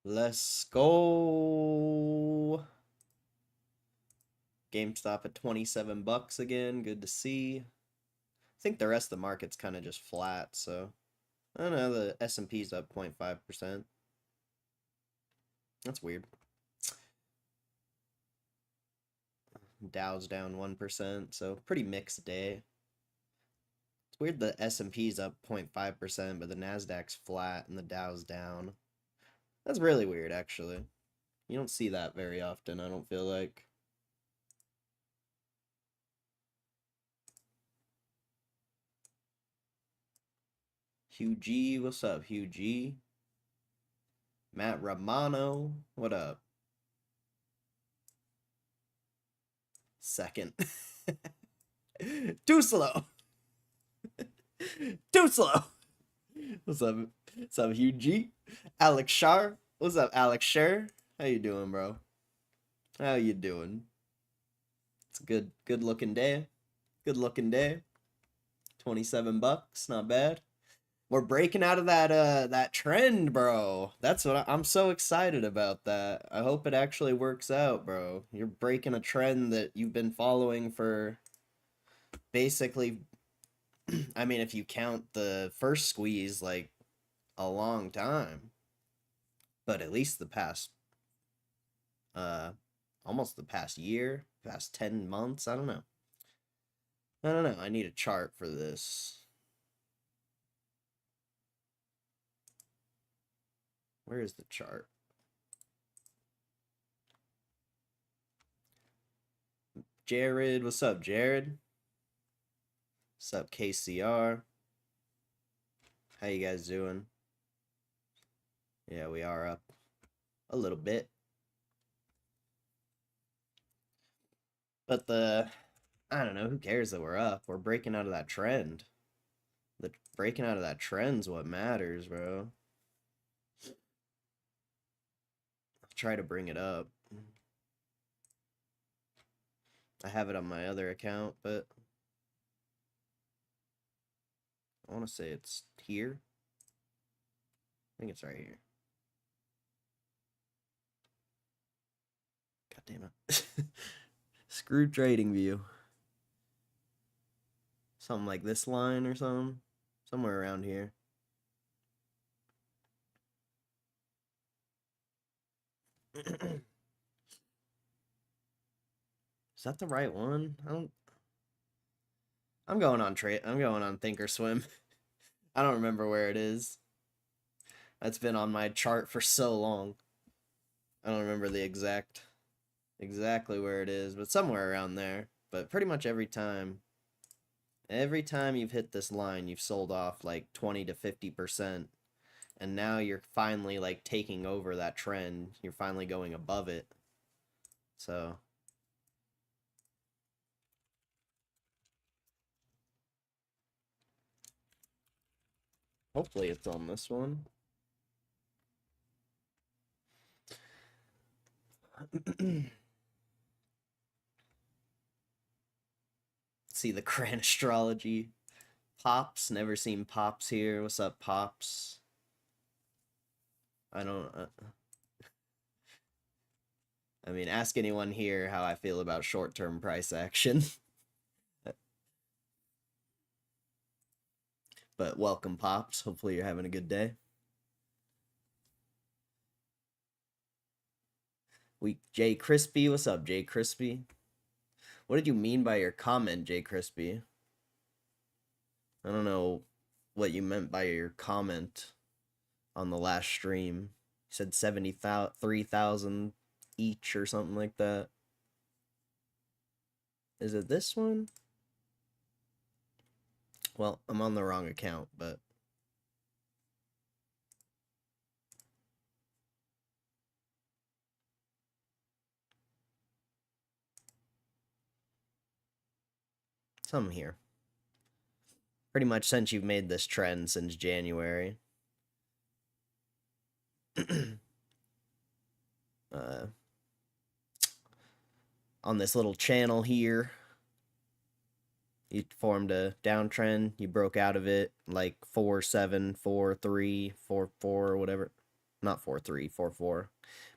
Let's go. GameStop at 27 bucks again. Good to see. I think the rest of the market's kind of just flat, so I don't know, the S&P's up 0.5%. That's weird. Dow's down 1%, so pretty mixed day. It's weird the S&P's up 0.5%, but the Nasdaq's flat and the Dow's down. That's really weird, actually. You don't see that very often, I don't feel like. Hugh G, what's up, Hugh G? Matt Romano, what up? Second. Too slow. Too slow. What's up? What's up, Hugh G? Alex Shar. What's up, Alex Shar? How you doing, bro? How you doing? It's a good looking day. Good looking day. 27 bucks, not bad. We're breaking out of that trend, bro. That's what I'm so excited about that. I hope it actually works out, bro. You're breaking a trend that you've been following for basically I mean, if you count the first squeeze, like a long time, but at least the past, uh, almost the past year, past 10 months. I don't know. I don't know. I need a chart for this. Where is the chart? Jared, what's up, Jared? What's up, KCR? How you guys doing? Yeah, we are up a little bit. But I don't know, who cares that we're up? We're breaking out of that trend. The breaking out of that trend's what matters, bro. I'll try to bring it up. I have it on my other account, but I want to say it's here. I think it's right here. God damn it. Screw trading view. Something like this line or something. Somewhere around here. Is that the right one? I'm going on Thinkorswim. I don't remember where it is. That's been on my chart for so long. I don't remember the exactly where it is, but somewhere around there. But pretty much every time you've hit this line, you've sold off like 20 to 50%. And now you're finally like taking over that trend. You're finally going above it. So hopefully it's on this one. See the Cran astrology. Pops, never seen Pops here. What's up, Pops? I don't. I mean, ask anyone here how I feel about short-term price action. But welcome, Pops. Hopefully you're having a good day. Jay Crispy, what's up, Jay Crispy? What did you mean by your comment, Jay Crispy? I don't know what you meant by your comment on the last stream. You said 73,000 each or something like that. Is it this one? Well, I'm on the wrong account, but some here. Pretty much since you've made this trend since January. On this little channel here, you formed a downtrend. You broke out of it like 4-7, 4-3, 4-4, or whatever. not 4-3, 4-4.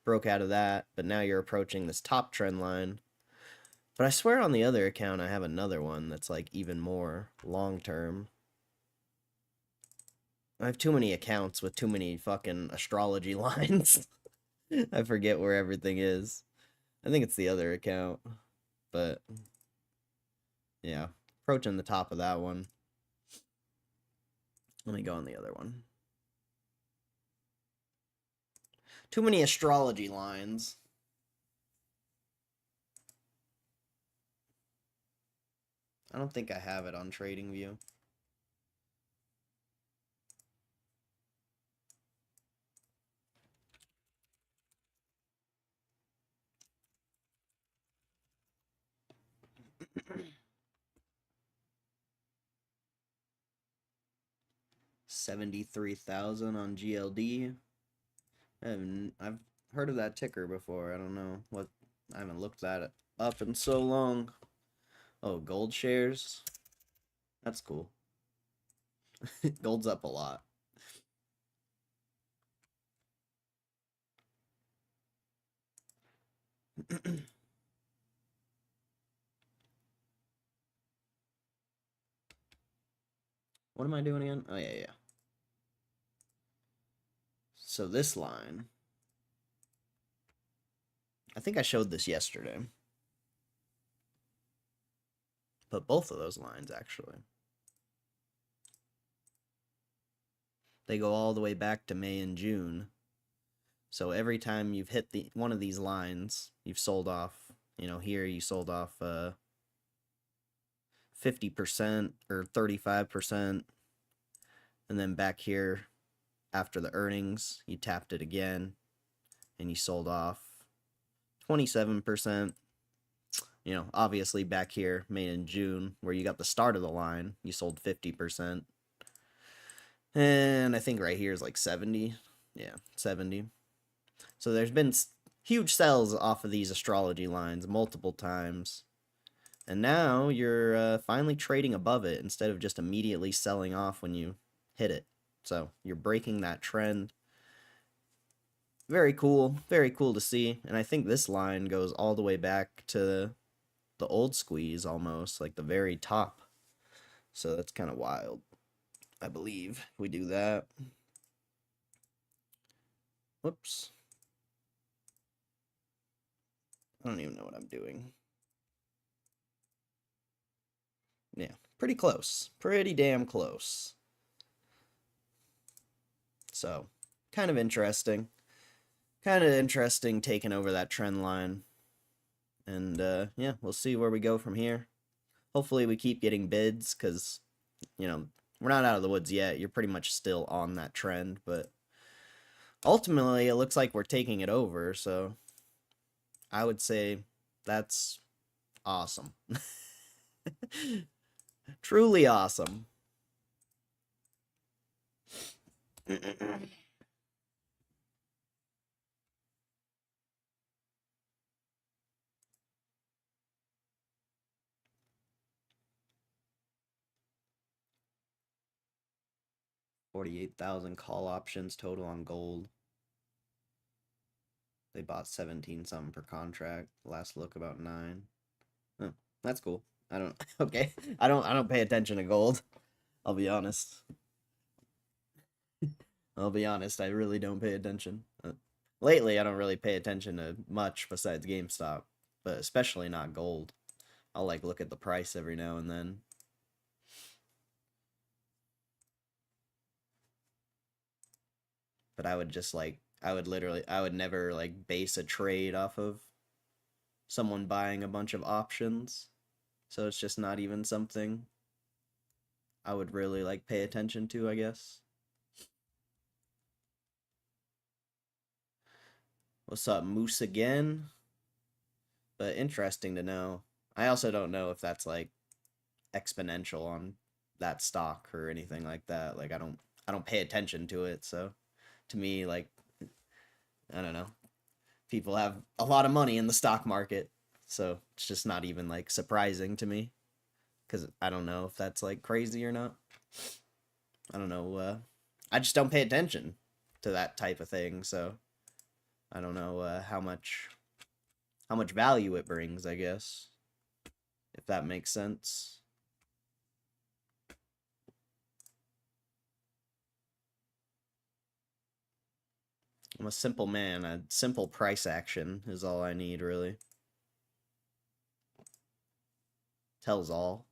Broke out of that, but now you're approaching this top trend line. But I swear on the other account I have another one that's like even more long term. I have too many accounts with too many fucking astrology lines. I forget where everything is. I think it's the other account. But yeah, approaching the top of that one. Let me go on the other one. Too many astrology lines. I don't think I have it on TradingView. $73,000 on GLD. I've heard of that ticker before. I don't know what. I haven't looked that up in so long. Oh, gold shares. That's cool. Gold's up a lot. What am I doing again? Oh, yeah. So this line, I think I showed this yesterday. But both of those lines, actually. They go all the way back to May and June. So every time you've hit one of these lines, you've sold off, here you sold off 50% or 35%. And then back here, after the earnings, you tapped it again and you sold off 27%. Obviously back here, May and June, where you got the start of the line, you sold 50%. And I think right here is like 70. Yeah, 70. So there's been huge sells off of these astrology lines multiple times. And now you're finally trading above it instead of just immediately selling off when you hit it. So you're breaking that trend. Very cool to see. And I think this line goes all the way back to the old squeeze almost, like the very top. So that's kind of wild. I believe we do that. Whoops. I don't even know what I'm doing. Yeah, pretty close. Pretty damn close. So, kind of interesting. Taking over that trend line. And, yeah, we'll see where we go from here. Hopefully we keep getting bids, because, we're not out of the woods yet. You're pretty much still on that trend, but ultimately it looks like we're taking it over, so I would say that's awesome. Truly awesome. $48,000 call options total on gold. They bought 17 something per contract. Last look about 9. Oh, that's cool. I don't okay. I don't pay attention to gold. I'll be honest. I really don't pay attention. Lately I don't really pay attention to much besides GameStop, but especially not gold. I'll like look at the price every now and then. But I would just like I would never like base a trade off of someone buying a bunch of options. So it's just not even something I would really like pay attention to, I guess. What's up, Moose again? But interesting to know. I also don't know if that's like exponential on that stock or anything like that. Like I don't pay attention to it, so to me, like, I don't know. People have a lot of money in the stock market, so it's just not even like surprising to me, because I don't know if that's like crazy or not. I don't know. I just don't pay attention to that type of thing. So I don't know how much value it brings, I guess, if that makes sense. I'm a simple man. A simple price action is all I need, really. Tells all.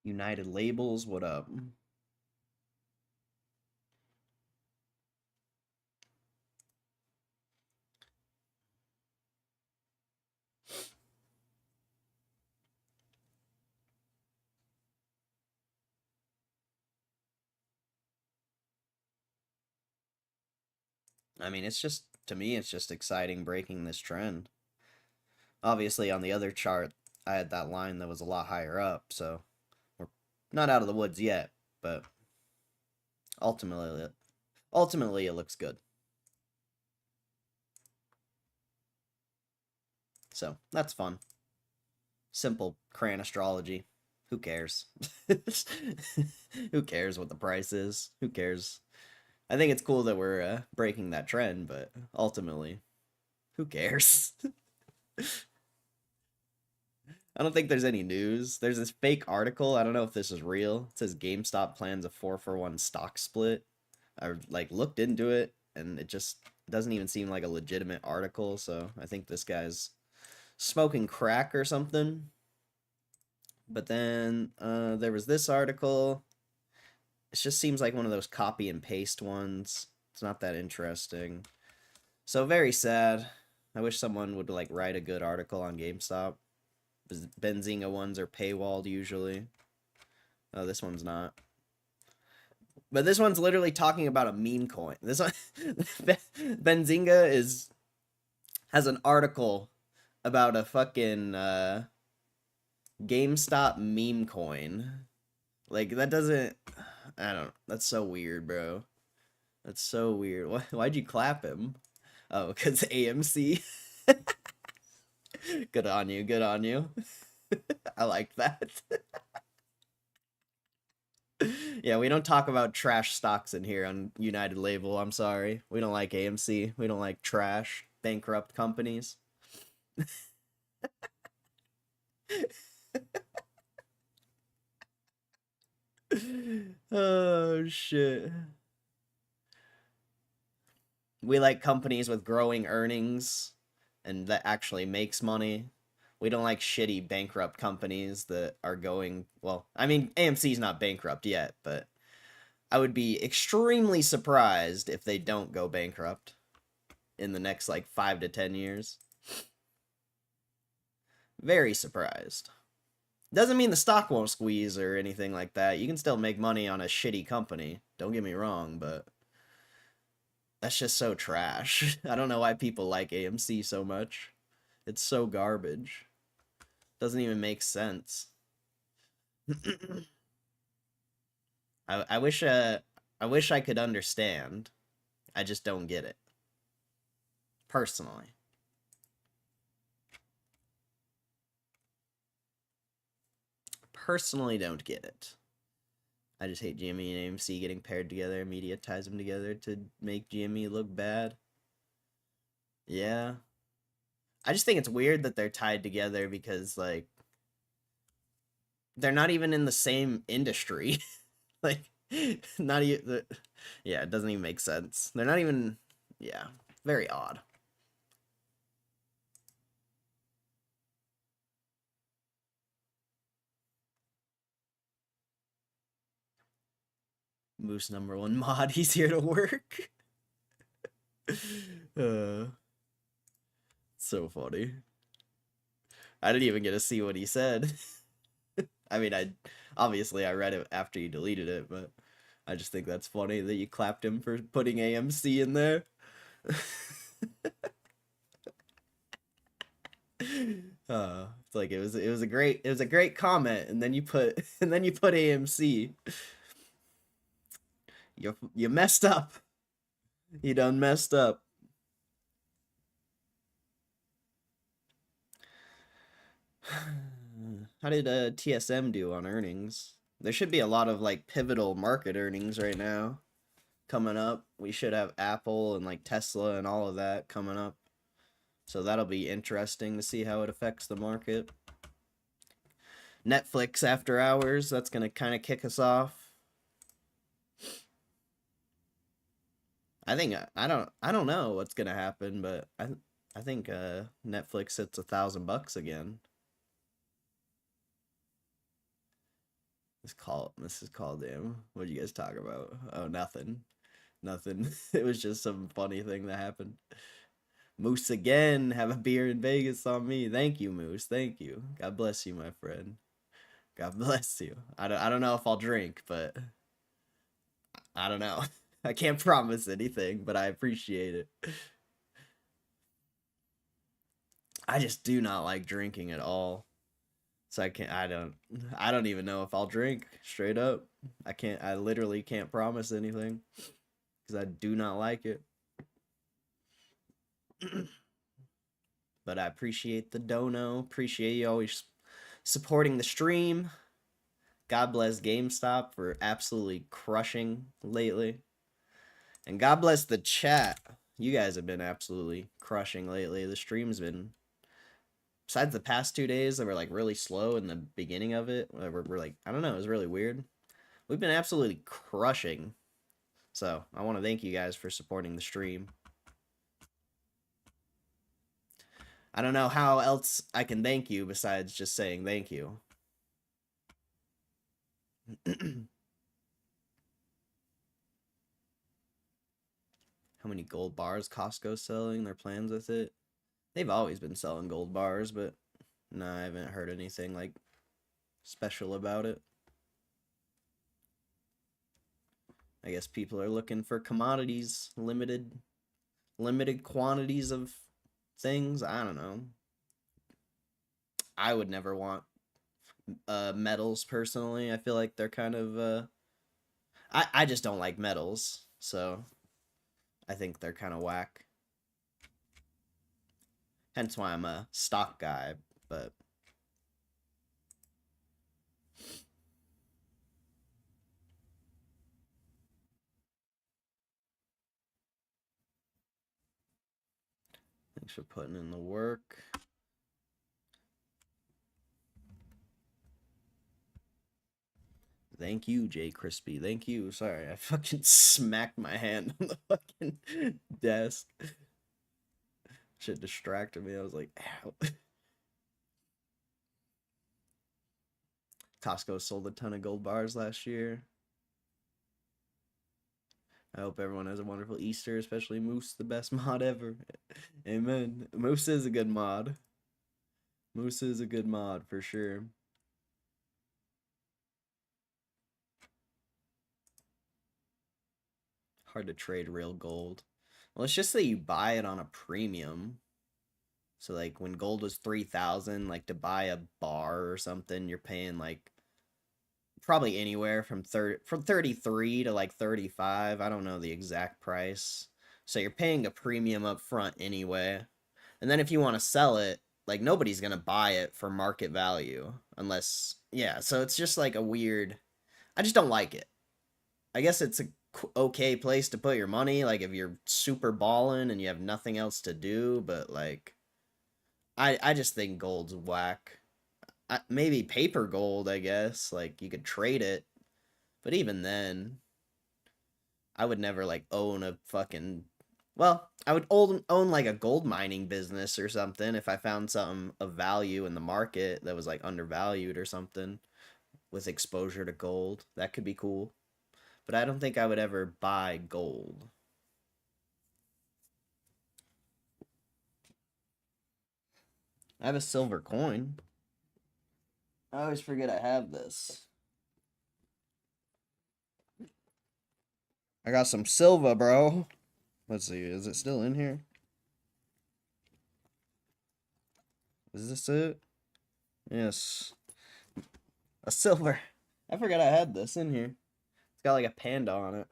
United Labels, what up? I mean, it's just, to me, it's just exciting breaking this trend. Obviously, on the other chart, I had that line that was a lot higher up, so we're not out of the woods yet, but ultimately it looks good. So, that's fun. Simple crayon astrology. Who cares? Who cares what the price is? Who cares? I think it's cool that we're breaking that trend, but ultimately, who cares? I don't think there's any news. There's this fake article. I don't know if this is real. It says GameStop plans a 4-for-1 stock split. I like looked into it, and it just doesn't even seem like a legitimate article. So I think this guy's smoking crack or something. But then there was this article. It just seems like one of those copy and paste ones. It's not that interesting. So very sad. I wish someone would like write a good article on GameStop. Benzinga ones are paywalled usually. Oh, this one's not. But this one's literally talking about a meme coin. This one, Benzinga has an article about a fucking GameStop meme coin. Like that doesn't. I don't. That's so weird, bro. That's so weird. Why'd you clap him? Oh, because AMC. Good on you. Good on you. I like that. Yeah, we don't talk about trash stocks in here on United Label. I'm sorry. We don't like AMC. We don't like trash, bankrupt companies. Oh, shit. We like companies with growing earnings and that actually makes money. We don't like shitty bankrupt companies that are going, well, I mean, AMC's not bankrupt yet, but I would be extremely surprised if they don't go bankrupt in the next like 5 to 10 years. Very surprised. Doesn't mean the stock won't squeeze or anything like that. You can still make money on a shitty company. Don't get me wrong, but that's just so trash. I don't know why people like AMC so much. It's so garbage. Doesn't even make sense. I wish I could understand. I just don't get it. Personally. Personally don't get it. I just hate GME and AMC getting paired together. Media ties them together to make GME look bad. Yeah. I just think it's weird that they're tied together because, like, they're not even in the same industry. Like, not even. Yeah, it doesn't even make sense. They're not even. Yeah, very odd. Moose #1 mod, he's here to work. So funny. I didn't even get to see what he said. I mean, obviously I read it after you deleted it, but I just think that's funny that you clapped him for putting AMC in there. It's like it was a great comment, and then you put AMC. You messed up. You done messed up. How did TSM do on earnings? There should be a lot of like pivotal market earnings right now coming up. We should have Apple and like Tesla and all of that coming up. So that'll be interesting to see how it affects the market. Netflix after hours, that's going to kind of kick us off. I think I don't know what's going to happen, but I think Netflix hits $1,000 again. This is called damn. What did you guys talk about? Oh, nothing. Nothing. It was just some funny thing that happened. Moose again, have a beer in Vegas on me. Thank you, Moose. Thank you. God bless you, my friend. God bless you. I don't know if I'll drink, but I don't know. I can't promise anything, but I appreciate it. I just do not like drinking at all. So I don't even know if I'll drink straight up. I literally can't promise anything because I do not like it. But I appreciate the dono. Appreciate you always supporting the stream. God bless GameStop for absolutely crushing lately. And God bless the chat. You guys have been absolutely crushing lately. The stream's been, besides the past 2 days that were like really slow in the beginning of it, we're like, I don't know, it was really weird. We've been absolutely crushing. So I want to thank you guys for supporting the stream. I don't know how else I can thank you besides just saying thank you. How many gold bars Costco's selling? Their plans with it? They've always been selling gold bars, but no, I haven't heard anything like special about it. I guess people are looking for commodities, limited quantities of things. I don't know. I would never want metals personally. I feel like they're kind of I just don't like metals, so I think they're kind of whack. Hence why I'm a stock guy, but thanks for putting in the work. Thank you, Jay Crispy. Thank you. Sorry, I fucking smacked my hand on the fucking desk. Shit distracted me. I was like, ow. Costco sold a ton of gold bars last year. I hope everyone has a wonderful Easter, especially Moose, the best mod ever. Amen. Moose is a good mod. Moose is a good mod for sure. Hard to trade real gold. Well, it's just that you buy it on a premium. So like when gold was 3,000, like to buy a bar or something, you're paying like probably anywhere from 33 to like 35. I don't know the exact price. So you're paying a premium up front anyway. And then if you want to sell it, like nobody's going to buy it for market value unless, yeah, so it's just like a weird, I just don't like it. I guess it's a okay place to put your money, like if you're super balling and you have nothing else to do, but like I just think gold's whack. Maybe paper gold, I guess, like you could trade it, but even then I would never like own a fucking, well, I would own like a gold mining business or something if I found something of value in the market that was like undervalued or something with exposure to gold. That could be cool. But I don't think I would ever buy gold. I have a silver coin. I always forget I have this. I got some silver, bro. Let's see, is it still in here? Is this it? Yes. A silver. I forgot I had this in here. It's got like a panda on it.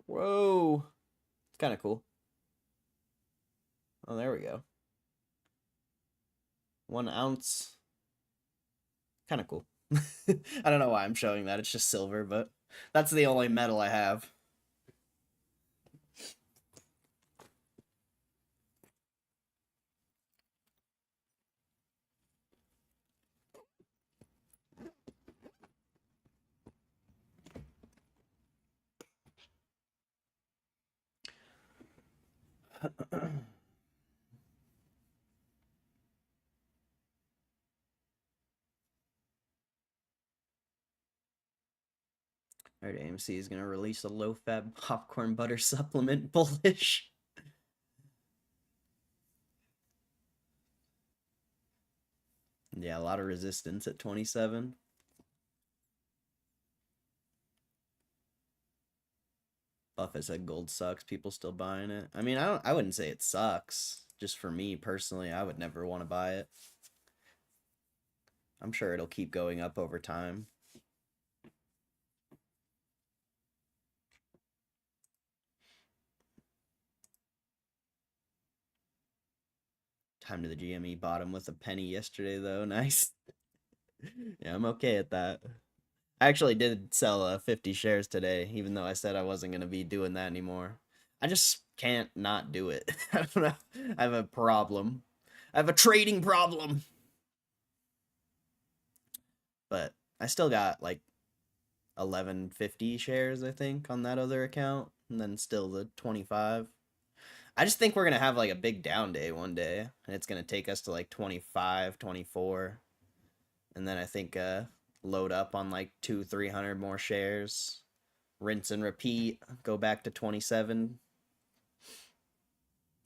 Whoa. It's kind of cool. Oh, there we go. 1 ounce. Kind of cool. I don't know why I'm showing that. It's just silver, but that's the only metal I have. Alright, AMC is gonna release a low-fat popcorn butter supplement. Bullish. Yeah, a lot of resistance at 27. Buffett said gold sucks. People still buying it. I mean, I wouldn't say it sucks. Just for me personally, I would never want to buy it. I'm sure it'll keep going up over time. Time to the GME bottom with a penny yesterday, though. Nice. Yeah, I'm okay at that. I actually did sell 50 shares today, even though I said I wasn't going to be doing that anymore. I just can't not do it. I don't know. I have a problem. I have a trading problem. But I still got like 1150 shares, I think, on that other account. And then still the 25. I just think we're going to have like a big down day one day. And it's going to take us to like 25, 24. And then I think load up on like 200-300 more shares, rinse and repeat, go back to 27.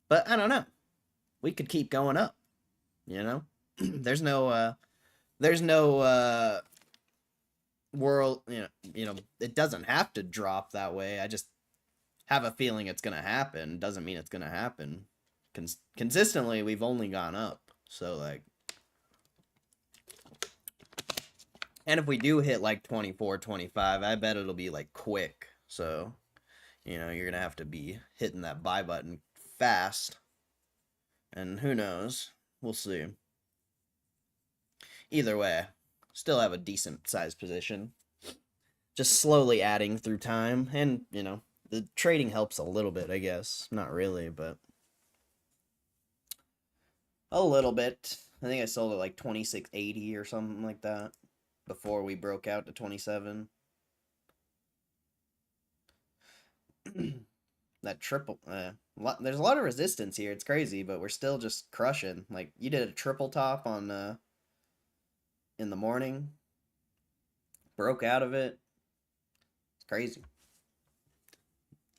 But I don't know. We could keep going up, you know? there's no world, you know, it doesn't have to drop that way. I just have a feeling it's going to happen. Doesn't mean it's going to happen. Consistently, we've only gone up. So like, and if we do hit like 24, 25, I bet it'll be like quick. So, you know, you're going to have to be hitting that buy button fast. And who knows? We'll see. Either way, still have a decent sized position. Just slowly adding through time. And, you know, the trading helps a little bit, I guess. Not really, but a little bit. I think I sold it like 26.80 or something like that before we broke out to 27. That triple, there's a lot of resistance here. It's crazy, but we're still just crushing. Like, you did a triple top on in the morning, broke out of it. It's crazy.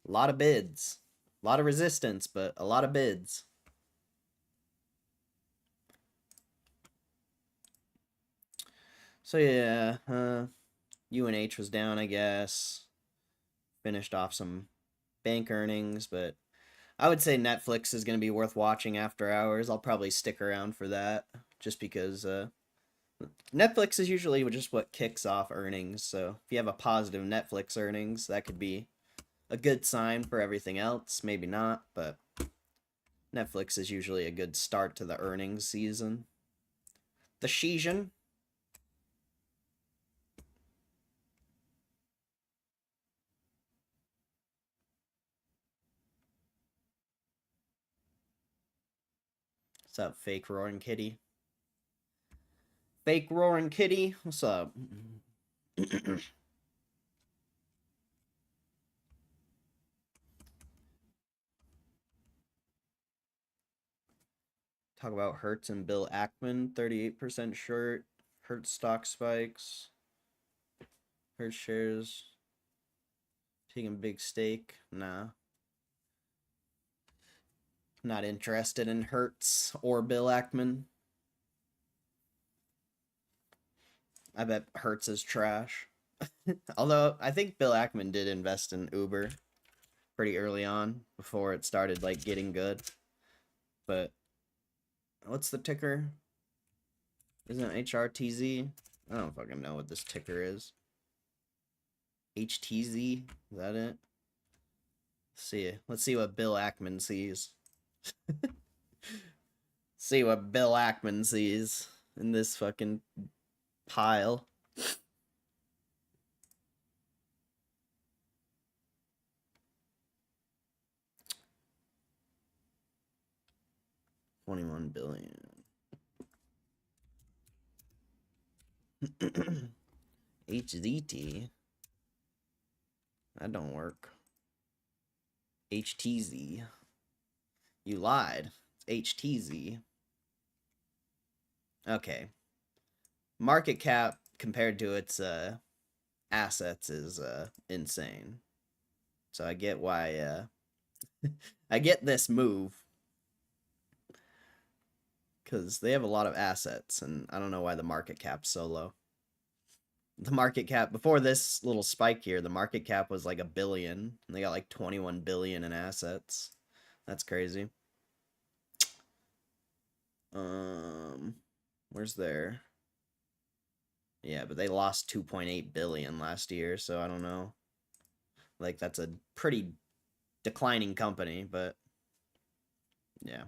A lot of bids, a lot of resistance, but a lot of bids. So yeah, UNH was down, I guess. Finished off some bank earnings, but I would say Netflix is going to be worth watching after hours. I'll probably stick around for that just because Netflix is usually just what kicks off earnings. So if you have a positive Netflix earnings, that could be a good sign for everything else. Maybe not, but Netflix is usually a good start to the earnings season. The season. What's up, fake roaring kitty? Fake roaring kitty, what's up? Talk about Hertz and Bill Ackman, 38% short. Hertz stock spikes. Hertz shares taking big stake. Nah. Not interested in Hertz or Bill Ackman. I bet Hertz is trash. Although I think Bill Ackman did invest in Uber pretty early on before it started like getting good. But what's the ticker? Isn't it HRTZ? I don't fucking know what this ticker is. HTZ? Is that it? Let's see what Bill Ackman sees. See what Bill Ackman sees in this fucking pile. $21 billion. HZT. That don't work. HTZ. You lied. It's HTZ. Okay. Market cap compared to its assets is insane. So I get why I get this move. Because they have a lot of assets, and I don't know why the market cap's so low. The market cap, before this little spike here, the market cap was like $1 billion. And they got like 21 billion in assets. That's crazy. Where's their... Yeah, but they lost 2.8 billion last year, so I don't know. Like, that's a pretty declining company, but yeah,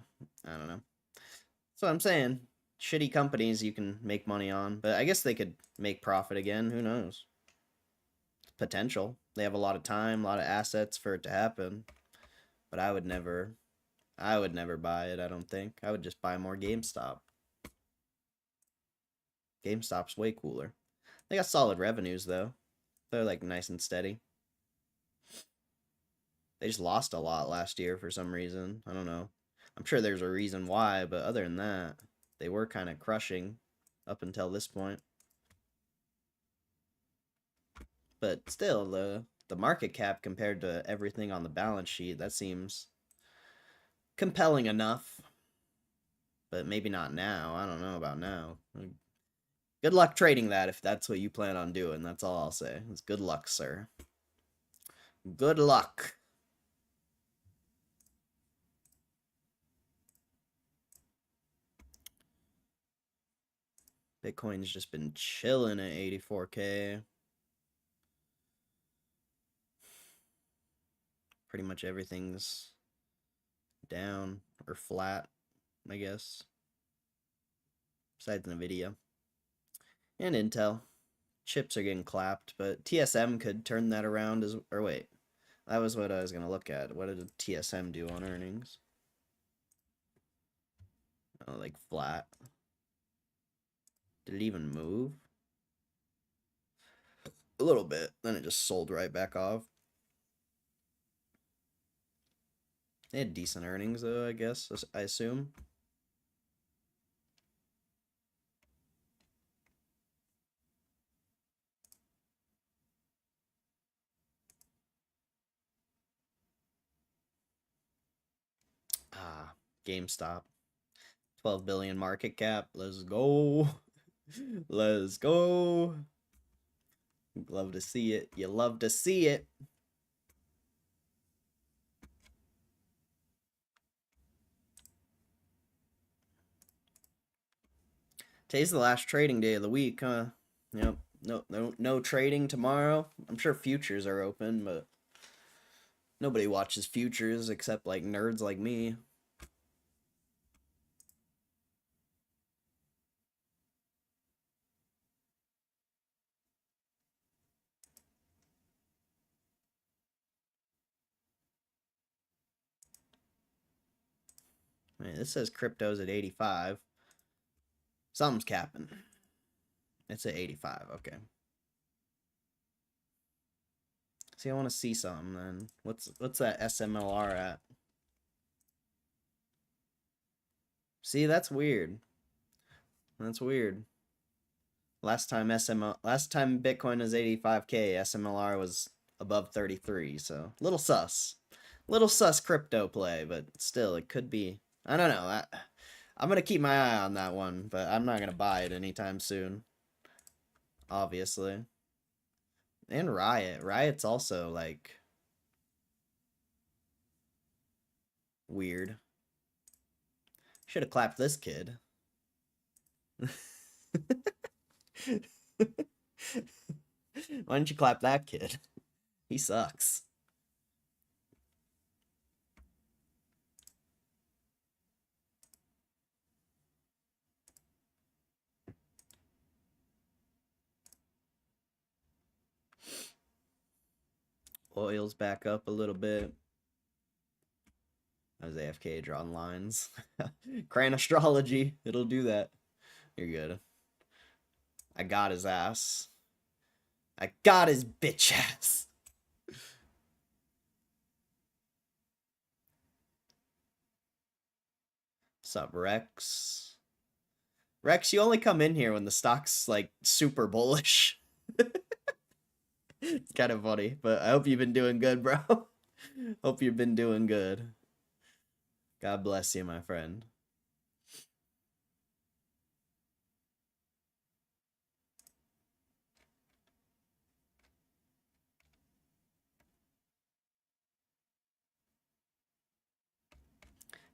I don't know. So I'm saying, shitty companies you can make money on, but I guess they could make profit again. Who knows? Potential. They have a lot of time, a lot of assets for it to happen. But I would never buy it, I don't think. I would just buy more GameStop. GameStop's way cooler. They got solid revenues, though. They're, like, nice and steady. They just lost a lot last year for some reason. I don't know. I'm sure there's a reason why, but other than that, they were kind of crushing up until this point. But still, the market cap compared to everything on the balance sheet, that seems compelling enough. But maybe not now. I don't know about now. Good luck trading that if that's what you plan on doing. That's all I'll say. It's good luck, sir. Good luck. Bitcoin's just been chilling at 84K. Pretty much everything's down or flat, I guess. Besides NVIDIA. And Intel. Chips are getting clapped, but TSM could turn that around as... Or wait. That was what I was going to look at. What did TSM do on earnings? Oh, like flat. Did it even move? A little bit. Then it just sold right back off. They had decent earnings, though, I guess. I assume. Ah, GameStop. 12 billion market cap. Let's go. Let's go. Love to see it. You love to see it. Today's the last trading day of the week, huh? Yep. No trading tomorrow. I'm sure futures are open, but nobody watches futures except like nerds like me. I mean, this says crypto's at 85. Something's capping. It's at 85. Okay. See, I want to see something then. What's that SMLR at? See, that's weird. That's weird. Last time Bitcoin was 85K, SMLR was above 33, so little sus. Little sus crypto play, but still it could be. I don't know. I'm going to keep my eye on that one, but I'm not going to buy it anytime soon. Obviously. And Riot. Riot's also like weird. Should have clapped this kid. Why didn't you clap that kid? He sucks. oil's back up a little bit. I was AFK drawing lines. Cran astrology. It'll do that. You're good. I got his ass. I got his bitch ass. What's up, Rex? Rex, you only come in here when the stock's like super bullish. It's kind of funny, but I hope you've been doing good, bro. Hope you've been doing good. God bless you, my friend.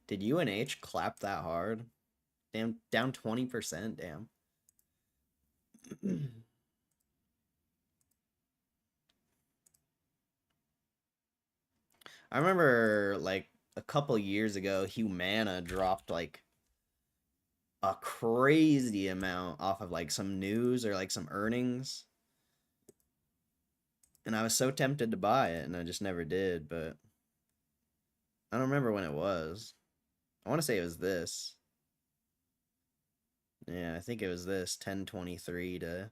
Did UNH clap that hard? Damn, down 20%, damn. I remember, like, a couple years ago, Humana dropped, like, a crazy amount off of, like, some news or, like, some earnings. And I was so tempted to buy it, and I just never did, but I don't remember when it was. I want to say it was this. Yeah, I think it was this, 1023 to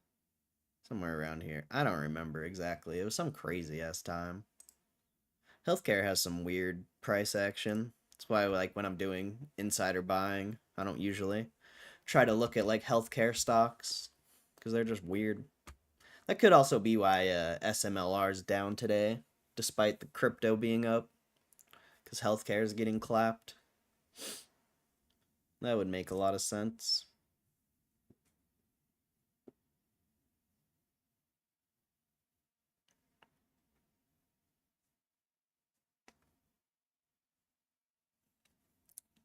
somewhere around here. I don't remember exactly. It was some crazy-ass time. Healthcare has some weird price action. That's why, like, when I'm doing insider buying, I don't usually try to look at, like, healthcare stocks because they're just weird. That could also be why SMLR is down today, despite the crypto being up, because healthcare is getting clapped. That would make a lot of sense.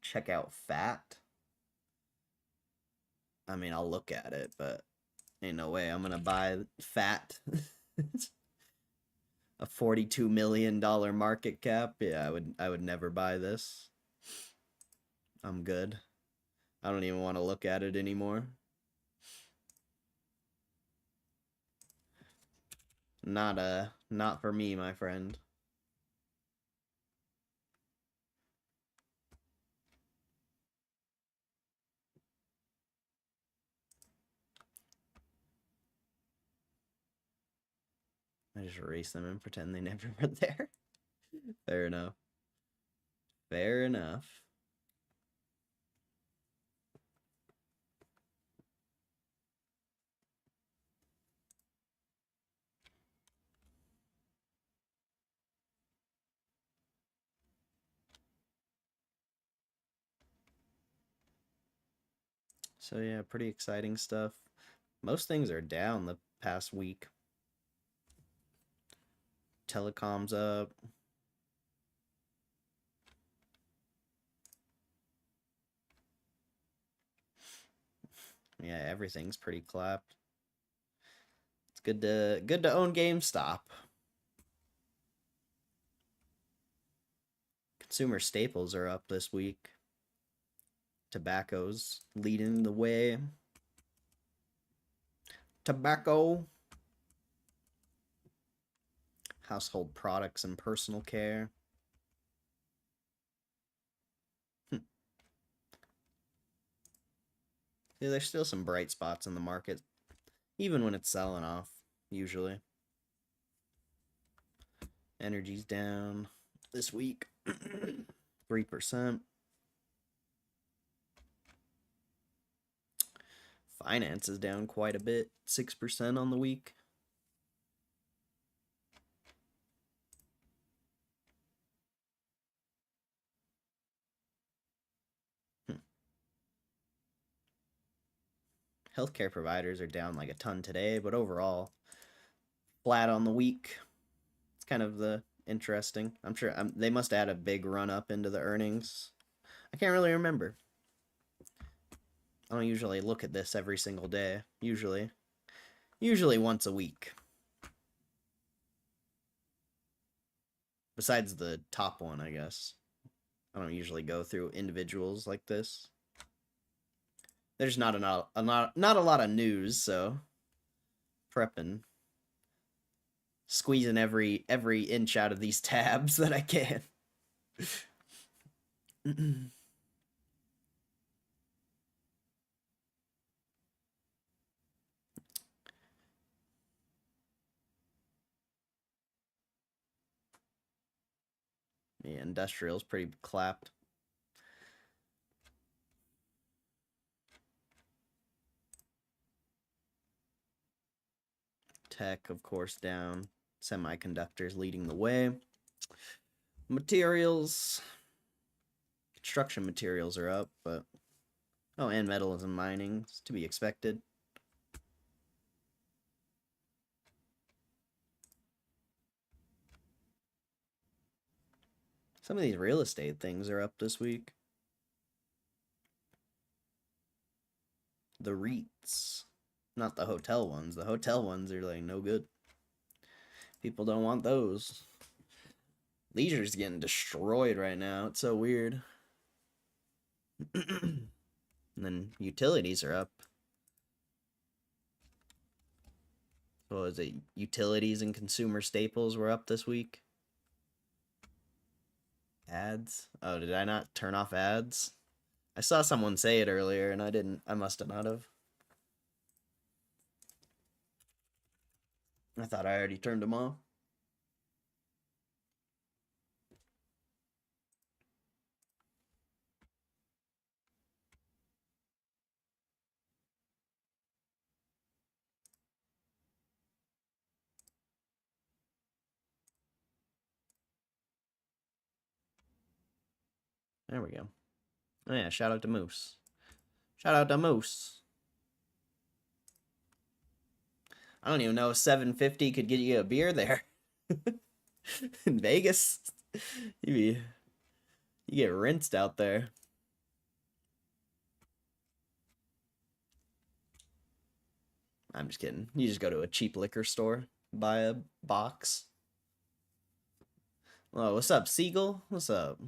Check out FAT. I mean, I'll look at it, but ain't no way I'm gonna buy FAT. A $42 million market cap. Yeah, I would never buy this. I'm good. I don't even want to look at it anymore. Not for me, my friend. I just erase them and pretend they never were there. Fair enough. Fair enough. So yeah, pretty exciting stuff. Most things are down the past week. Telecom's up. Yeah, everything's pretty clapped. It's good to own GameStop. Consumer staples are up this week. Tobacco's leading the way. Tobacco. Household products and personal care. Yeah, there's still some bright spots in the market, even when it's selling off, usually. Energy's down this week. 3%. Finance is down quite a bit, 6% on the week. Healthcare providers are down like a ton today, but overall, flat on the week. It's kind of the interesting. I'm sure they must have had a big run up into the earnings. I can't really remember. I don't usually look at this every single day. Usually once a week. Besides the top one, I guess. I don't usually go through individuals like this. There's not a lot of news, so prepping. Squeezing every inch out of these tabs that I can. Yeah, industrial's pretty clapped. Tech, of course, down. Semiconductors leading the way. Materials. Construction materials are up, but... Oh, and metals and mining. It's to be expected. Some of these real estate things are up this week. The REITs. Not the hotel ones. The hotel ones are like no good. People don't want those. Leisure's getting destroyed right now. It's so weird. And then utilities are up. What was it? Utilities and consumer staples were up this week. Ads? Oh, did I not turn off ads? I saw someone say it earlier and I didn't. I must have not have. I thought I already turned them off. There we go. Oh yeah, shout out to Moose. Shout out to Moose. I don't even know if 750 could get you a beer there. In Vegas. You get rinsed out there. I'm just kidding. You just go to a cheap liquor store, buy a box. Oh, what's up, Siegel? What's up?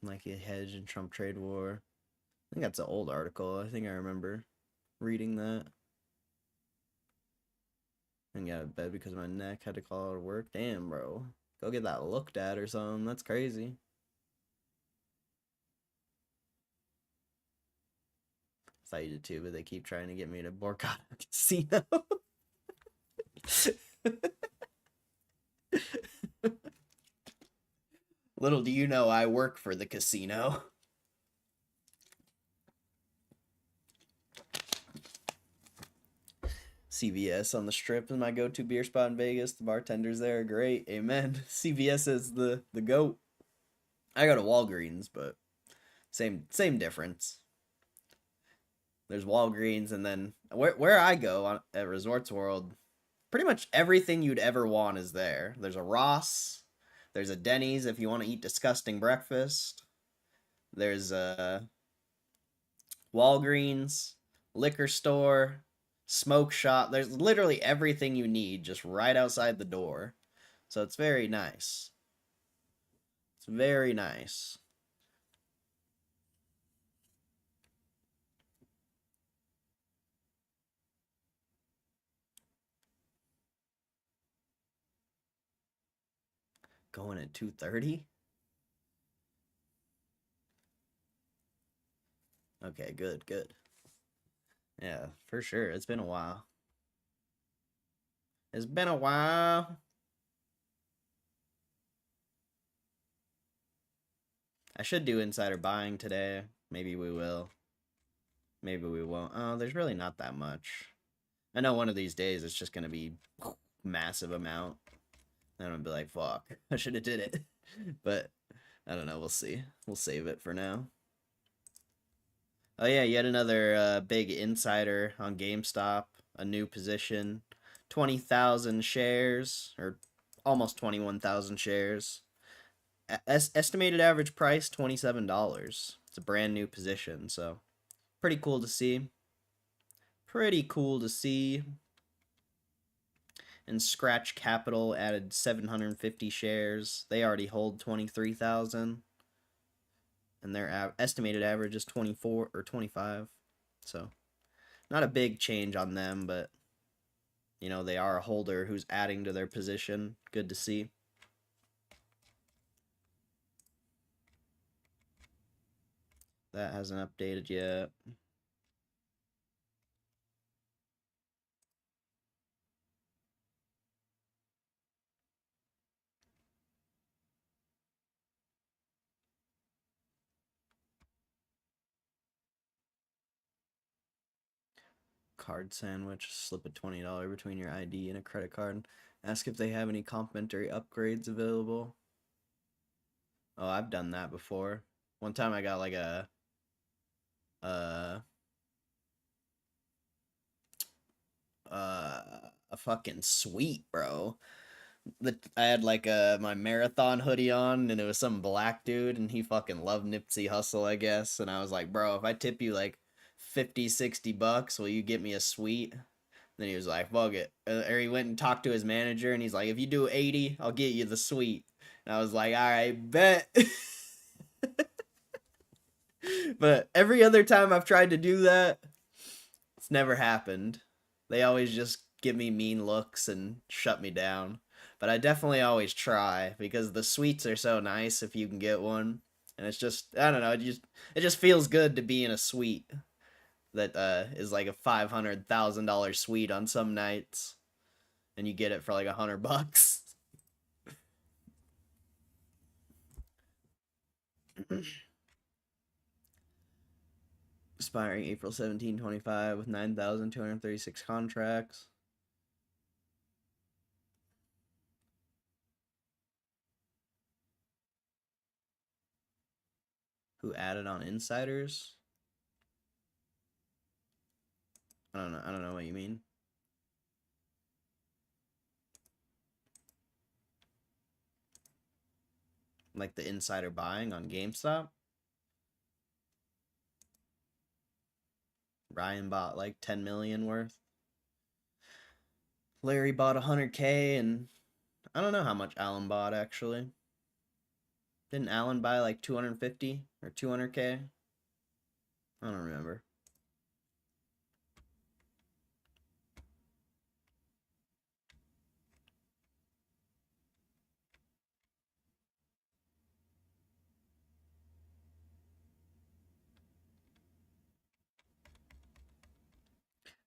Nike hedge and Trump trade war. I think that's an old article. I think I remember reading that. And got out of bed because my neck had to call out of work. Damn, bro. Go get that looked at or something. That's crazy. I thought you did too, but they keep trying to get me to boycott a casino. Little do you know I work for the casino. CVS on the Strip is my go-to beer spot in Vegas. The bartenders there are great. Amen. CVS is the goat. I go to Walgreens, but same difference. There's Walgreens, and then where I go at Resorts World, pretty much everything you'd ever want is there. There's a Ross. There's a Denny's if you want to eat disgusting breakfast. There's a Walgreens, liquor store, smoke shop. There's literally everything you need just right outside the door. So it's very nice. It's very nice. Going at 2:30? Okay, good, good. Yeah, for sure. It's been a while. It's been a while. I should do insider buying today. Maybe we will. Maybe we won't. Oh, there's really not that much. I know one of these days it's just gonna be massive amount. And I'm gonna be like, fuck, I should have did it. But I don't know, we'll see. We'll save it for now. Oh yeah, yet another big insider on GameStop. A new position. 20,000 shares, or almost 21,000 shares. Estimated average price, $27. It's a brand new position, so pretty cool to see. Pretty cool to see. And Scratch Capital added 750 shares. They already hold 23,000. And their estimated average is 24 or 25. So, not a big change on them, but you know, they are a holder who's adding to their position. Good to see. That hasn't updated yet. Card sandwich, slip a $20 between your ID and a credit card. Ask if they have any complimentary upgrades available. Oh, I've done that before. One time I got like uh a fucking suite, bro. I had like my marathon hoodie on, and it was some black dude, and he fucking loved Nipsey Hussle, I guess. And I was like, bro, if I tip you like 50-60 bucks, will you get me a suite? Then he was like, fuck it. Or he went and talked to his manager, and he's like, if you do 80, I'll get you the suite. And I was like, all right, bet. But every other time I've tried to do that, it's never happened. They always just give me mean looks and shut me down. But I definitely always try because the suites are so nice if you can get one. And it's just, I don't know, it just feels good to be in a suite that is like a $500,000 suite on some nights, and you get it for like $100. Expiring April 17, 25 with 9,236 contracts. Who added on insiders? I don't know. I don't know what you mean. Like the insider buying on GameStop? Ryan bought like 10 million worth. Larry bought 100K, and I don't know how much Allen bought actually. Didn't Allen buy like 250 or 200K? I don't remember.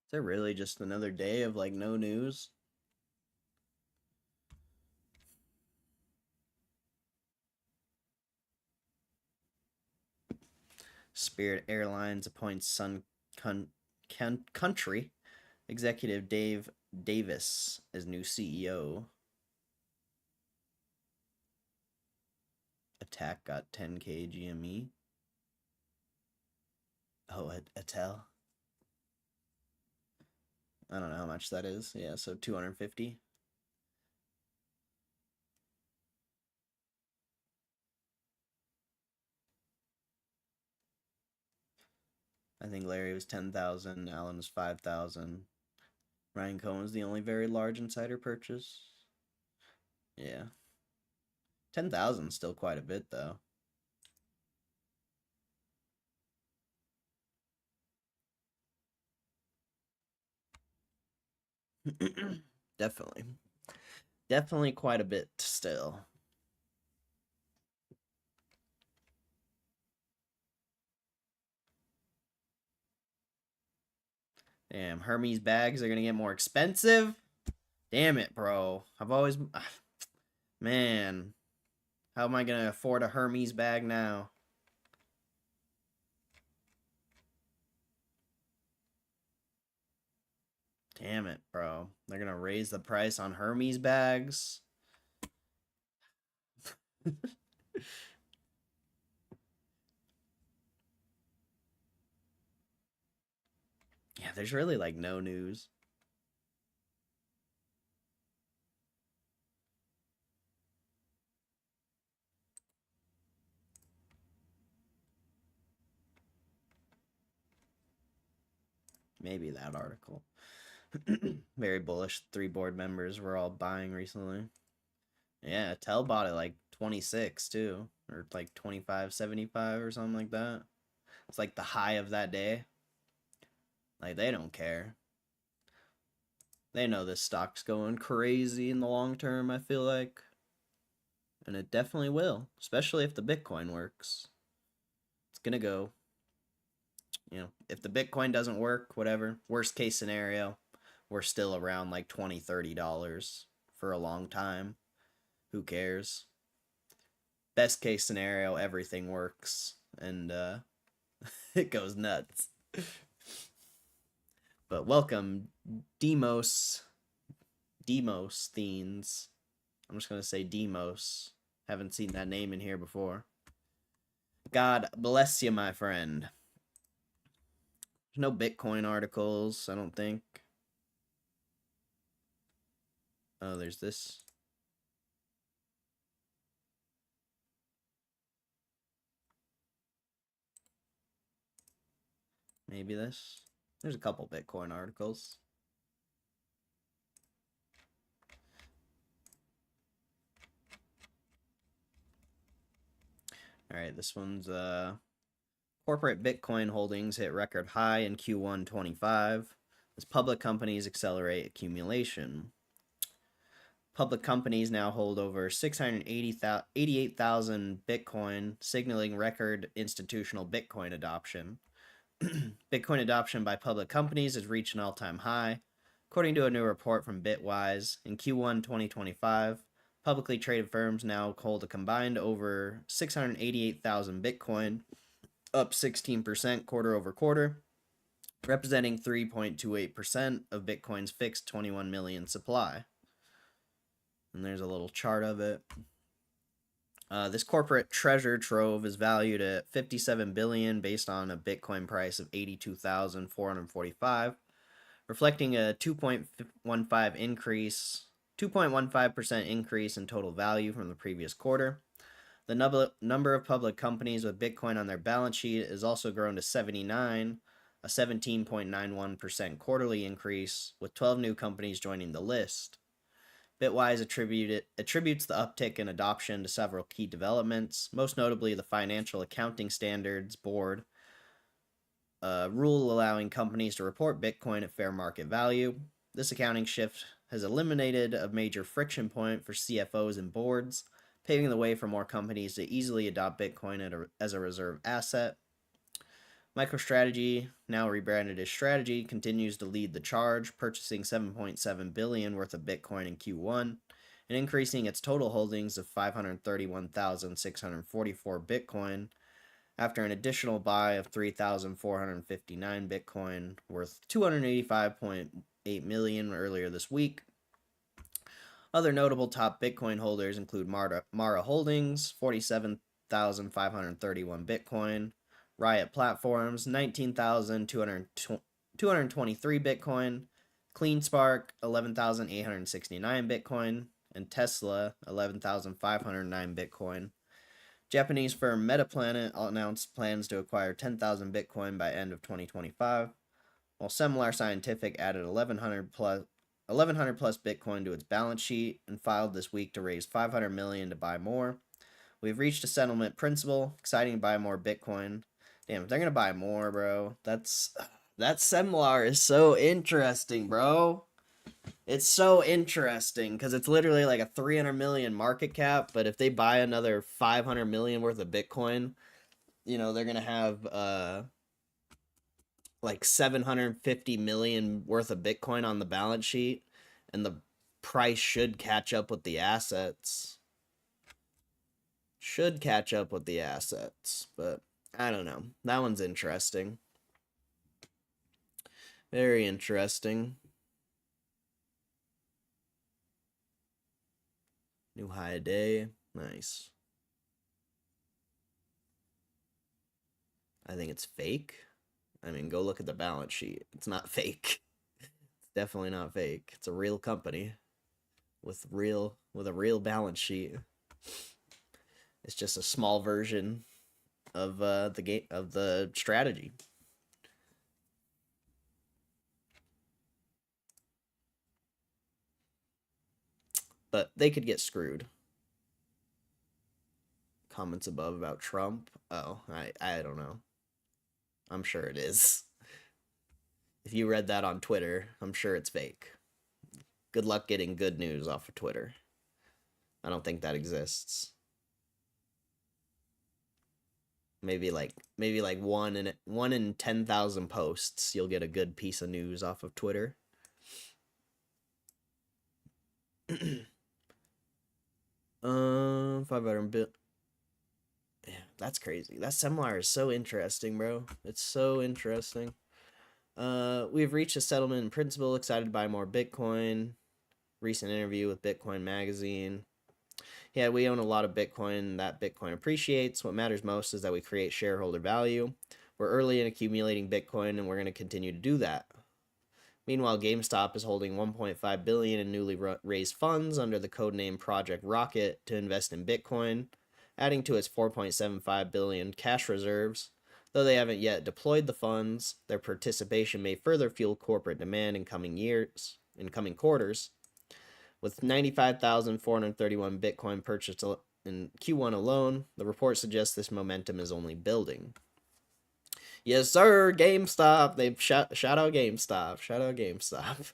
Is there really just another day of like no news? Spirit Airlines appoints Country executive Dave Davis as new CEO. Attack got 10K GME. Oh, Atel. I don't know how much that is. Yeah, so 250. I think Larry was 10,000, Allen was 5,000. Ryan Cohen was the only very large insider purchase. Yeah. 10,000 is still quite a bit though. Definitely. Definitely quite a bit still. Damn, Hermes bags are gonna get more expensive. Damn it, bro. I've always... Man. How am I gonna afford a Hermes bag now? Damn it, bro. They're gonna raise the price on Hermes bags. Yeah, there's really like no news. Maybe that article. Very bullish. 3 board members were all buying recently. Yeah, Tell bought it like 26 too, or like 25.75 or something like that. It's like the high of that day. Like they don't care. They know this stock's going crazy in the long term, I feel like. And it definitely will, especially if the Bitcoin works. It's going to go. If the Bitcoin doesn't work, whatever, worst case scenario, we're still around like $20, $30 for a long time. Who cares? Best case scenario, everything works and it goes nuts. But welcome, Demos Theens. I'm just gonna say Demos. Haven't seen that name in here before. God bless you, my friend. There's no Bitcoin articles, I don't think. Oh, there's this. Maybe this. There's a couple Bitcoin articles. All right, this one's corporate Bitcoin holdings hit record high in Q1 25 as public companies accelerate accumulation. Public companies now hold over 688,000 Bitcoin, signaling record institutional Bitcoin adoption. Bitcoin adoption by public companies has reached an all-time high. According to a new report from Bitwise, in Q1 2025, publicly traded firms now hold a combined over 688,000 Bitcoin, up 16% quarter over quarter, representing 3.28% of Bitcoin's fixed 21 million supply. And there's a little chart of it. This corporate treasure trove is valued at $57 billion based on a Bitcoin price of $82,445, reflecting a 2.15% increase in total value from the previous quarter. The number of public companies with Bitcoin on their balance sheet has also grown to 79, a 17.91% quarterly increase, with 12 new companies joining the list. Bitwise attributes the uptick in adoption to several key developments, most notably the Financial Accounting Standards Board, a rule allowing companies to report Bitcoin at fair market value. This accounting shift has eliminated a major friction point for CFOs and boards, paving the way for more companies to easily adopt Bitcoin as a reserve asset. MicroStrategy, now rebranded as Strategy, continues to lead the charge, purchasing $7.7 billion worth of Bitcoin in Q1 and increasing its total holdings of 531,644 Bitcoin after an additional buy of 3,459 Bitcoin worth $285.8 million earlier this week. Other notable top Bitcoin holders include Mara Holdings, 47,531 Bitcoin, Riot Platforms, 19,223 Bitcoin, CleanSpark, 11,869 Bitcoin, and Tesla, 11,509 Bitcoin. Japanese firm Metaplanet announced plans to acquire 10,000 Bitcoin by end of 2025, while Semlar Scientific added 1,100 plus Bitcoin to its balance sheet and filed this week to raise $500 million to buy more. We've reached a settlement principle. Exciting to buy more Bitcoin. Damn, if they're gonna buy more, bro, that Semlar is so interesting, bro. It's so interesting because it's literally like a 300 million market cap, but if they buy another 500 million worth of Bitcoin, they're gonna have like 750 million worth of Bitcoin on the balance sheet, and the price should catch up with the assets. But I don't know. That one's interesting. Very interesting. New high a day. Nice. I think it's fake. I mean, go look at the balance sheet. It's not fake. It's definitely not fake. It's a real company with a real balance sheet. It's just a small version of the strategy. But they could get screwed. Comments above about Trump. Oh, I don't know. I'm sure it is. If you read that on Twitter, I'm sure it's fake. Good luck getting good news off of Twitter. I don't think that exists. Maybe like one in 10,000 posts you'll get a good piece of news off of Twitter. 500 bit. Yeah, that's crazy. That seminar is so interesting, bro. It's so interesting. We've reached a settlement in principle. Excited to buy more Bitcoin. Recent interview with Bitcoin Magazine. Yeah, we own a lot of Bitcoin. That Bitcoin appreciates. What matters most is that we create shareholder value. We're early in accumulating Bitcoin, and we're going to continue to do that. Meanwhile, GameStop is holding $1.5 billion in newly raised funds under the codename Project Rocket to invest in Bitcoin, adding to its $4.75 billion cash reserves. Though they haven't yet deployed the funds, their participation may further fuel corporate demand in coming quarters. With 95,431 Bitcoin purchased in Q1 alone, the report suggests this momentum is only building. Yes, sir, GameStop. They've shout out GameStop. Shout out GameStop.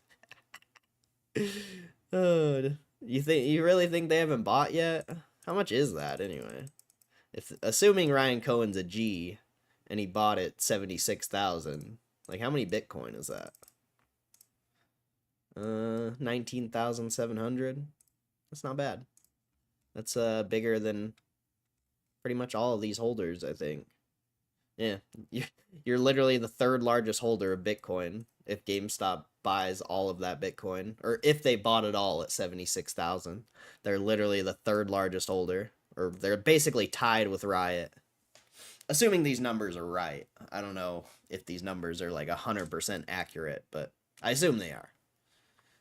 Oh, you really think they haven't bought yet? How much is that anyway? If assuming Ryan Cohen's a G and he bought it 76,000, like how many Bitcoin is that? 19,700. That's not bad. That's bigger than pretty much all of these holders, I think. Yeah, you're literally the third largest holder of Bitcoin if GameStop buys all of that Bitcoin, or if they bought it all at 76,000. They're literally the third largest holder, or they're basically tied with Riot. Assuming these numbers are right. I don't know if these numbers are like 100% accurate, but I assume they are.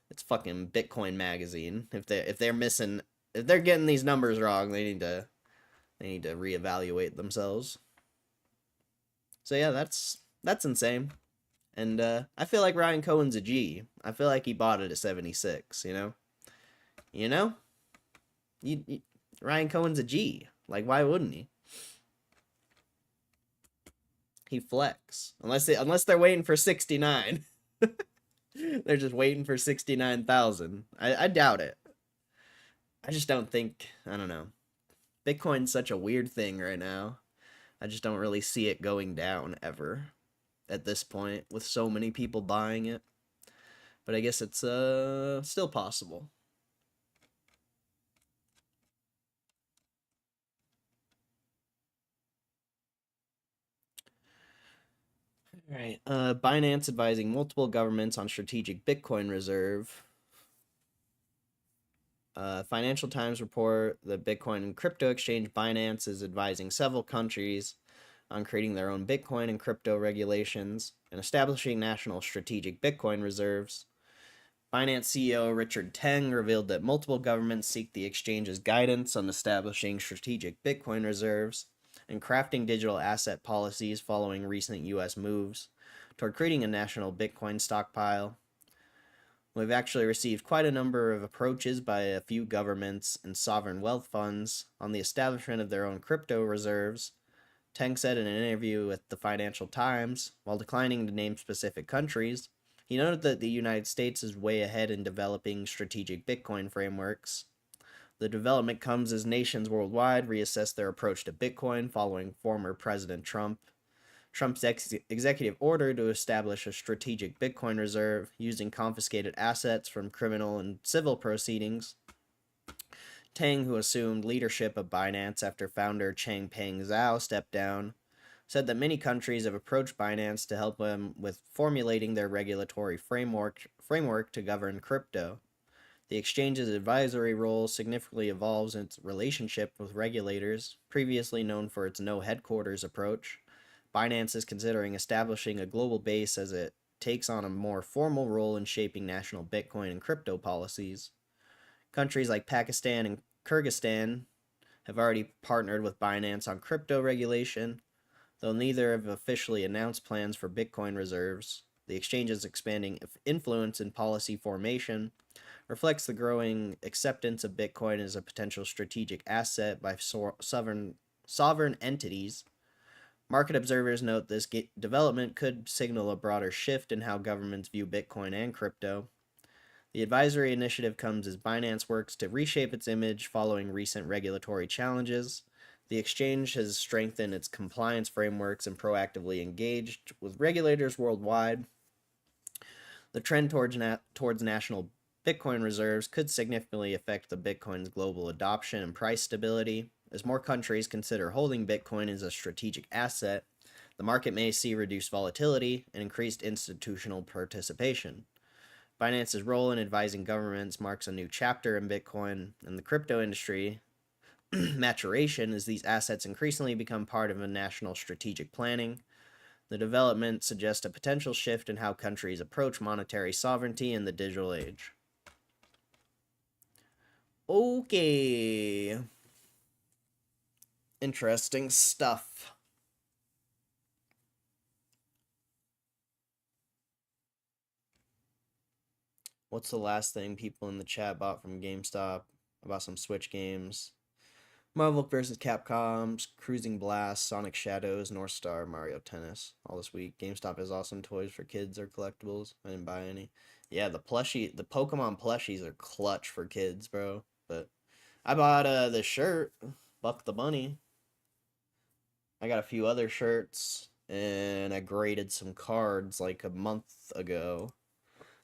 It's fucking Bitcoin Magazine. If they're getting these numbers wrong, they need to reevaluate themselves. So yeah, that's insane. And I feel like Ryan Cohen's a G. I feel like he bought it at 76, you know? You know? Ryan Cohen's a G. Like, why wouldn't he? He flex. Unless they're waiting for 69. They're just waiting for 69,000. I doubt it. I just don't think, I don't know. Bitcoin's such a weird thing right now. I just don't really see it going down ever at this point with so many people buying it. But I guess it's still possible. All right. Binance advising multiple governments on strategic Bitcoin reserve. Financial Times report the Bitcoin and crypto exchange Binance is advising several countries on creating their own Bitcoin and crypto regulations and establishing national strategic Bitcoin reserves. Binance CEO Richard Teng revealed that multiple governments seek the exchange's guidance on establishing strategic Bitcoin reserves and crafting digital asset policies following recent U.S. moves toward creating a national Bitcoin stockpile. We've actually received quite a number of approaches by a few governments and sovereign wealth funds on the establishment of their own crypto reserves, Teng said in an interview with the Financial Times. While declining to name specific countries, he noted that the United States is way ahead in developing strategic Bitcoin frameworks. The development comes as nations worldwide reassess their approach to Bitcoin following former President Trump's executive order to establish a strategic Bitcoin reserve using confiscated assets from criminal and civil proceedings. Teng, who assumed leadership of Binance after founder Changpeng Zhao stepped down, said that many countries have approached Binance to help them with formulating their regulatory framework to govern crypto. The exchange's advisory role significantly evolves in its relationship with regulators, previously known for its no headquarters approach. Binance is considering establishing a global base as it takes on a more formal role in shaping national Bitcoin and crypto policies. Countries like Pakistan and Kyrgyzstan have already partnered with Binance on crypto regulation, though neither have officially announced plans for Bitcoin reserves. The exchange's expanding influence in policy formation reflects the growing acceptance of Bitcoin as a potential strategic asset by sovereign entities. Market observers note this development could signal a broader shift in how governments view Bitcoin and crypto. The advisory initiative comes as Binance works to reshape its image following recent regulatory challenges. The exchange has strengthened its compliance frameworks and proactively engaged with regulators worldwide. The trend towards national Bitcoin reserves could significantly affect the Bitcoin's global adoption and price stability. As more countries consider holding Bitcoin as a strategic asset, the market may see reduced volatility and increased institutional participation. Binance's role in advising governments marks a new chapter in Bitcoin and the crypto industry maturation as these assets increasingly become part of a national strategic planning. The development suggests a potential shift in how countries approach monetary sovereignty in the digital age. Okay. Interesting stuff. What's the last thing people in the chat bought from GameStop? About some Switch games. Marvel vs. Capcom, Cruising Blast, Sonic Shadows, North Star, Mario Tennis. All this week. GameStop has awesome toys for kids or collectibles. I didn't buy any. Yeah, the Pokemon plushies are clutch for kids, bro. But I bought the shirt, Buck the Bunny. I got a few other shirts, and I graded some cards like a month ago.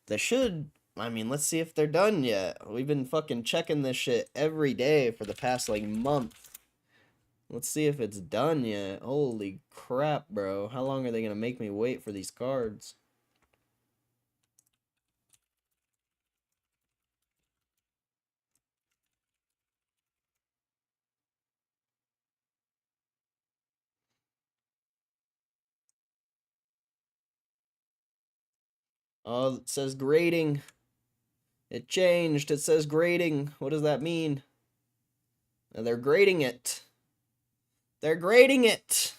They should, I mean, let's see if they're done yet. We've been fucking checking this shit every day for the past, like, month. Let's see if it's done yet. Holy crap, bro. How long are they gonna make me wait for these cards? Oh, it says grading. It changed. It says grading. What does that mean? They're grading it. They're grading it.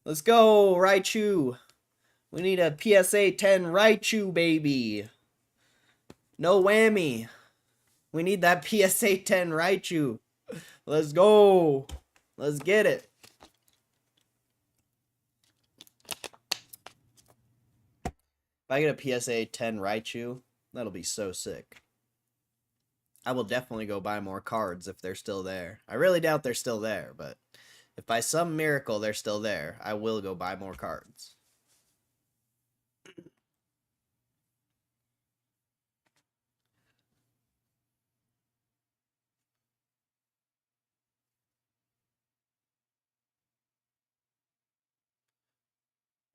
Let's go, Raichu. We need a PSA 10 Raichu, baby. No whammy. We need that PSA 10 Raichu. Let's go. Let's get it. If I get a PSA 10 Raichu, that'll be so sick. I will definitely go buy more cards if they're still there. I really doubt they're still there, but if by some miracle they're still there, I will go buy more cards.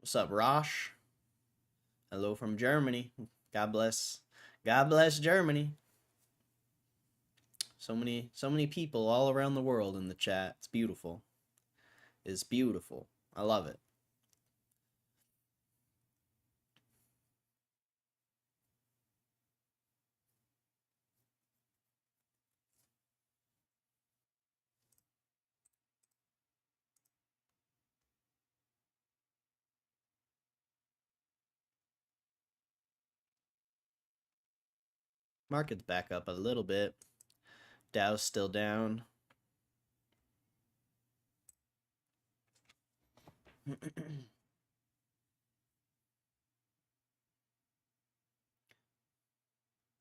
What's up, Rosh? Hello from Germany. God bless. God bless Germany. So many people all around the world in the chat. It's beautiful. It's beautiful. I love it. Market's back up a little bit. Dow's still down.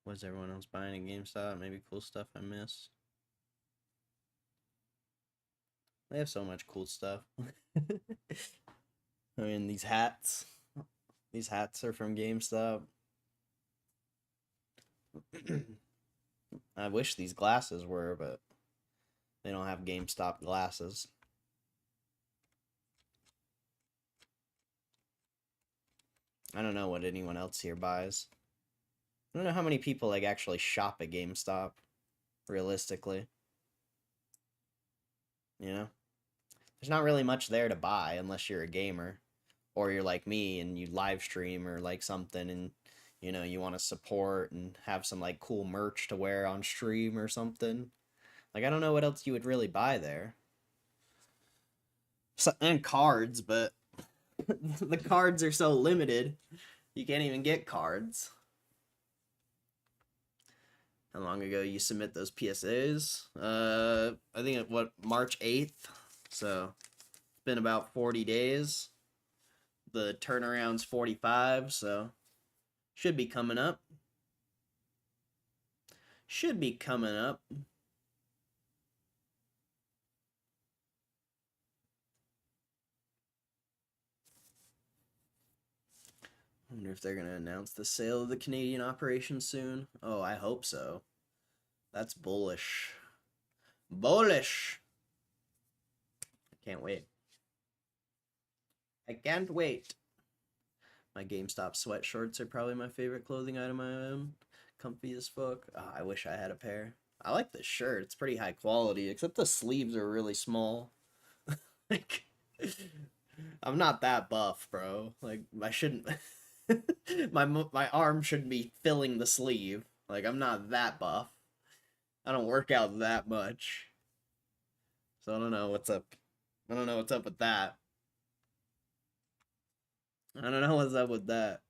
What's everyone else buying at GameStop? Maybe cool stuff I missed. They have so much cool stuff. I mean, these hats. These hats are from GameStop. I wish these glasses were, but they don't have GameStop glasses. I don't know what anyone else here buys. I don't know how many people like actually shop at GameStop, realistically. You know? There's not really much there to buy unless you're a gamer. Or you're like me and you live stream or like something and you know you want to support and have some like cool merch to wear on stream or something. Like I don't know what else you would really buy there. So, and cards, but the cards are so limited. You can't even get cards. How long ago you submit those PSAs? I think what March 8th. So it's been about 40 days. The turnaround's 45, so should be coming up. Should be coming up. I wonder if they're going to announce the sale of the Canadian operation soon. Oh, I hope so. That's bullish. Bullish! I can't wait. I can't wait. My GameStop sweatshorts are probably my favorite clothing item I own. Comfy as fuck. Oh, I wish I had a pair. I like this shirt. It's pretty high quality, except the sleeves are really small. Like, I'm not that buff, bro. Like, I shouldn't. my arm shouldn't be filling the sleeve. Like, I'm not that buff. I don't work out that much. So I don't know what's up. I don't know what's up with that. I don't know what's up with that.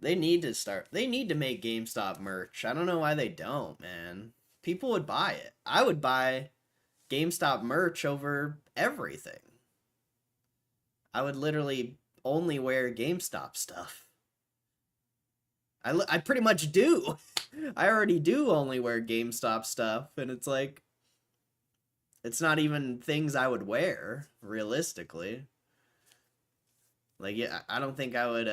They need to start. They need to make GameStop merch. I don't know why they don't, man. People would buy it. I would buy GameStop merch over everything. I would literally only wear GameStop stuff. I pretty much do. I already do only wear GameStop stuff, and it's like, it's not even things I would wear, realistically. Like, yeah, I don't think I would,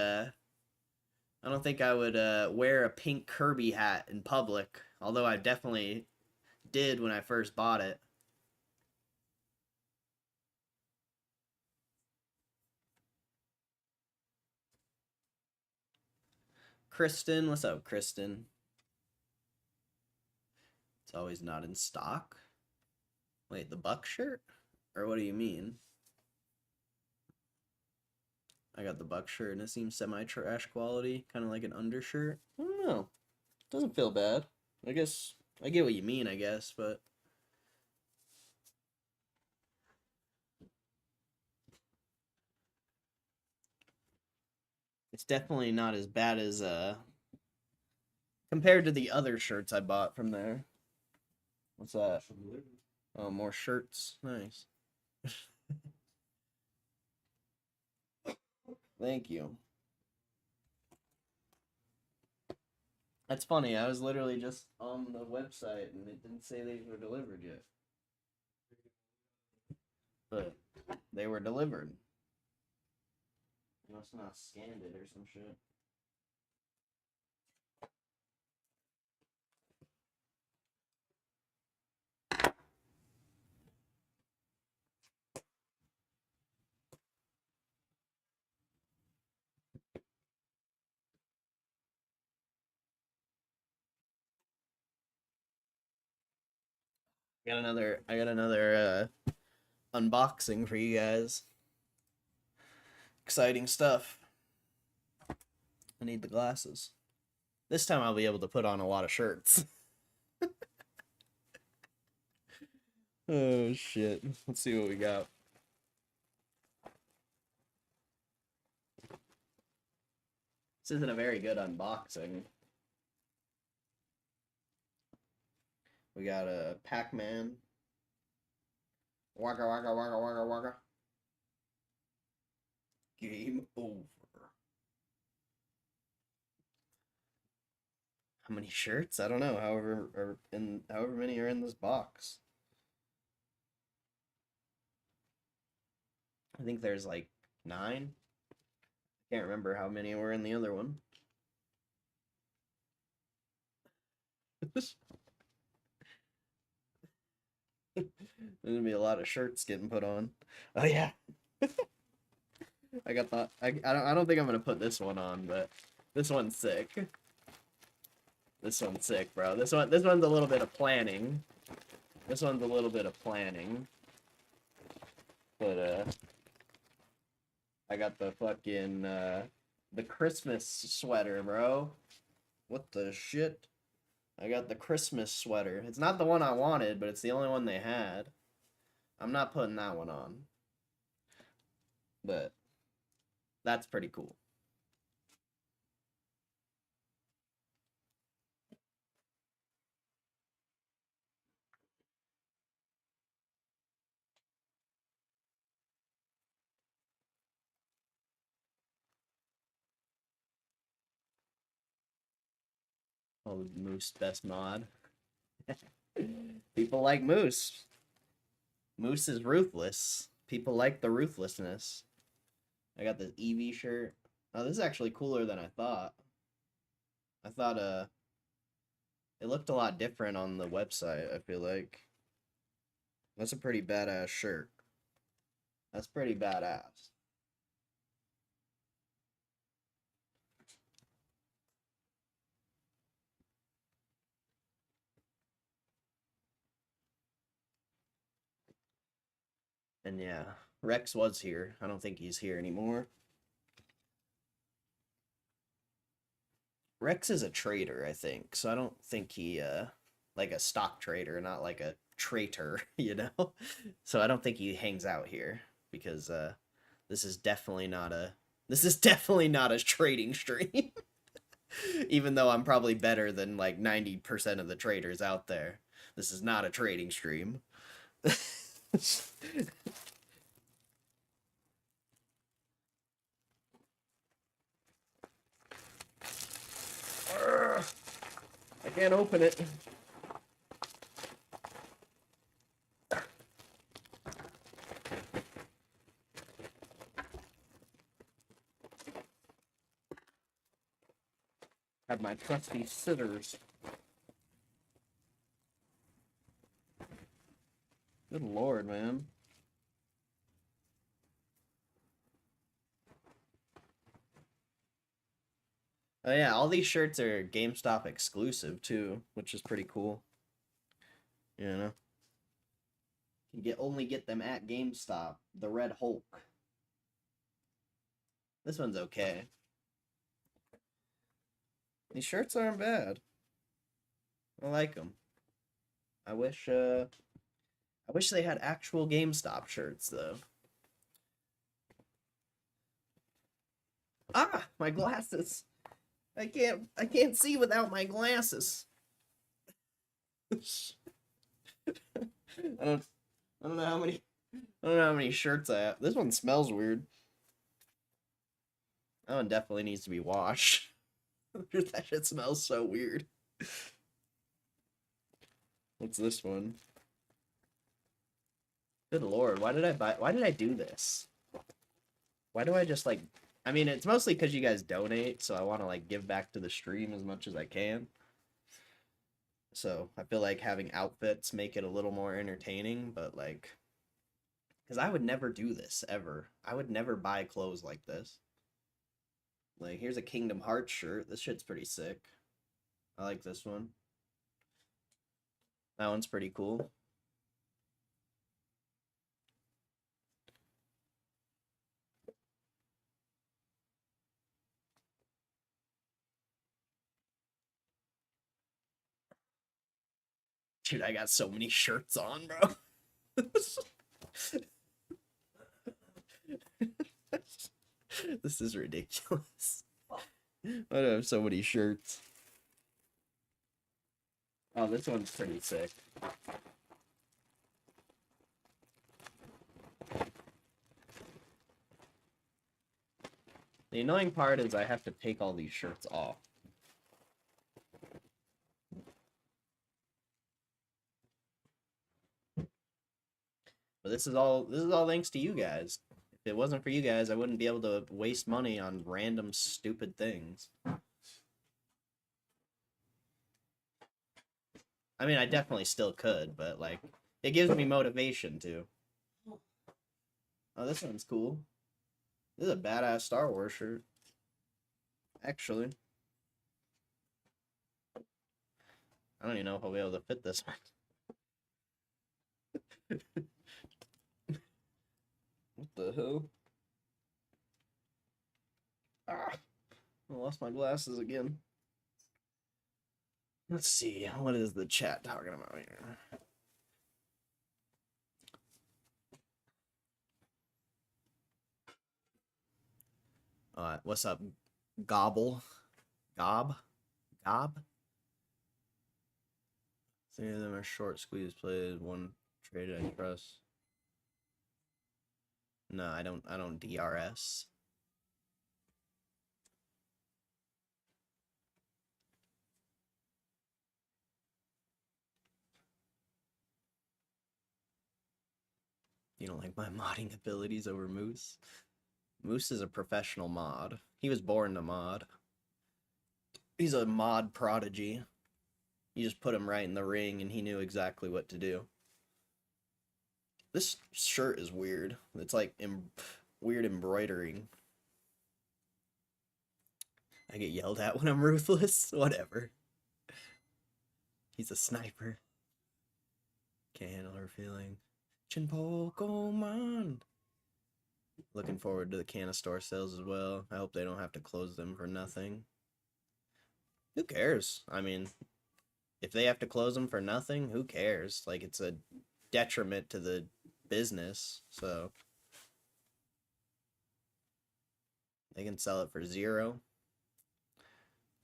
wear a pink Kirby hat in public, although I definitely did when I first bought it. Kristen, what's up, Kristen? It's always not in stock. Wait, the Buck shirt? Or what do you mean? I got the Buck shirt and it seems semi-trash quality, kind of like an undershirt. I don't know. Doesn't feel bad. I guess I get what you mean, I guess, but it's definitely not as bad as compared to the other shirts I bought from there. What's that? Oh, more shirts. Nice. Thank you. That's funny. I was literally just on the website and it didn't say they were delivered yet. But they were delivered. You must not scanned it or some shit. I got another unboxing for you guys. Exciting stuff. I need the glasses. This time I'll be able to put on a lot of shirts. Oh shit. Let's see what we got. This isn't a very good unboxing. We got a Pac-Man. Waka waka waka waka waka. Game over. How many shirts? I don't know. However many are in this box. I think there's like 9. Can't remember how many were in the other one. There's gonna be a lot of shirts getting put on. Oh yeah. I got that. I don't think I'm gonna put this one on, but this one's sick. This one's sick, bro. This one's a little bit of planning. This one's a little bit of planning. But I got the fucking the Christmas sweater, bro. What the shit? I got the Christmas sweater. It's not the one I wanted, but it's the only one they had. I'm not putting that one on. But that's pretty cool. Oh, Moose best mod. People like Moose. Moose is ruthless. People like the ruthlessness. I got this EV shirt. Oh, this is actually cooler than I thought. I thought it looked a lot different on the website, I feel like. That's a pretty badass shirt. That's pretty badass. And yeah, Rex was here. I don't think he's here anymore. Rex is a trader, I think. So I don't think he like a stock trader, not like a traitor, you know? So I don't think he hangs out here because this is definitely not a trading stream. Even though I'm probably better than like 90% of the traders out there. This is not a trading stream. I can't open it. Have my trusty scissors. Good lord, man. Oh yeah, all these shirts are GameStop exclusive too, which is pretty cool. You know, you only get them at GameStop. The Red Hulk. This one's okay. These shirts aren't bad. I like them. I wish they had actual GameStop shirts though. Ah, my glasses. I can't see without my glasses. I don't know how many shirts I have. This one smells weird. That one definitely needs to be washed. That shit smells so weird. What's this one? Good lord, why did I do this? Why do I just like I mean, it's mostly because you guys donate, so I want to like give back to the stream as much as I can. So I feel like having outfits make it a little more entertaining, but like, because I would never do this ever. I would never buy clothes like this. Like, here's a Kingdom Hearts shirt. This shit's pretty sick. I like this one. That one's pretty cool. Dude, I got so many shirts on, bro. This is ridiculous. I have so many shirts. Oh, this one's pretty sick. The annoying part is I have to take all these shirts off. But this is all thanks to you guys. If it wasn't for you guys, I wouldn't be able to waste money on random stupid things. I mean, I definitely still could, but like it gives me motivation to. Oh, this one's cool. This is a badass Star Wars shirt. Actually. I don't even know if I'll be able to fit this one. What the hell? Ah, I lost my glasses again. Let's see. What is the chat talking about here? What's up? Gobble? Gob? Gob? Three of them are short squeeze plays. One traded I trust. No, I don't DRS. You don't like my modding abilities over Moose? Moose is a professional mod. He was born to mod. He's a mod prodigy. You just put him right in the ring and he knew exactly what to do. This shirt is weird. It's like weird embroidering. I get yelled at when I'm ruthless. Whatever. He's a sniper. Can't handle her feeling. Chinpokomon. Looking forward to the Canna store sales as well. I hope they don't have to close them for nothing. Who cares? I mean, if they have to close them for nothing, who cares? Like, it's a detriment to the business, so they can sell it for 0.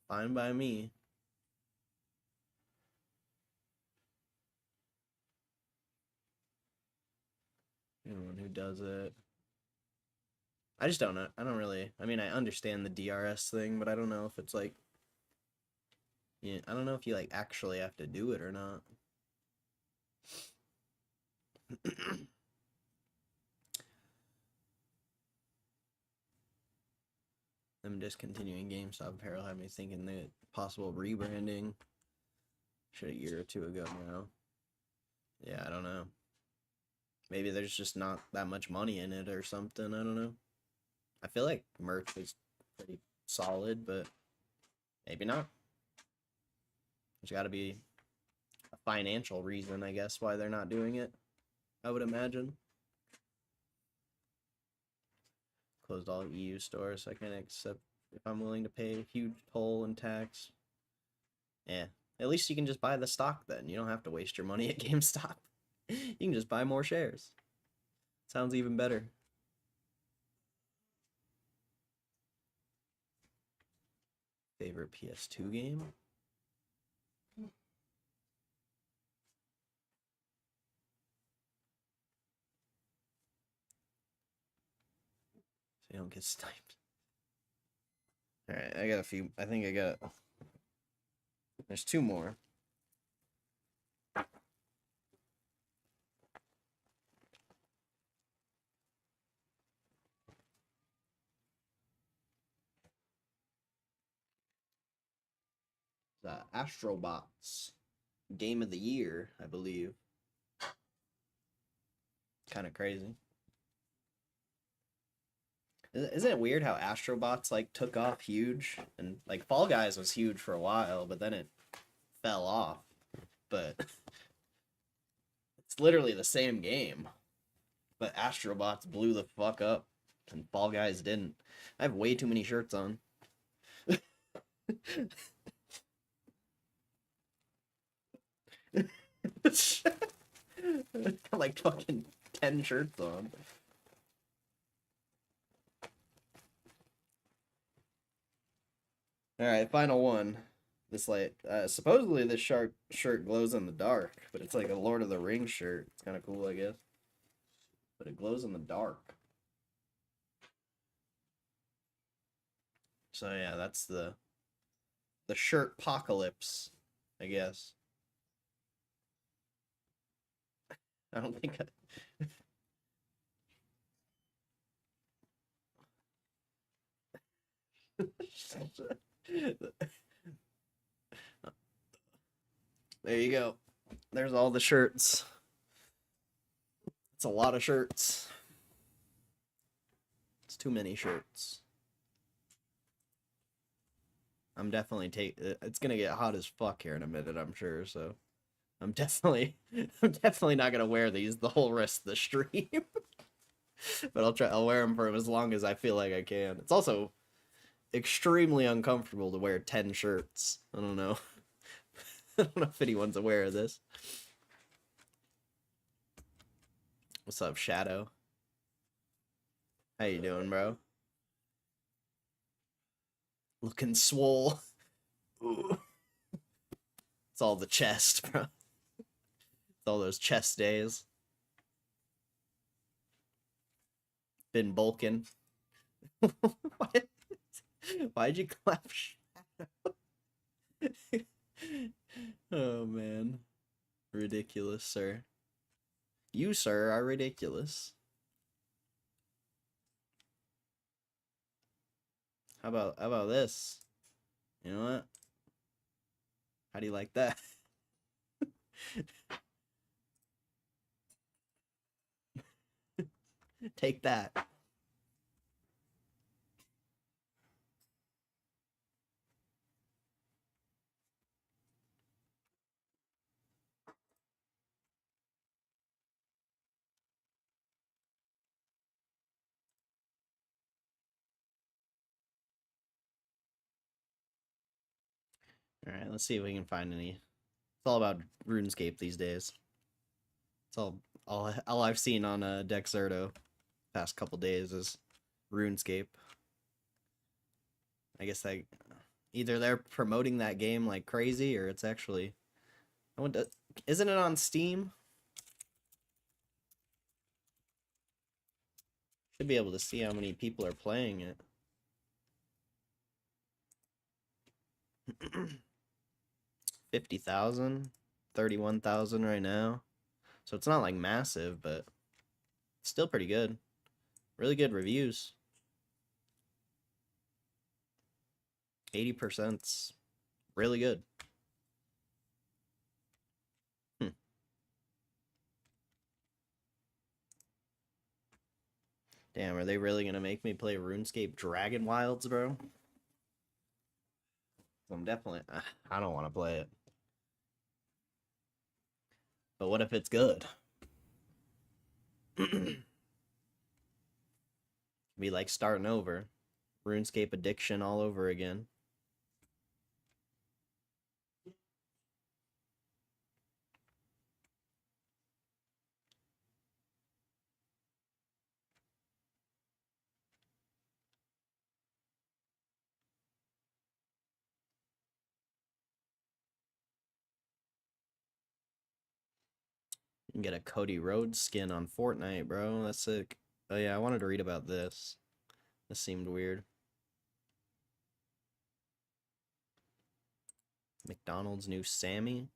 Fine by me. Anyone who does it. I just don't know. I don't really. I mean, I understand the DRS thing, but I don't know if it's like. Yeah, I don't know if you like actually have to do it or not. Them discontinuing GameStop apparel had me thinking that possible rebranding. Should a year or 2 ago now. Yeah, I don't know. Maybe there's just not that much money in it or something. I don't know. I feel like merch is pretty solid, but maybe not. There's got to be a financial reason, I guess, why they're not doing it. I would imagine. Closed all EU stores. I can accept if I'm willing to pay a huge toll and tax. Yeah. At least you can just buy the stock then. You don't have to waste your money at GameStop. You can just buy more shares. Sounds even better. Favorite PS2 game? So you don't get sniped. Alright, I got a few. I think I got. There's 2 more. Astrobots. Game of the Year, I believe. Kind of crazy. Isn't it weird how Astrobots like took off huge and like Fall Guys was huge for a while, but then it fell off. But it's literally the same game. But Astrobots blew the fuck up and Fall Guys didn't. I have way too many shirts on. Like fucking 10 shirts on. Alright, final one. This like supposedly this shirt glows in the dark, but it's like a Lord of the Rings shirt. It's kind of cool, I guess. But it glows in the dark. So yeah, that's the shirt apocalypse, I guess. I don't think There you go. There's all the shirts. It's a lot of shirts. It's too many shirts. I'm definitely it's gonna get hot as fuck here in a minute, I'm sure, so I'm definitely not gonna wear these the whole rest of the stream. But I'll wear them for as long as I feel like I can. It's also extremely uncomfortable to wear 10 shirts. I don't know. I don't know if anyone's aware of this. What's up, Shadow? How you doing, bro? Looking swole. Ooh. It's all the chest, bro. It's all those chest days. Been bulking. Why'd you clap Shadow? Oh, man. Ridiculous, sir. You, sir, are ridiculous. How about this? You know what? How do you like that? Take that. All right, let's see if we can find any. It's all about RuneScape these days. It's all I've seen on Dexerto past couple days is RuneScape. I guess either they're promoting that game like crazy or it's actually isn't it on Steam? Should be able to see how many people are playing it. 50,000, 31,000 right now. So it's not like massive, but it's still pretty good. Really good reviews. 80%'s really good. Damn, are they really gonna make me play RuneScape Dragon Wilds, bro? I'm definitely. I don't want to play it. But what if it's good? Be like starting over. RuneScape addiction all over again. You can get a Cody Rhodes skin on Fortnite, bro. That's sick. Oh yeah, I wanted to read about this. This seemed weird. McDonald's new Sammy.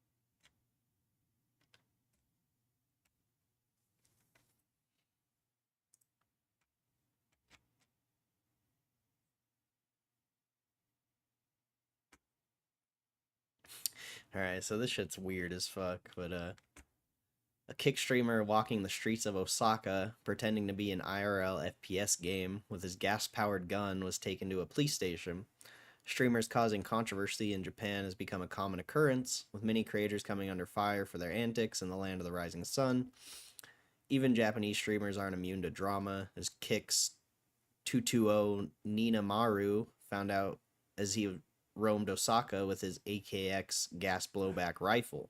Alright, so this shit's weird as fuck, but a kick streamer walking the streets of Osaka pretending to be an IRL FPS game with his gas-powered gun was taken to a police station. Streamers causing controversy in Japan has become a common occurrence, with many creators coming under fire for their antics in the land of the rising sun. Even Japanese streamers aren't immune to drama, as Kick's 220 Ninamaru found out as he roamed Osaka with his AKX gas blowback rifle.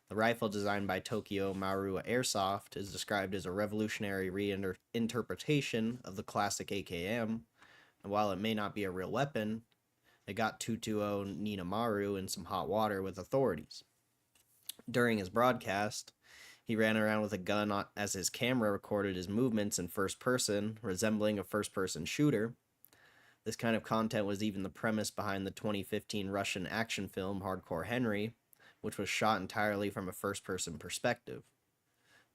The rifle, designed by Tokyo Marua Airsoft, is described as a revolutionary reinterpretation of the classic AKM, and while it may not be a real weapon, it got 220 Ninamaru in some hot water with authorities. During his broadcast, he ran around with a gun as his camera recorded his movements in first person, resembling a first-person shooter. This kind of content was even the premise behind the 2015 Russian action film Hardcore Henry, which was shot entirely from a first-person perspective.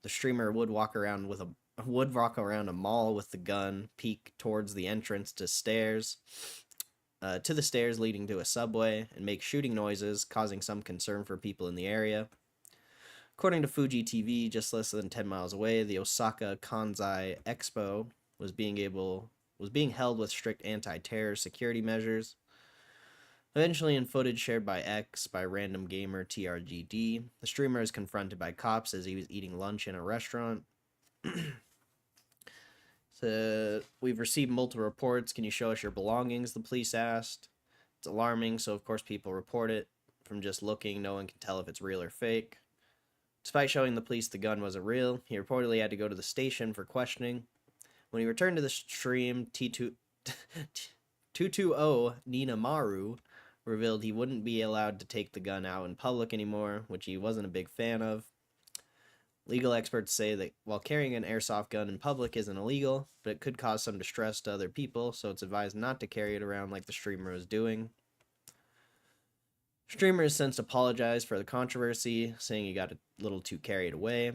The streamer would walk around a mall with the gun, peek towards the entrance to the stairs leading to a subway, and make shooting noises, causing some concern for people in the area. According to Fuji TV, just less than 10 miles away, the Osaka Kansai Expo was being held with strict anti-terror security measures. Eventually, in footage shared by X by random gamer TRGD, the streamer is confronted by cops as he was eating lunch in a restaurant. So, we've received multiple reports. Can you show us your belongings? The police asked. It's alarming, so of course people report it. From just looking, no one can tell if it's real or fake. Despite showing the police the gun wasn't real, he reportedly had to go to the station for questioning. When he returned to the stream, 220 Ninamaru revealed he wouldn't be allowed to take the gun out in public anymore, which he wasn't a big fan of. Legal experts say that while carrying an airsoft gun in public isn't illegal, but it could cause some distress to other people, so it's advised not to carry it around like the streamer was doing. Streamer has since apologized for the controversy, saying he got a little too carried away.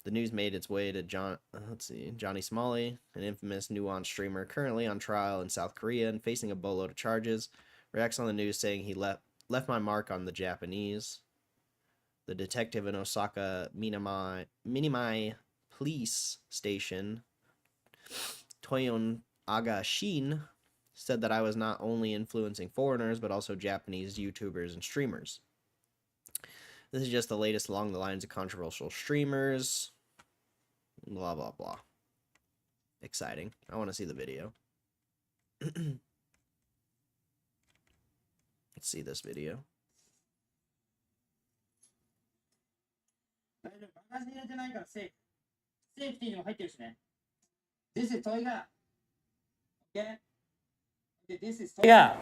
The news made its way to Johnny Smalley, an infamous nuanced streamer currently on trial in South Korea and facing a boatload of charges. Reacts on the news saying he left my mark on the Japanese. The detective in Osaka Minimai police station, Toyon Agashin, said that I was not only influencing foreigners, but also Japanese YouTubers and streamers. This is just the latest along the lines of controversial streamers. Blah, blah, blah. Exciting. I want to see the video. Let's see this video. This is Toiga. Okay? This is Toiga.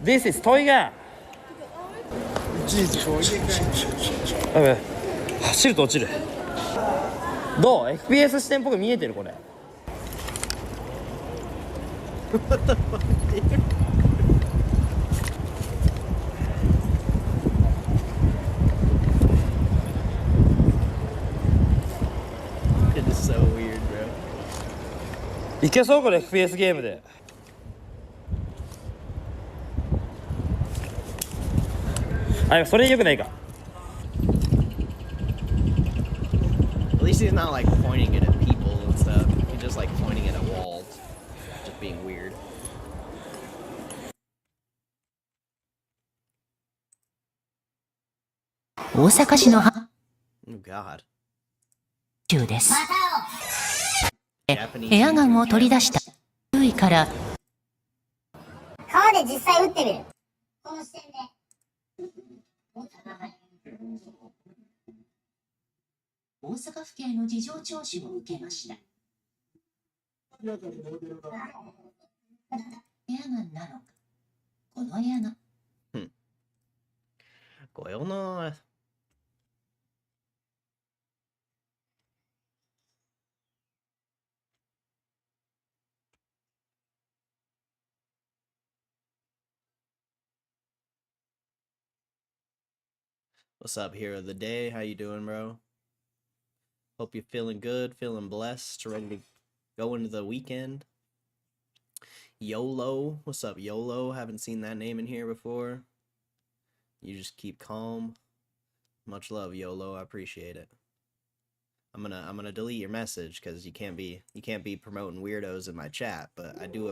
This is Toiga. 走ると落ちる。どう ?FPS 視点っぽく見えてるこれ。What the fuck, dude? It is so weird, bro. いけそうこれ FPS ゲームで。あ、それ良くないか。At least he's not like pointing it at people and stuff. He's just like pointing it at walls. Just being weird. Oh god. 中です。 Japanese エアガンを取り出した周囲から川で実際撃ってみる。この視点で。大阪府警の事情聴取を受けました。エアガンなのか、このエアガン。こよな。What's up, hero of the day? How you doing, bro? Hope you're feeling good, feeling blessed, ready to go into the weekend. YOLO. What's up, YOLO? Haven't seen that name in here before. You just keep calm. Much love, YOLO. I appreciate it. I'm gonna delete your message because you can't be promoting weirdos in my chat, but I do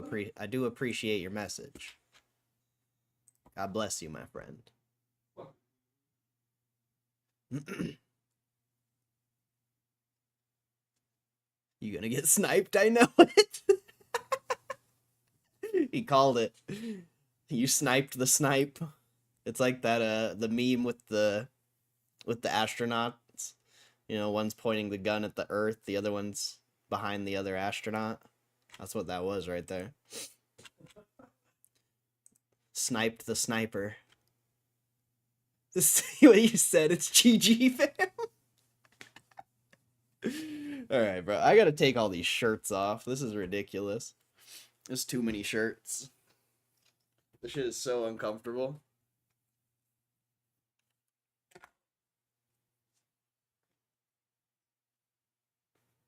appreciate your message. God bless you, my friend. You gonna get sniped? I know it. He called it. You sniped the snipe. It's like that the meme with the astronauts. You know, one's pointing the gun at the Earth, the other one's behind the other astronaut. That's what that was right there. Sniped the sniper. See what you said? It's GG, fam. Alright, bro. I gotta take all these shirts off. This is ridiculous. There's too many shirts. This shit is so uncomfortable.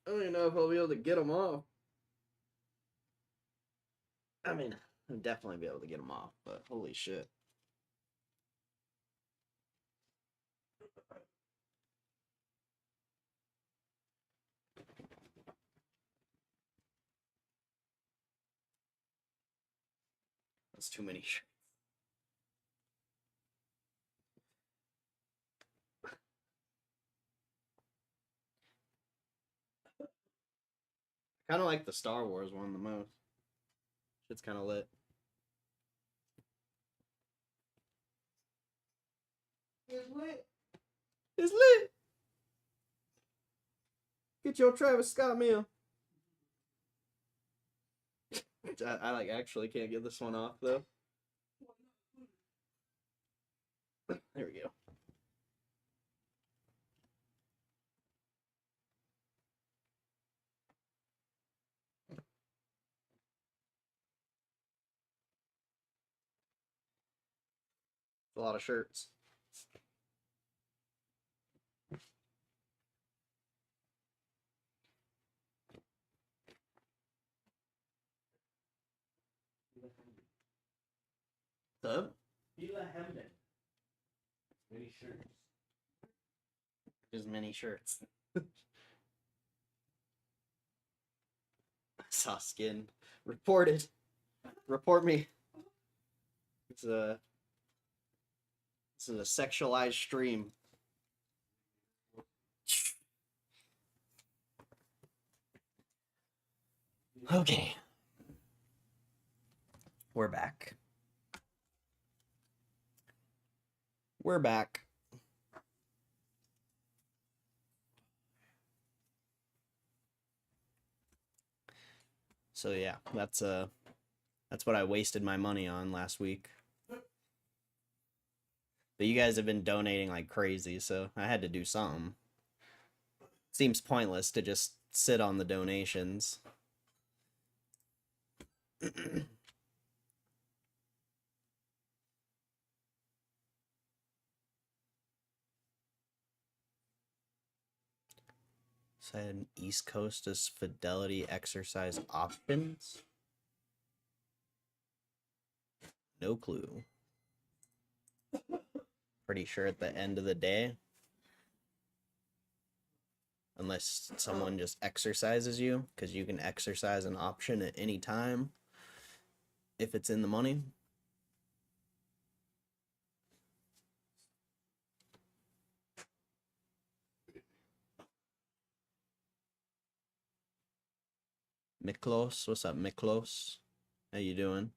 I don't even know if I'll be able to get them off. I mean, I'll definitely be able to get them off, but holy shit. That's too many shirts. I kind of like the Star Wars one the most. Shit's kind of lit. It's lit. It's lit. Get your Travis Scott meal. I like actually can't get this one off though. There we go. A lot of shirts. So, Villa Hamden. Many shirts. just many shirts. Saw skin. Reported. Report me. It's a. This is a sexualized stream. Okay. We're back. We're back. So yeah, that's what I wasted my money on last week. But you guys have been donating like crazy, so I had to do something. Seems pointless to just sit on the donations. So I had an East Coast as fidelity exercise options. No clue. Pretty sure at the end of the day, unless someone just exercises you, because you can exercise an option at any time if it's in the money. Miklos, what's up, Miklos? How you doing?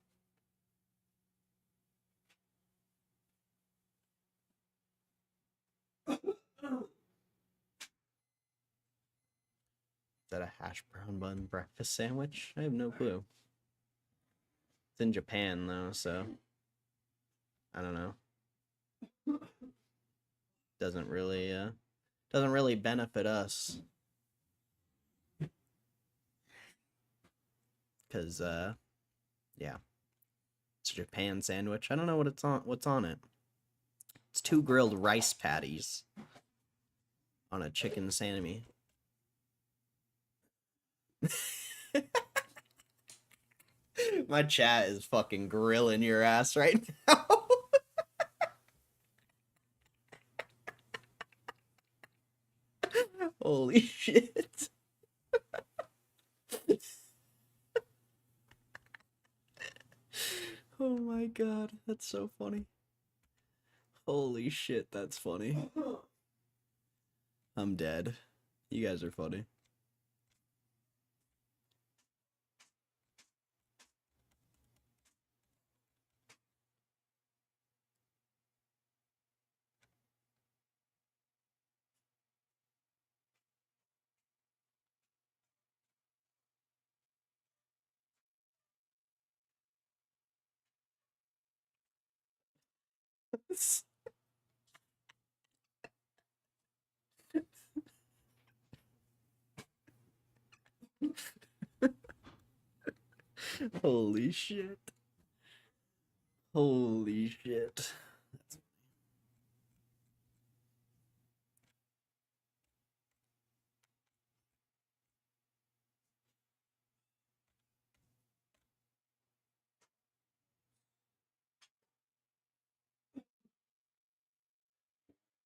Is that a hash brown bun breakfast sandwich? I have no clue. It's in Japan though, so I don't know. Doesn't really benefit us. Cause yeah. It's a Japan sandwich. I don't know what's on it. It's 2 grilled rice patties on a chicken salami. My chat is fucking grilling your ass right now. Holy shit. Oh my god, that's so funny. Holy shit, that's funny. I'm dead. You guys are funny. Holy shit. Holy shit.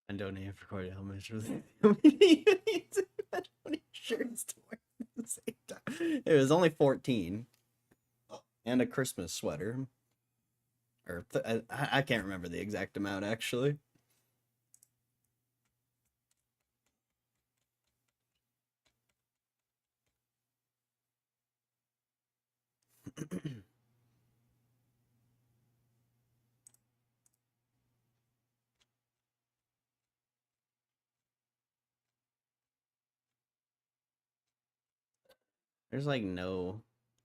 And donate for quite how much was it? How many shirts to wear at the same time? It was only 14. And a Christmas sweater. Or I can't remember the exact amount actually. There's like no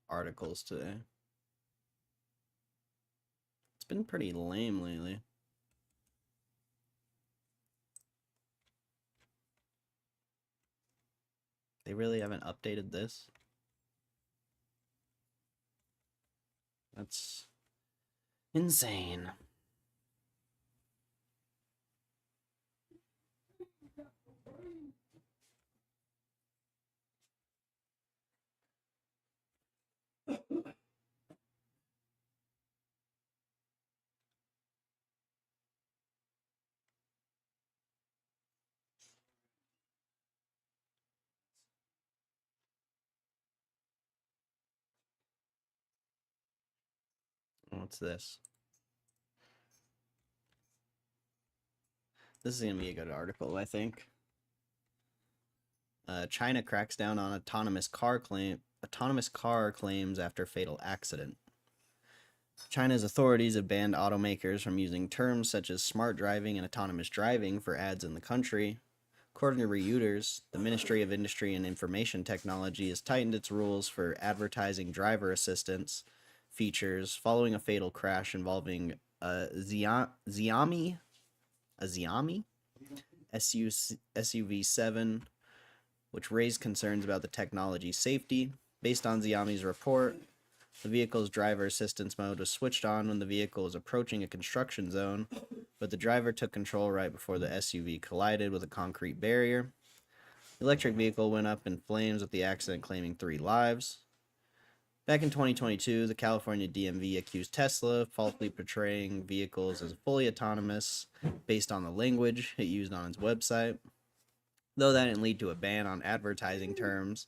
articles today. It's been pretty lame lately. They really haven't updated this. That's insane. What's this? This is gonna be a good article, I think. China cracks down on autonomous car claims after fatal accident. China's authorities have banned automakers from using terms such as smart driving and autonomous driving for ads in the country. According to Reuters, the Ministry of Industry and Information Technology has tightened its rules for advertising driver assistance features following a fatal crash involving a Xiaomi SUV7, which raised concerns about the technology's safety. Based on Xiaomi's report, the vehicle's driver assistance mode was switched on when the vehicle was approaching a construction zone, but the driver took control right before the SUV collided with a concrete barrier. The electric vehicle went up in flames with the accident claiming 3 lives. Back in 2022, the California DMV accused Tesla of falsely portraying vehicles as fully autonomous based on the language it used on its website. Though that didn't lead to a ban on advertising terms,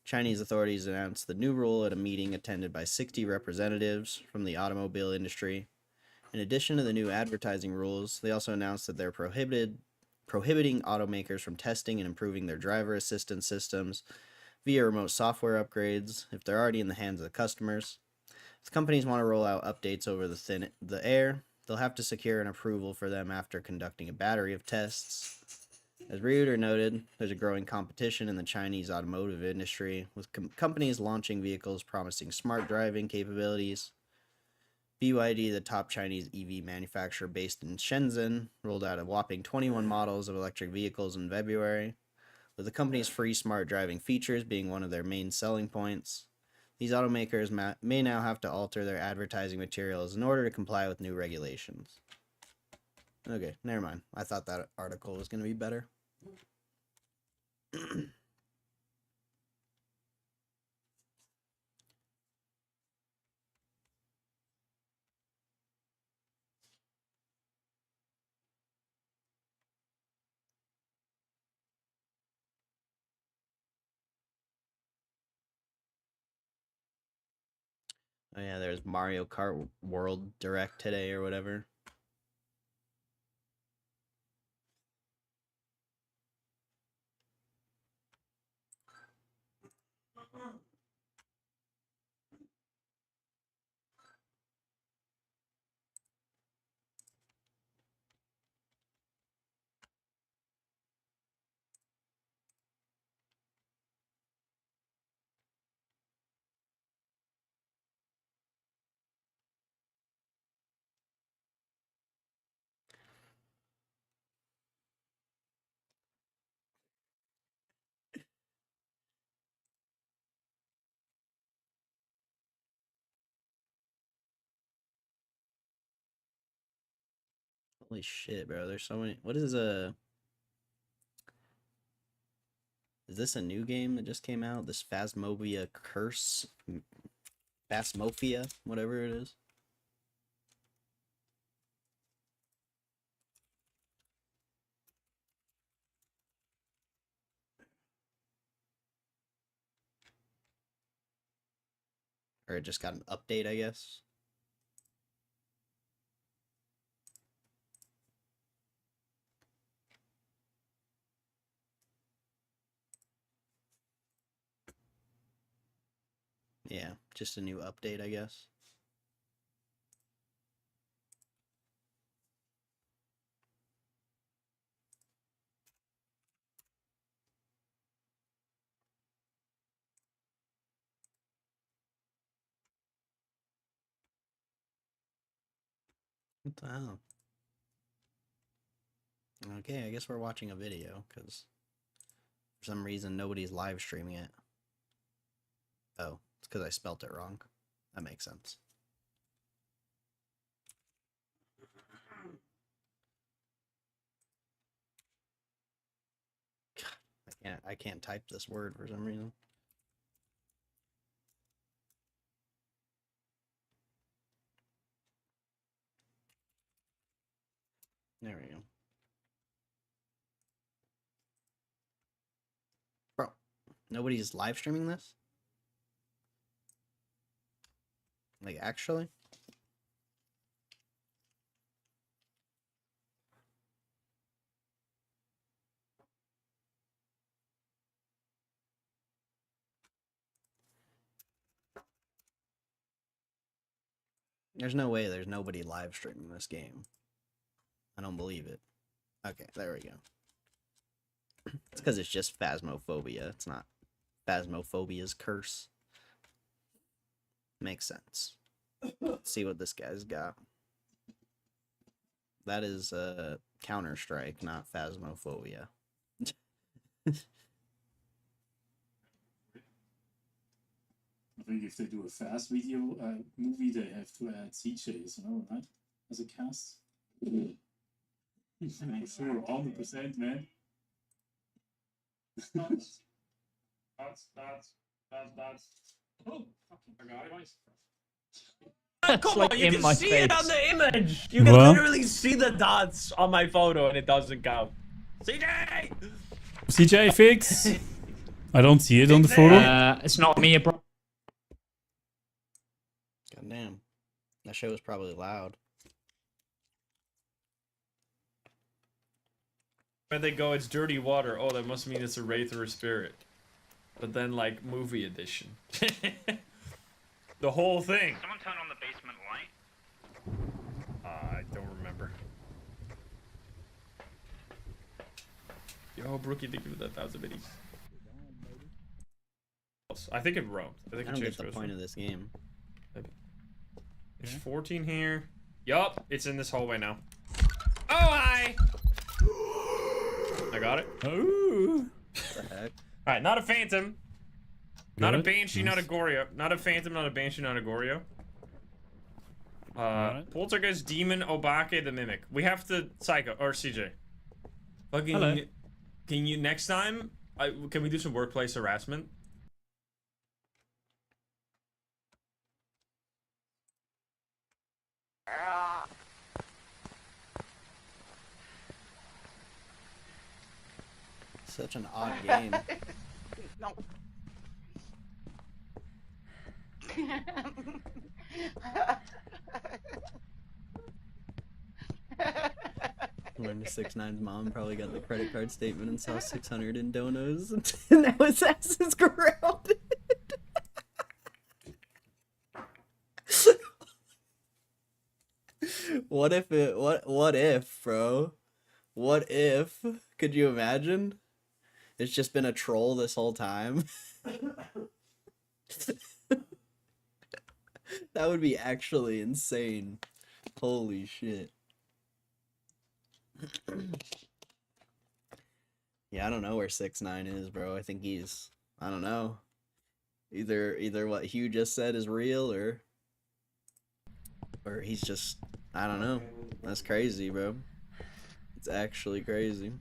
Chinese authorities announced the new rule at a meeting attended by 60 representatives from the automobile industry. In addition to the new advertising rules, they also announced that they're prohibiting automakers from testing and improving their driver assistance systems via remote software upgrades if they're already in the hands of the customers. If companies want to roll out updates over the air, they'll have to secure an approval for them after conducting a battery of tests. As Reuters noted, there's a growing competition in the Chinese automotive industry, with companies launching vehicles promising smart driving capabilities. BYD, the top Chinese EV manufacturer based in Shenzhen, rolled out a whopping 21 models of electric vehicles in February, with the company's free smart driving features being one of their main selling points. These automakers may now have to alter their advertising materials in order to comply with new regulations. Okay, never mind. I thought that article was going to be better. Oh yeah, there's Mario Kart World Direct today or whatever. Holy shit, bro. There's so many. What is a. Is this a new game that just came out? This Phasmophobia Curse? Phasmophobia? Whatever it is. Or it just got an update, I guess. Yeah, just a new update, I guess. What the hell? Okay, I guess we're watching a video, because for some reason nobody's live streaming it. Oh, it's because I spelt it wrong. That makes sense. I can't type this word for some reason. There we go. Bro, nobody's live streaming this? Like, actually? There's no way there's nobody live streaming this game. I don't believe it. Okay, there we go. It's because it's just Phasmophobia. It's not Phasmophobia's curse. Makes sense. Let's see what this guy's got. That is Counter-Strike, not Phasmophobia. I think if they do a fast video movie, they have to add CJs, right? As a cast. For sure, 100%, man. That's. Oh, fucking forgot it. Come like on, you in can my see it on face. the image. You can What? literally see the dots on my photo, and it doesn't count. CJ. CJ fix. I don't see it on the photo. It's not me, bro. God damn. That show was probably loud. When they go, it's dirty water. Oh, that must mean it's a wraith or a spirit. But then, like, movie edition. The whole thing. Someone turn on the basement light. I don't remember. Yo, Brookie, thank you for that 1,000 biddies. I think it roamed. I think I it don't get changed the coast. point of this game. There's 14 here. Yup, it's in this hallway now. Oh, hi! I got it. Oh. What the heck? Alright, not a phantom. Not a Good. banshee, not a Nice. Goryo. Not a phantom, not a banshee, not a Goryo. Alright. Poltergeist, demon, Obake, the mimic. We have to psycho or CJ. Fucking. Hello. Can you next time? Can we do some workplace harassment? Such an odd game. No. Learned to 6ix9ine's mom probably got the credit card statement and saw 600 in donos, and that was asses grounded. What if it? What if, bro? What if? Could you imagine? It's just been a troll this whole time. That would be actually insane. Holy shit. Yeah, I don't know where 6ix9ine is, bro. I think he's, I don't know. Either what Hugh just said is real, or he's just, I don't know. That's crazy, bro. It's actually crazy.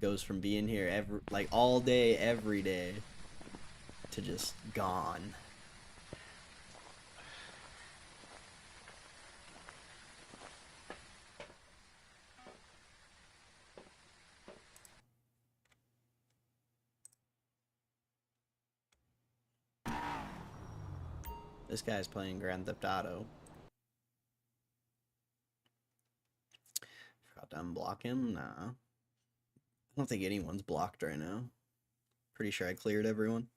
Goes from being here like all day, every day, to just gone. This guy's playing Grand Theft Auto. Forgot to unblock him? Nah. I don't think anyone's blocked right now. Pretty sure I cleared everyone.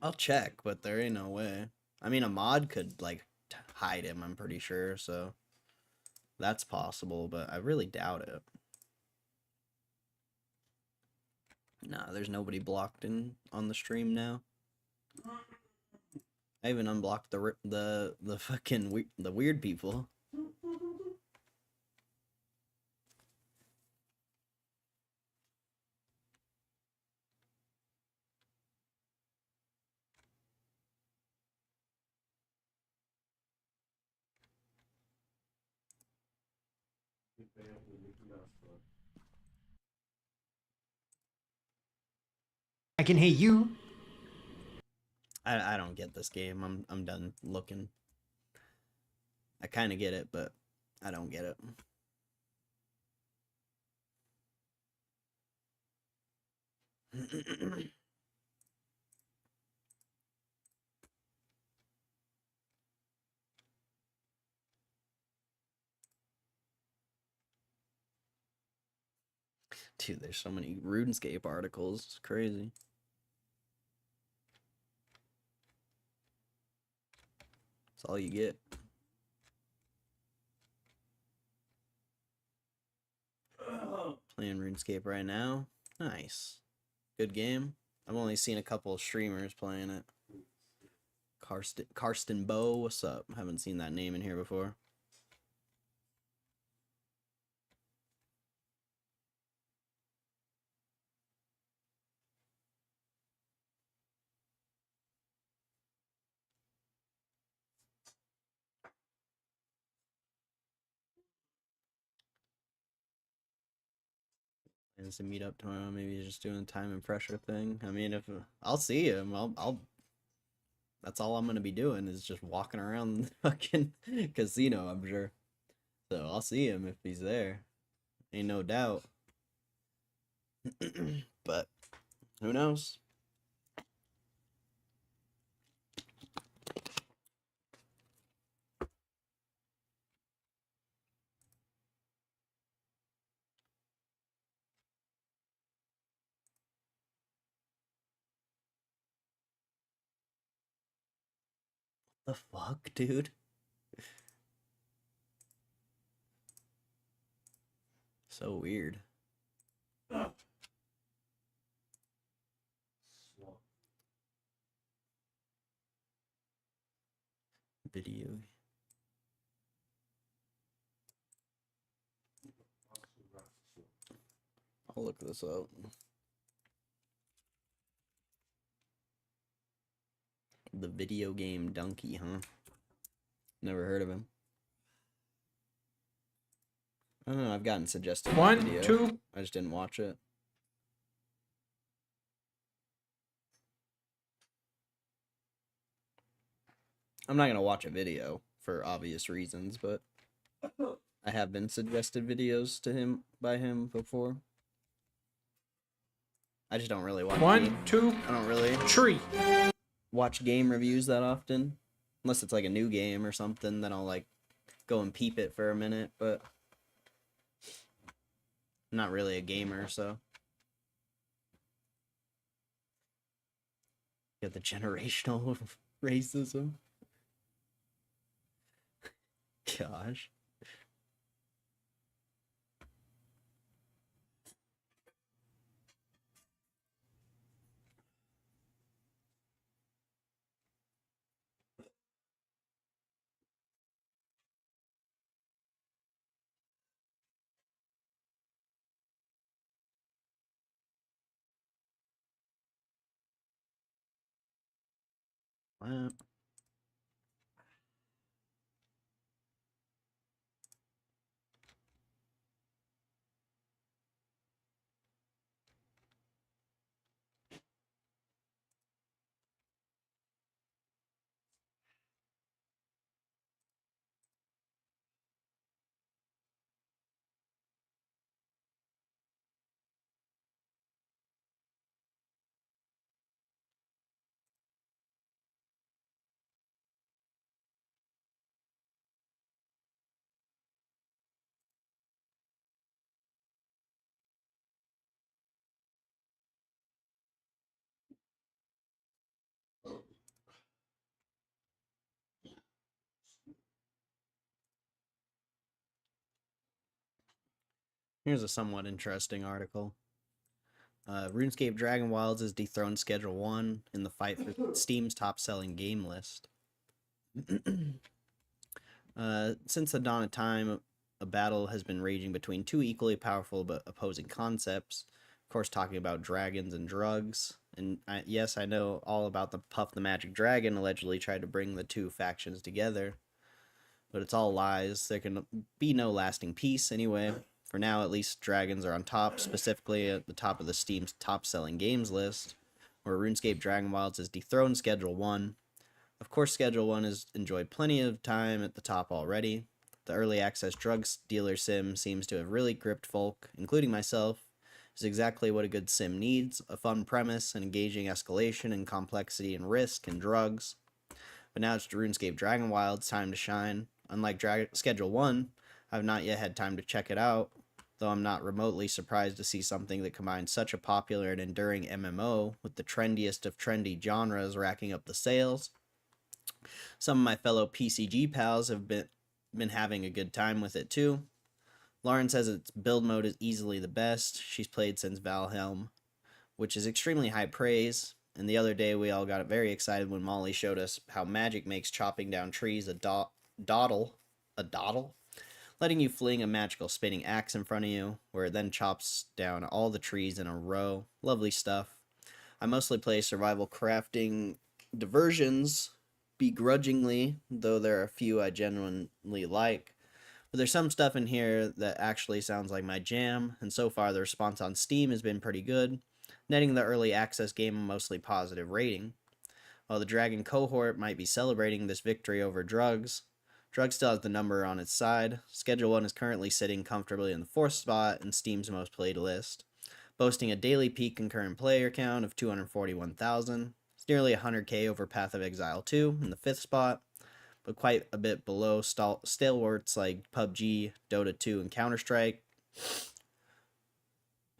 I'll check, but there ain't no way. I mean, a mod could, like, hide him, I'm pretty sure, so that's possible, but I really doubt it. Nah, there's nobody blocked on the stream now. I even unblocked the fucking the weird people. I can hear you. I don't get this game. I'm done looking. I kind of get it, but I don't get it. Dude, there's so many RuneScape articles. It's crazy. That's all you get. Playing RuneScape right now. Nice. Good game. I've only seen a couple of streamers playing it. Karsten Bow, what's up? Haven't seen that name in here before. And to meet up tomorrow, maybe just doing the time and pressure thing. I mean, if I'll see him, I'll that's all I'm gonna be doing is just walking around the fucking casino, I'm sure. So I'll see him if he's there. Ain't no doubt. But who knows? The fuck, dude? So weird. Video. I'll look this up. The video game donkey, huh? Never heard of him. I don't know, I've gotten suggested that One, video. two. I just didn't watch it. I'm not gonna watch a video for obvious reasons, but I have been suggested videos to him by him before. I just don't really watch One, two, I don't really three. watch game reviews that often. Unless it's like a new game or something, then I'll like go and peep it for a minute, but I'm not really a gamer, so. Got the generational racism. Gosh. Wow. Here's a somewhat interesting article. RuneScape Dragon Wilds is dethroned Schedule 1 in the fight for Steam's top-selling game list. Since the dawn of time, a battle has been raging between two equally powerful but opposing concepts. Of course, talking about dragons and drugs. And yes, I know all about the Puff the Magic Dragon allegedly tried to bring the two factions together. But it's all lies. There can be no lasting peace anyway. For now, at least, dragons are on top, specifically at the top of the Steam's top-selling games list, where RuneScape Dragon Wilds has dethroned Schedule 1. Of course, Schedule 1 has enjoyed plenty of time at the top already. The early access drug dealer sim seems to have really gripped folk, including myself. It's exactly what a good sim needs, a fun premise, an engaging escalation and complexity and risk and drugs. But now it's RuneScape Dragon Wilds' time to shine. Unlike Schedule 1, I've not yet had time to check it out, though I'm not remotely surprised to see something that combines such a popular and enduring MMO with the trendiest of trendy genres racking up the sales. Some of my fellow PCG pals have been having a good time with it too. Lauren says its build mode is easily the best she's played since Valhelm, which is extremely high praise. And the other day we all got very excited when Molly showed us how magic makes chopping down trees a dawdle, letting you fling a magical spinning axe in front of you, where it then chops down all the trees in a row. Lovely stuff. I mostly play survival crafting diversions, begrudgingly, though there are a few I genuinely like. But there's some stuff in here that actually sounds like my jam, and so far the response on Steam has been pretty good, netting the early access game a mostly positive rating. While the Dragon cohort might be celebrating this victory over Drugs, Drugs still has the number on its side. Schedule 1 is currently sitting comfortably in the 4th spot in Steam's most played list, boasting a daily peak concurrent player count of 241,000. It's nearly 100k over Path of Exile 2 in the 5th spot, but quite a bit below stalwarts like PUBG, Dota 2, and Counter-Strike.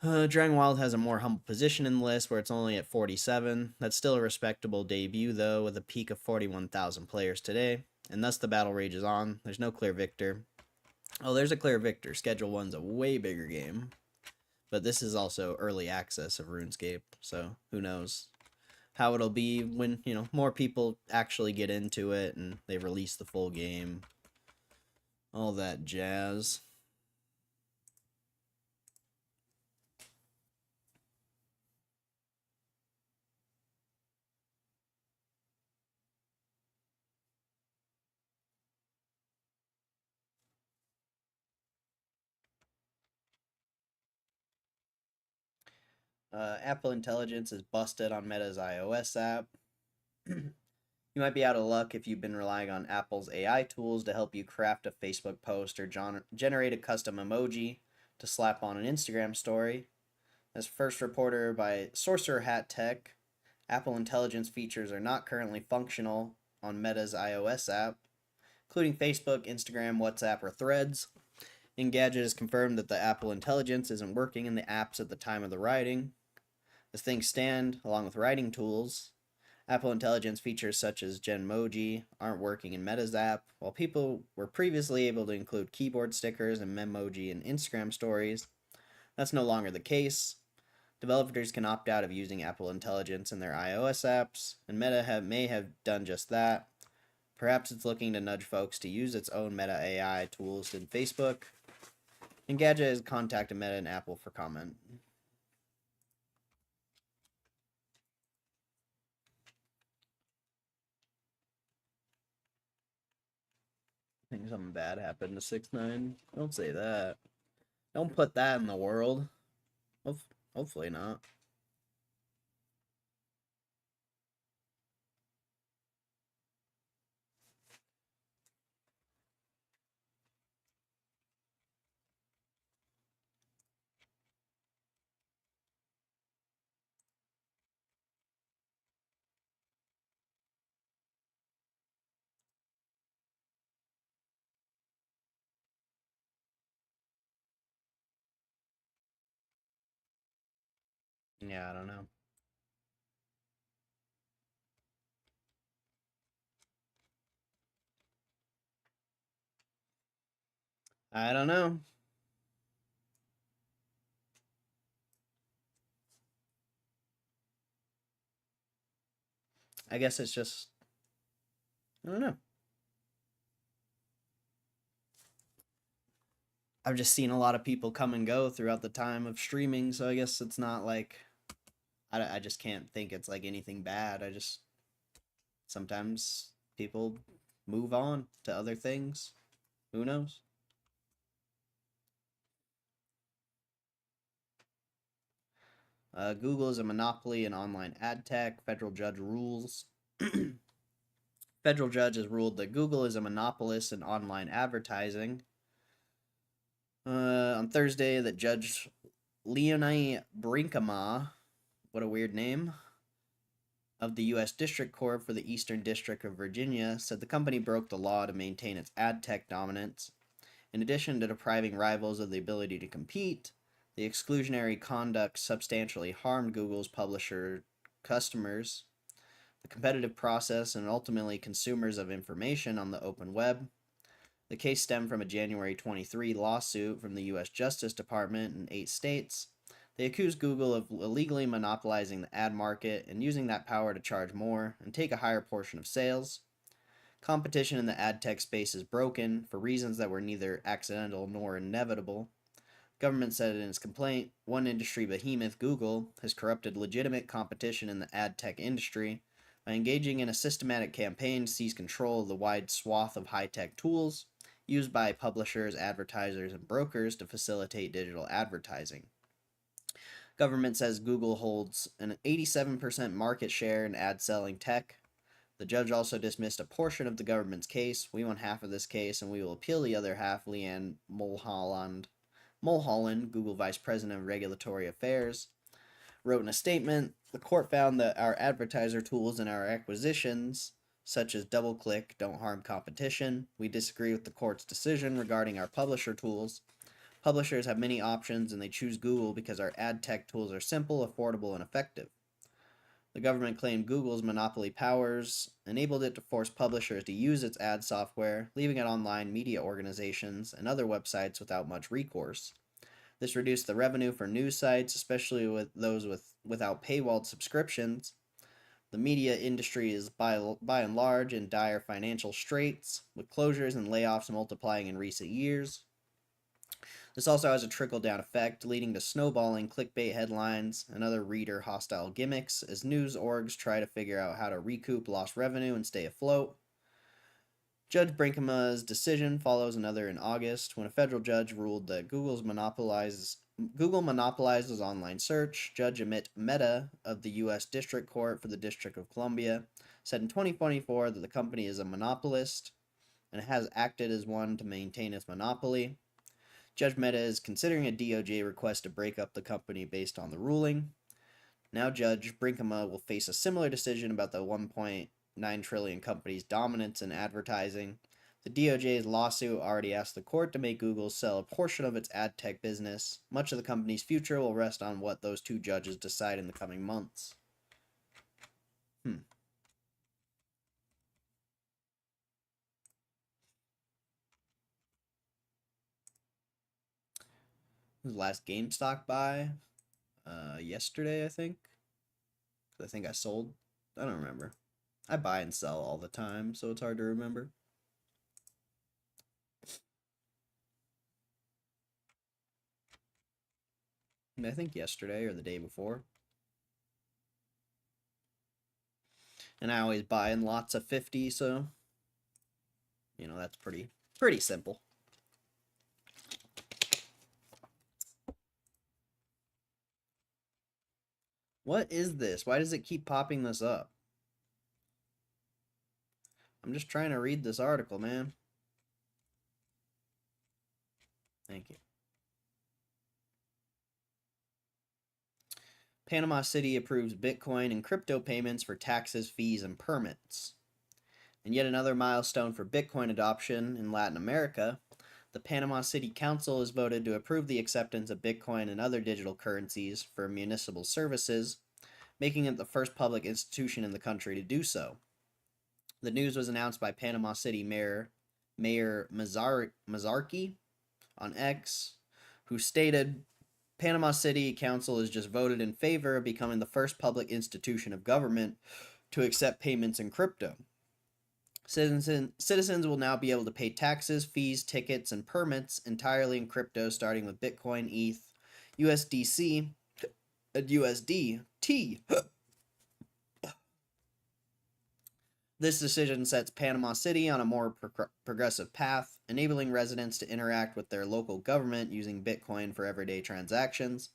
Dragon Wild has a more humble position in the list, where it's only at 47. That's still a respectable debut, though, with a peak of 41,000 players today, and thus the battle rages on. There's no clear victor. Oh, there's a clear victor. Schedule 1's a way bigger game, but this is also early access of RuneScape, so who knows how it'll be when, you know, more people actually get into it and they release the full game. All that jazz. Apple Intelligence is busted on Meta's iOS app. You might be out of luck if you've been relying on Apple's AI tools to help you craft a Facebook post or generate a custom emoji to slap on an Instagram story. As first reported by Sorcerer Hat Tech, Apple Intelligence features are not currently functional on Meta's iOS app, including Facebook, Instagram, WhatsApp, or Threads. Engadget has confirmed that the Apple Intelligence isn't working in the apps at the time of the writing. As things stand, along with writing tools, Apple Intelligence features such as Genmoji aren't working in Meta's app, while people were previously able to include keyboard stickers and Memoji in Instagram stories. That's no longer the case. Developers can opt out of using Apple Intelligence in their iOS apps, and Meta may have done just that. Perhaps it's looking to nudge folks to use its own Meta AI tools in Facebook. Engadget has contacted Meta and Apple for comment. I think something bad happened to 6ix9ine. Don't say that. Don't put that in the world. Hopefully not. Yeah, I don't know. I don't know. I guess it's just, I don't know. I've just seen a lot of people come and go throughout the time of streaming, so I guess it's not like, I just can't think it's like anything bad. I just, sometimes people move on to other things. Who knows? Google is a monopoly in online ad tech. Federal judge rules. Federal judge has ruled that Google is a monopolist in online advertising. On Thursday, that Judge Leonie Brinkema, what a weird name, of the U.S. District Court for the Eastern District of Virginia, said the company broke the law to maintain its ad tech dominance. In addition to depriving rivals of the ability to compete, the exclusionary conduct substantially harmed Google's publisher customers. the competitive process, and ultimately consumers of information on the open web. The case stemmed from a January 23 lawsuit from the U.S. Justice Department in 8 states. They accused Google of illegally monopolizing the ad market and using that power to charge more and take a higher portion of sales. Competition in the ad tech space is broken for reasons that were neither accidental nor inevitable. Government said in its complaint, one industry behemoth, Google, has corrupted legitimate competition in the ad tech industry by engaging in a systematic campaign to seize control of the wide swath of high-tech tools used by publishers, advertisers, and brokers to facilitate digital advertising. Government says Google holds an 87% market share in ad-selling tech. The judge also dismissed a portion of the government's case. We won half of this case, and we will appeal the other half, Leanne Mulholland, Google Vice President of Regulatory Affairs, wrote in a statement, the court found that our advertiser tools and our acquisitions, such as DoubleClick, don't harm competition. We disagree with the court's decision regarding our publisher tools. Publishers have many options, and they choose Google because our ad tech tools are simple, affordable, and effective. The government claimed Google's monopoly powers enabled it to force publishers to use its ad software, leaving it online media organizations and other websites without much recourse. This reduced the revenue for news sites, especially with those without paywalled subscriptions. The media industry is by and large in dire financial straits, with closures and layoffs multiplying in recent years. This also has a trickle-down effect, leading to snowballing clickbait headlines and other reader-hostile gimmicks as news orgs try to figure out how to recoup lost revenue and stay afloat. Judge Brinkema's decision follows another in August, when a federal judge ruled that Google monopolizes online search. Judge Amit Mehta of the U.S. District Court for the District of Columbia said in 2024 that the company is a monopolist and has acted as one to maintain its monopoly. Judge Mehta is considering a DOJ request to break up the company based on the ruling. Now Judge Brinkema will face a similar decision about the $1.9 trillion company's dominance in advertising. The DOJ's lawsuit already asked the court to make Google sell a portion of its ad tech business. Much of the company's future will rest on what those two judges decide in the coming months. The last GameStop buy yesterday, I think. I think I sold. I don't remember. I buy and sell all the time, so it's hard to remember. And I think yesterday or the day before. And I always buy in lots of 50, so you know, that's pretty simple. What is this? Why does it keep popping this up? I'm just trying to read this article, man. Thank you. Panama City approves Bitcoin and crypto payments for taxes, fees, and permits. And yet another milestone for Bitcoin adoption in Latin America. The Panama City Council has voted to approve the acceptance of Bitcoin and other digital currencies for municipal services, making it the first public institution in the country to do so. The news was announced by Panama City Mayor Mazzarchi on X, who stated, Panama City Council has just voted in favor of becoming the first public institution of government to accept payments in crypto. Citizens will now be able to pay taxes, fees, tickets, and permits entirely in crypto, starting with Bitcoin, ETH, USDC, and USDT. This decision sets Panama City on a more progressive path, enabling residents to interact with their local government using Bitcoin for everyday transactions.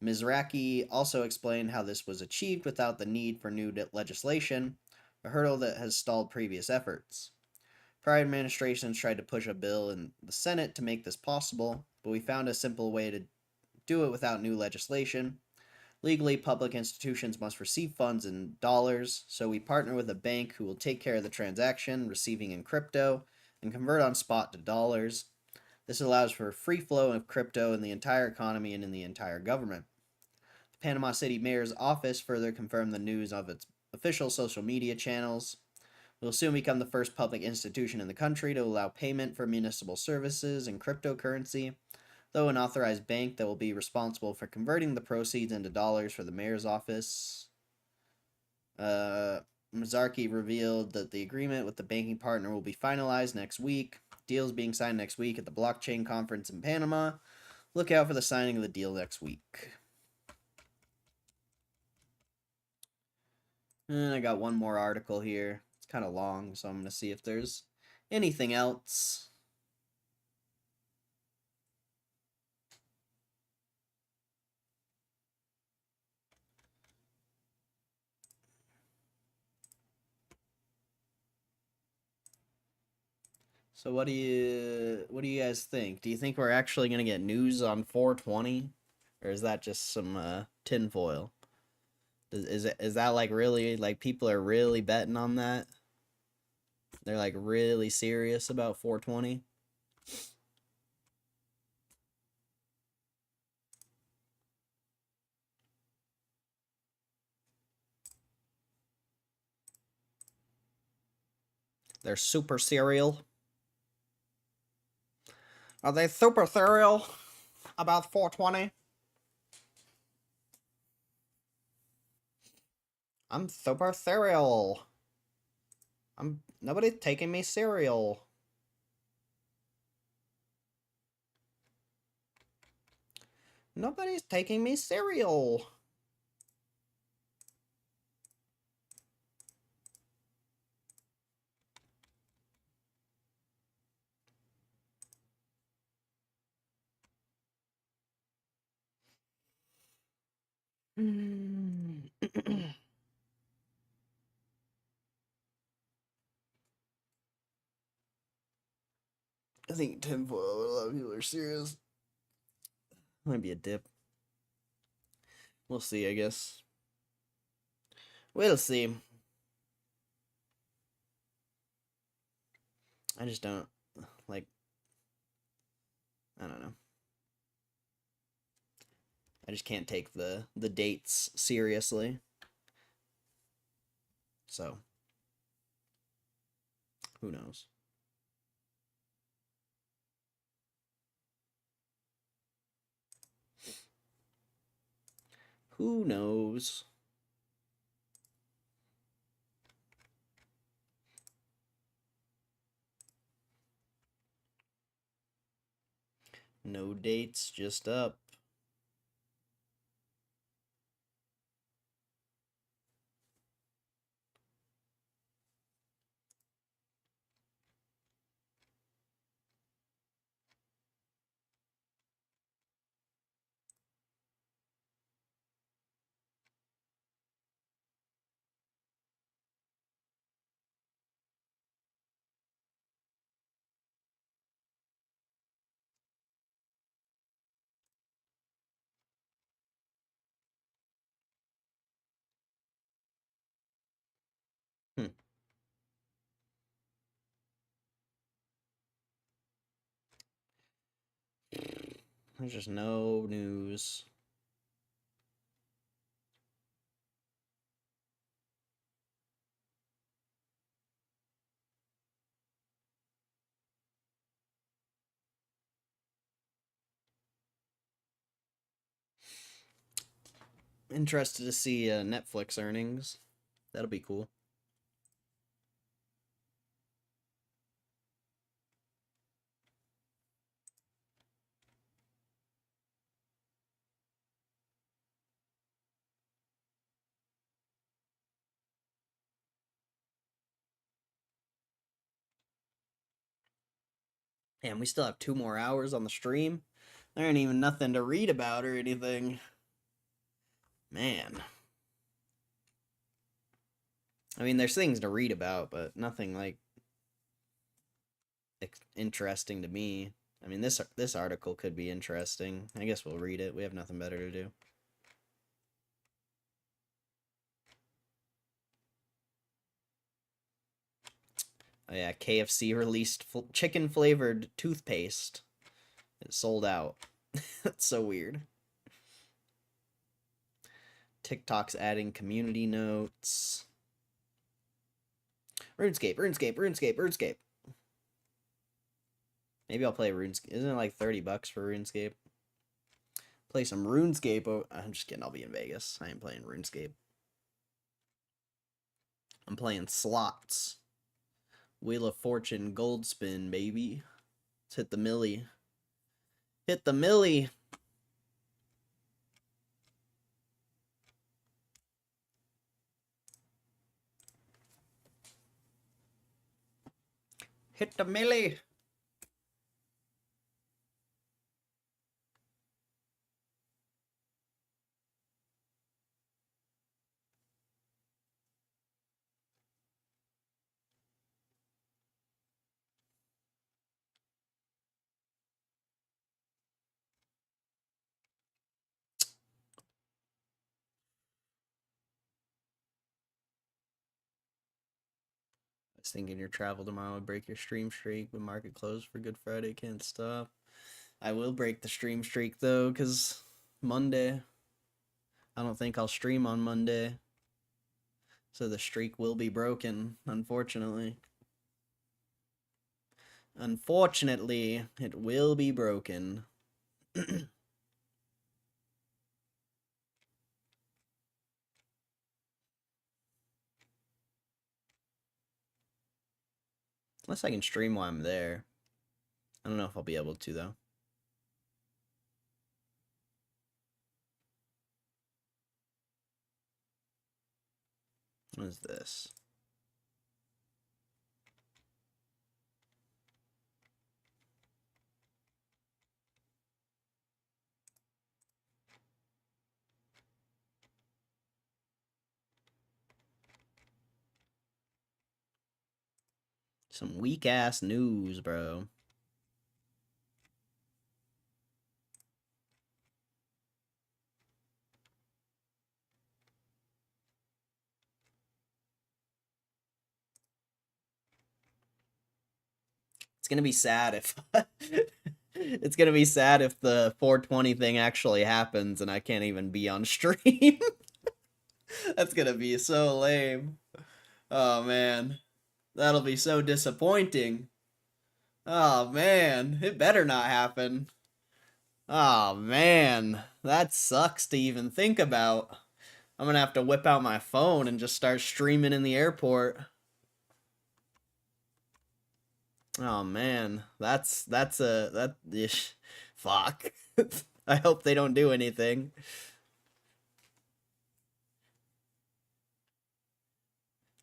Mizraki also explained how this was achieved without the need for new legislation, a hurdle that has stalled previous efforts. Prior administrations tried to push a bill in the Senate to make this possible, but we found a simple way to do it without new legislation. Legally, public institutions must receive funds in dollars, so we partner with a bank who will take care of the transaction, receiving in crypto, and convert on spot to dollars. This allows for a free flow of crypto in the entire economy and in the entire government. The Panama City Mayor's office further confirmed the news of its official social media channels. We will soon become the first public institution in the country to allow payment for municipal services in cryptocurrency, though an authorized bank that will be responsible for converting the proceeds into dollars for the mayor's office. Mazarki revealed that the agreement with the banking partner will be finalized next week. Deals being signed next week at the blockchain conference in Panama. Look out for the signing of the deal next week. And I got one more article here. It's kind of long, so I'm going to see if there's anything else. So what do you guys think? Do you think we're actually going to get news on 420? Or is that just some tinfoil? Is that like really, like people are really betting on that? They're like really serious about 420? They're super serial. Are they super serial about 420? I'm super serial. Nobody's taking me serial. Nobody's taking me serial. I think tinfoil, a lot of people are serious. Might be a dip. We'll see, I guess. We'll see. I just don't, like, I don't know. I just can't take the dates seriously. So, who knows? Who knows? No dates, just up. There's just no news. Interested to see Netflix earnings. That'll be cool. And we still have 2 more hours on the stream. There ain't even nothing to read about or anything. Man. I mean, there's things to read about, but nothing like interesting to me. I mean, this article could be interesting. I guess we'll read it. We have nothing better to do. Oh yeah, KFC released chicken flavored toothpaste. It sold out. That's so weird. TikTok's adding community notes. RuneScape. Maybe I'll play RuneScape. Isn't it like $30 for RuneScape? Play some RuneScape. Oh, I'm just kidding. I'll be in Vegas. I ain't playing RuneScape. I'm playing slots. Wheel of Fortune gold spin, baby. Let's hit the millie. Hit the millie. Hit the millie. I was thinking your travel tomorrow would break your stream streak, but market closed for Good Friday. Can't stop. I will break the stream streak though, because Monday. I don't think I'll stream on Monday. So the streak will be broken, unfortunately. Unfortunately, it will be broken. Unless I can stream while I'm there. I don't know if I'll be able to, though. What is this? Some weak-ass news, bro. It's gonna be sad if it's gonna be sad if the 420 thing actually happens and I can't even be on stream. That's gonna be so lame. Oh man, that'll be so disappointing. Oh man, it better not happen. Oh man, that sucks to even think about. I'm gonna have to whip out my phone and just start streaming in the airport. Oh man, fuck. I hope they don't do anything.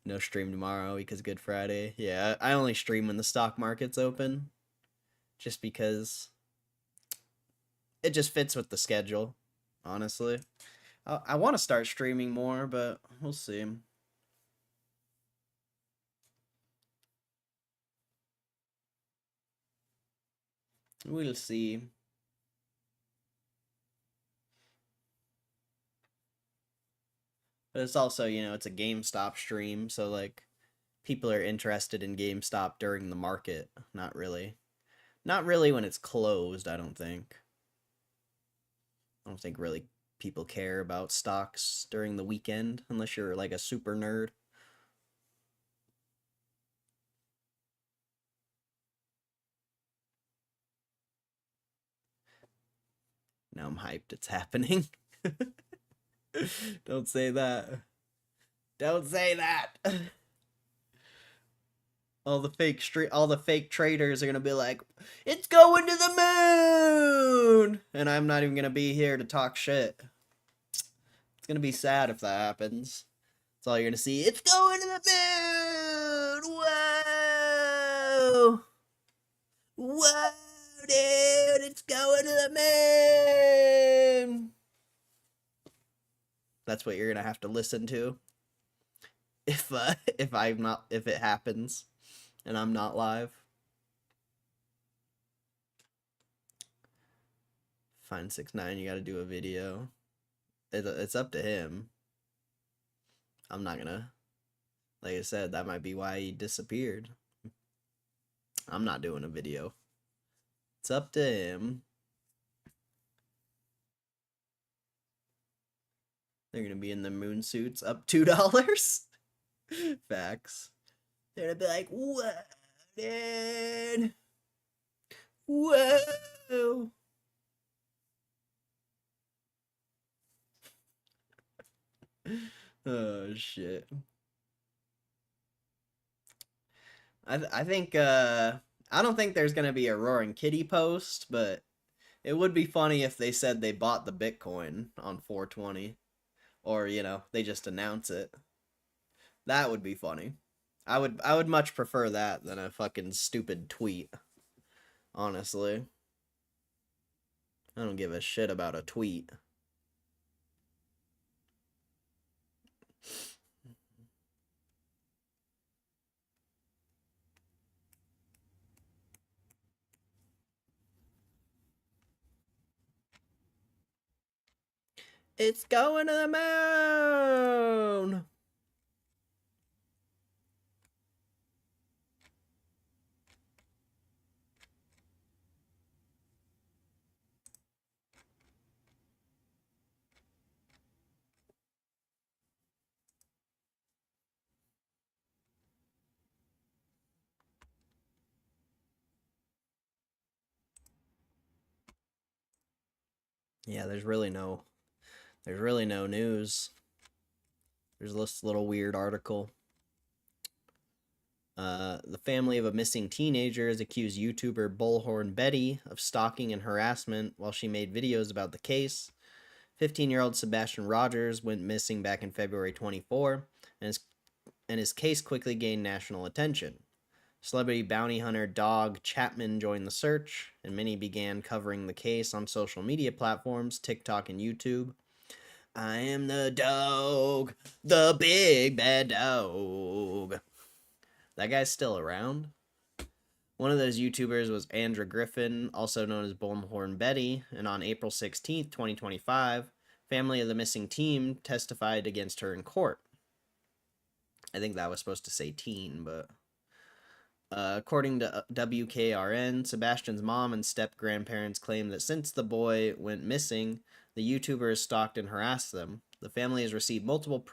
No stream tomorrow because Good Friday. Yeah, I only stream when the stock market's open. Just because it just fits with the schedule, honestly. I want to start streaming more, but we'll see. We'll see. But it's also, you know, it's a GameStop stream, so like people are interested in GameStop during the market, not really. Not really when it's closed, I don't think. I don't think really people care about stocks during the weekend unless you're like a super nerd. Now I'm hyped it's happening. Don't say that. Don't say that. All the fake traders are gonna be like, it's going to the moon, and I'm not even gonna be here to talk shit. It's gonna be sad if that happens. That's all you're gonna see. It's going to the moon. Whoa, whoa, dude! It's going to the moon. That's what you're gonna have to listen to if it happens and I'm not live. Fine 6ix9ine, you gotta do a video. It's up to him. I'm not gonna. Like I said, that might be why he disappeared. I'm not doing a video. It's up to him. They're gonna be in the moon suits, up $2. Facts. They're gonna be like, whoa, dude. Whoa. Oh shit. I think I don't think there's gonna be a Roaring Kitty post, but it would be funny if they said they bought the Bitcoin on 420, or they just announce it. That would be funny. I would much prefer that than a fucking stupid tweet. Honestly, I don't give a shit about a tweet. It's going to the moon. Yeah, there's really no news. There's this little weird article. The family of a missing teenager has accused YouTuber Bullhorn Betty of stalking and harassment while she made videos about the case. 15-year-old Sebastian Rogers went missing back in February 24, and his case quickly gained national attention. Celebrity bounty hunter Dog Chapman joined the search, and many began covering the case on social media platforms, TikTok and YouTube. I am the dog, the big bad dog. That guy's still around. One of those YouTubers was Andra Griffin, also known as Bullhorn Betty, and on April 16th, 2025, family of the missing teen testified against her in court. I think that was supposed to say teen, but... according to WKRN, Sebastian's mom and step-grandparents claim that since the boy went missing, the YouTuber has stalked and harassed them. The family has received multiple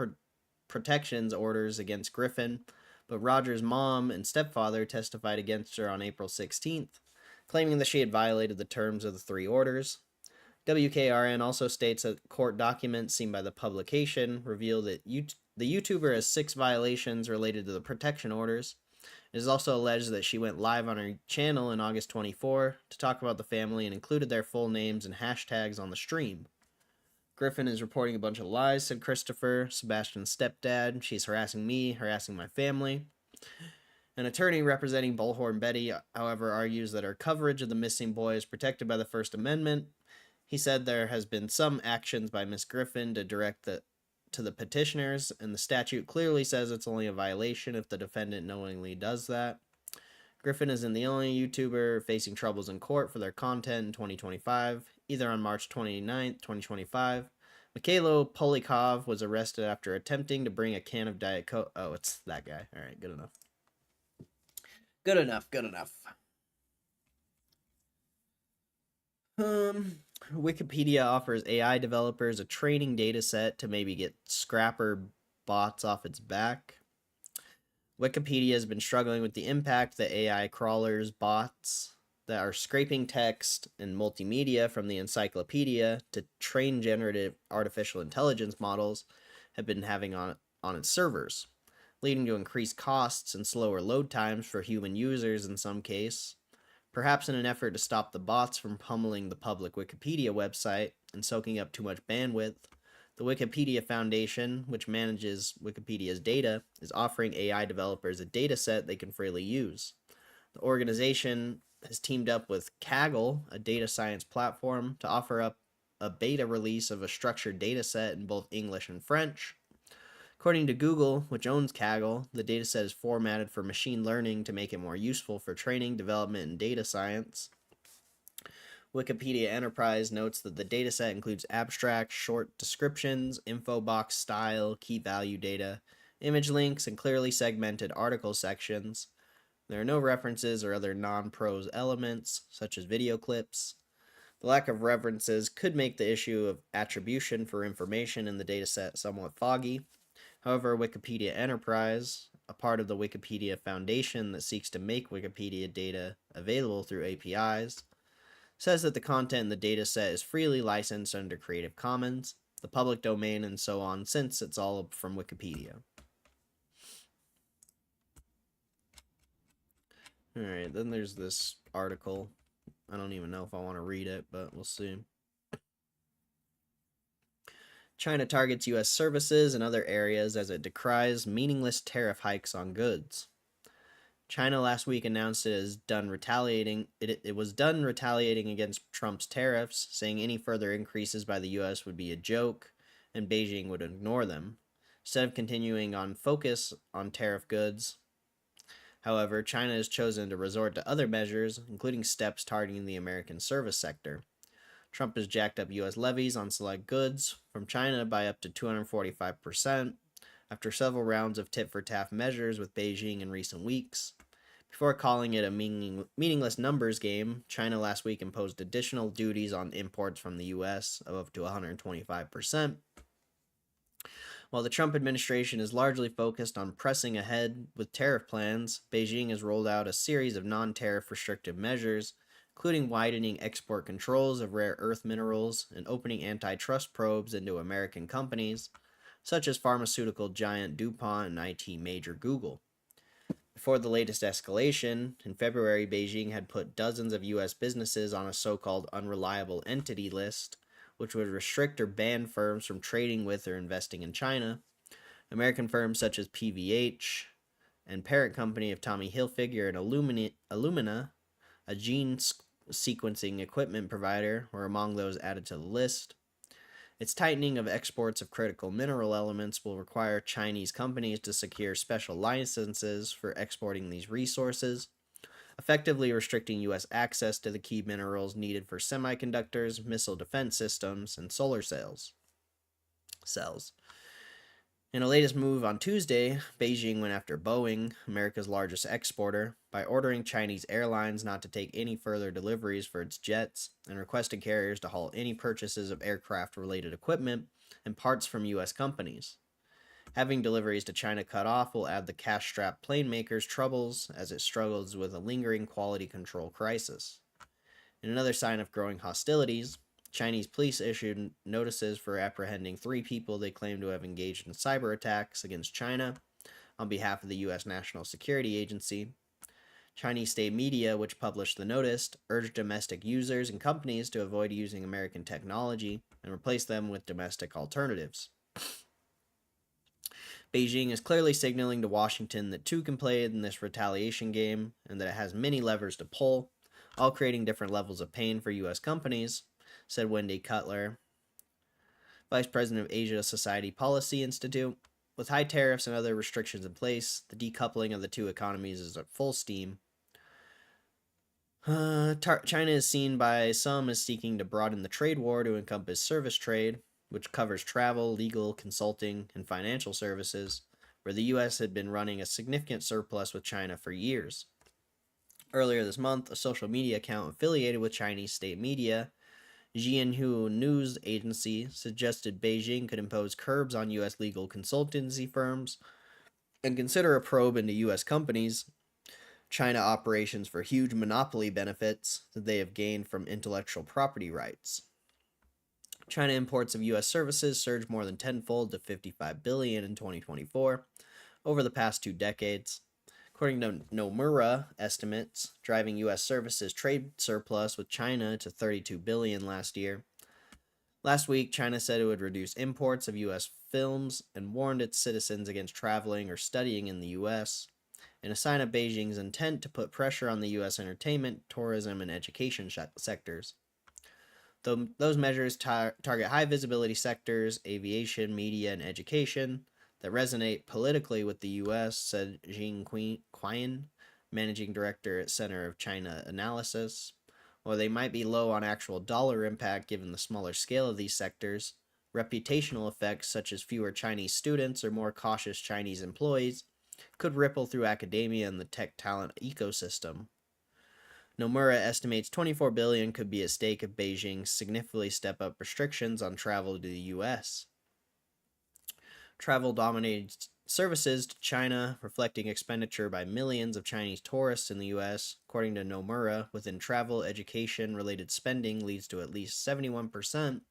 protections orders against Griffin, but Roger's mom and stepfather testified against her on April 16th, claiming that she had violated the terms of the 3 orders. WKRN also states that court documents seen by the publication reveal that the YouTuber has 6 violations related to the protection orders. It is also alleged that she went live on her channel in August 24 to talk about the family and included their full names and hashtags on the stream. Griffin is reporting a bunch of lies, said Christopher, Sebastian's stepdad. She's harassing me, harassing my family. An attorney representing Bullhorn Betty, however, argues that her coverage of the missing boy is protected by the First Amendment. He said there has been some actions by Miss Griffin to direct to the petitioners, and the statute clearly says it's only a violation if the defendant knowingly does that. Griffin isn't the only YouTuber facing troubles in court for their content in 2025. Either on March 29th, 2025, Mikhailo Polikov was arrested after attempting to bring a can of Diet Coke. Oh, it's that guy. All right, good enough. Good enough, good enough. Wikipedia offers AI developers a training data set to maybe get scrapper bots off its back. Wikipedia has been struggling with the impact that AI crawlers, bots that are scraping text and multimedia from the encyclopedia to train generative artificial intelligence models have been having on its servers, leading to increased costs and slower load times for human users in some case. Perhaps in an effort to stop the bots from pummeling the public Wikipedia website and soaking up too much bandwidth, the Wikipedia Foundation, which manages Wikipedia's data, is offering AI developers a data set they can freely use. The organization has teamed up with Kaggle, a data science platform, to offer up a beta release of a structured data set in both English and French. According to Google, which owns Kaggle, the dataset is formatted for machine learning to make it more useful for training, development, and data science. Wikipedia Enterprise notes that the dataset includes abstract, short descriptions, info box style, key value data, image links, and clearly segmented article sections. There are no references or other non-prose elements, such as video clips. The lack of references could make the issue of attribution for information in the dataset somewhat foggy. However, Wikipedia Enterprise a part of the Wikipedia Foundation that seeks to make Wikipedia data available through APIs, says that the content in the dataset is freely licensed under Creative Commons, the public domain, and so on, since it's all from Wikipedia. Alright, then there's this article. I don't even know if I want to read it, but we'll see. China targets U.S. services and other areas as it decries meaningless tariff hikes on goods. China last week announced it was done retaliating against Trump's tariffs, saying any further increases by the U.S. would be a joke, and Beijing would ignore them. Instead of continuing on focus on tariff goods, however, China has chosen to resort to other measures, including steps targeting the American service sector. Trump has jacked up U.S. levies on select goods from China by up to 245%, after several rounds of tit-for-tat measures with Beijing in recent weeks. Before calling it a meaningless numbers game, China last week imposed additional duties on imports from the U.S. of up to 125%. While the Trump administration is largely focused on pressing ahead with tariff plans, Beijing has rolled out a series of non-tariff restrictive measures, including widening export controls of rare earth minerals and opening antitrust probes into American companies, such as pharmaceutical giant DuPont and IT major Google. Before the latest escalation, in February, Beijing had put dozens of U.S. businesses on a so-called unreliable entity list, which would restrict or ban firms from trading with or investing in China. American firms such as PVH and parent company of Tommy Hilfiger and Illumina, a gene sequencing equipment provider, were among those added to the list. Its tightening of exports of critical mineral elements will require Chinese companies to secure special licenses for exporting these resources, effectively restricting U.S. access to the key minerals needed for semiconductors, missile defense systems, and solar cells. In a latest move on Tuesday, Beijing went after Boeing, America's largest exporter, by ordering Chinese airlines not to take any further deliveries for its jets and requested carriers to halt any purchases of aircraft-related equipment and parts from U.S. companies. Having deliveries to China cut off will add the cash-strapped plane maker's troubles as it struggles with a lingering quality control crisis. In another sign of growing hostilities, Chinese police issued notices for apprehending 3 people they claim to have engaged in cyber attacks against China on behalf of the U.S. National Security Agency. Chinese state media, which published the notice, urged domestic users and companies to avoid using American technology and replace them with domestic alternatives. Beijing is clearly signaling to Washington that two can play in this retaliation game and that it has many levers to pull, all creating different levels of pain for U.S. companies, said Wendy Cutler, Vice President of Asia Society Policy Institute. With high tariffs and other restrictions in place, the decoupling of the two economies is at full steam. China is seen by some as seeking to broaden the trade war to encompass service trade, which covers travel, legal, consulting, and financial services, where the U.S. had been running a significant surplus with China for years. Earlier this month, a social media account affiliated with Chinese state media, Jianhu News Agency, suggested Beijing could impose curbs on U.S. legal consultancy firms and consider a probe into U.S. companies' China operations for huge monopoly benefits that they have gained from intellectual property rights. China imports of U.S. services surged more than tenfold to $55 billion in 2024 over the past 2 decades. According to Nomura estimates, driving U.S. services trade surplus with China to $32 billion last year. Last week, China said it would reduce imports of U.S. films and warned its citizens against traveling or studying in the U.S., in a sign of Beijing's intent to put pressure on the U.S. entertainment, tourism, and education sectors. Though those measures target high-visibility sectors, aviation, media, and education, that resonate politically with the U.S., said Jing Qian, managing director at Center of China Analysis. While they might be low on actual dollar impact given the smaller scale of these sectors, reputational effects such as fewer Chinese students or more cautious Chinese employees could ripple through academia and the tech talent ecosystem. Nomura estimates $24 billion could be at stake if Beijing significantly step up restrictions on travel to the U.S. Travel-dominated services to China, reflecting expenditure by millions of Chinese tourists in the U.S. According to Nomura, within travel, education related spending leads to at least 71%.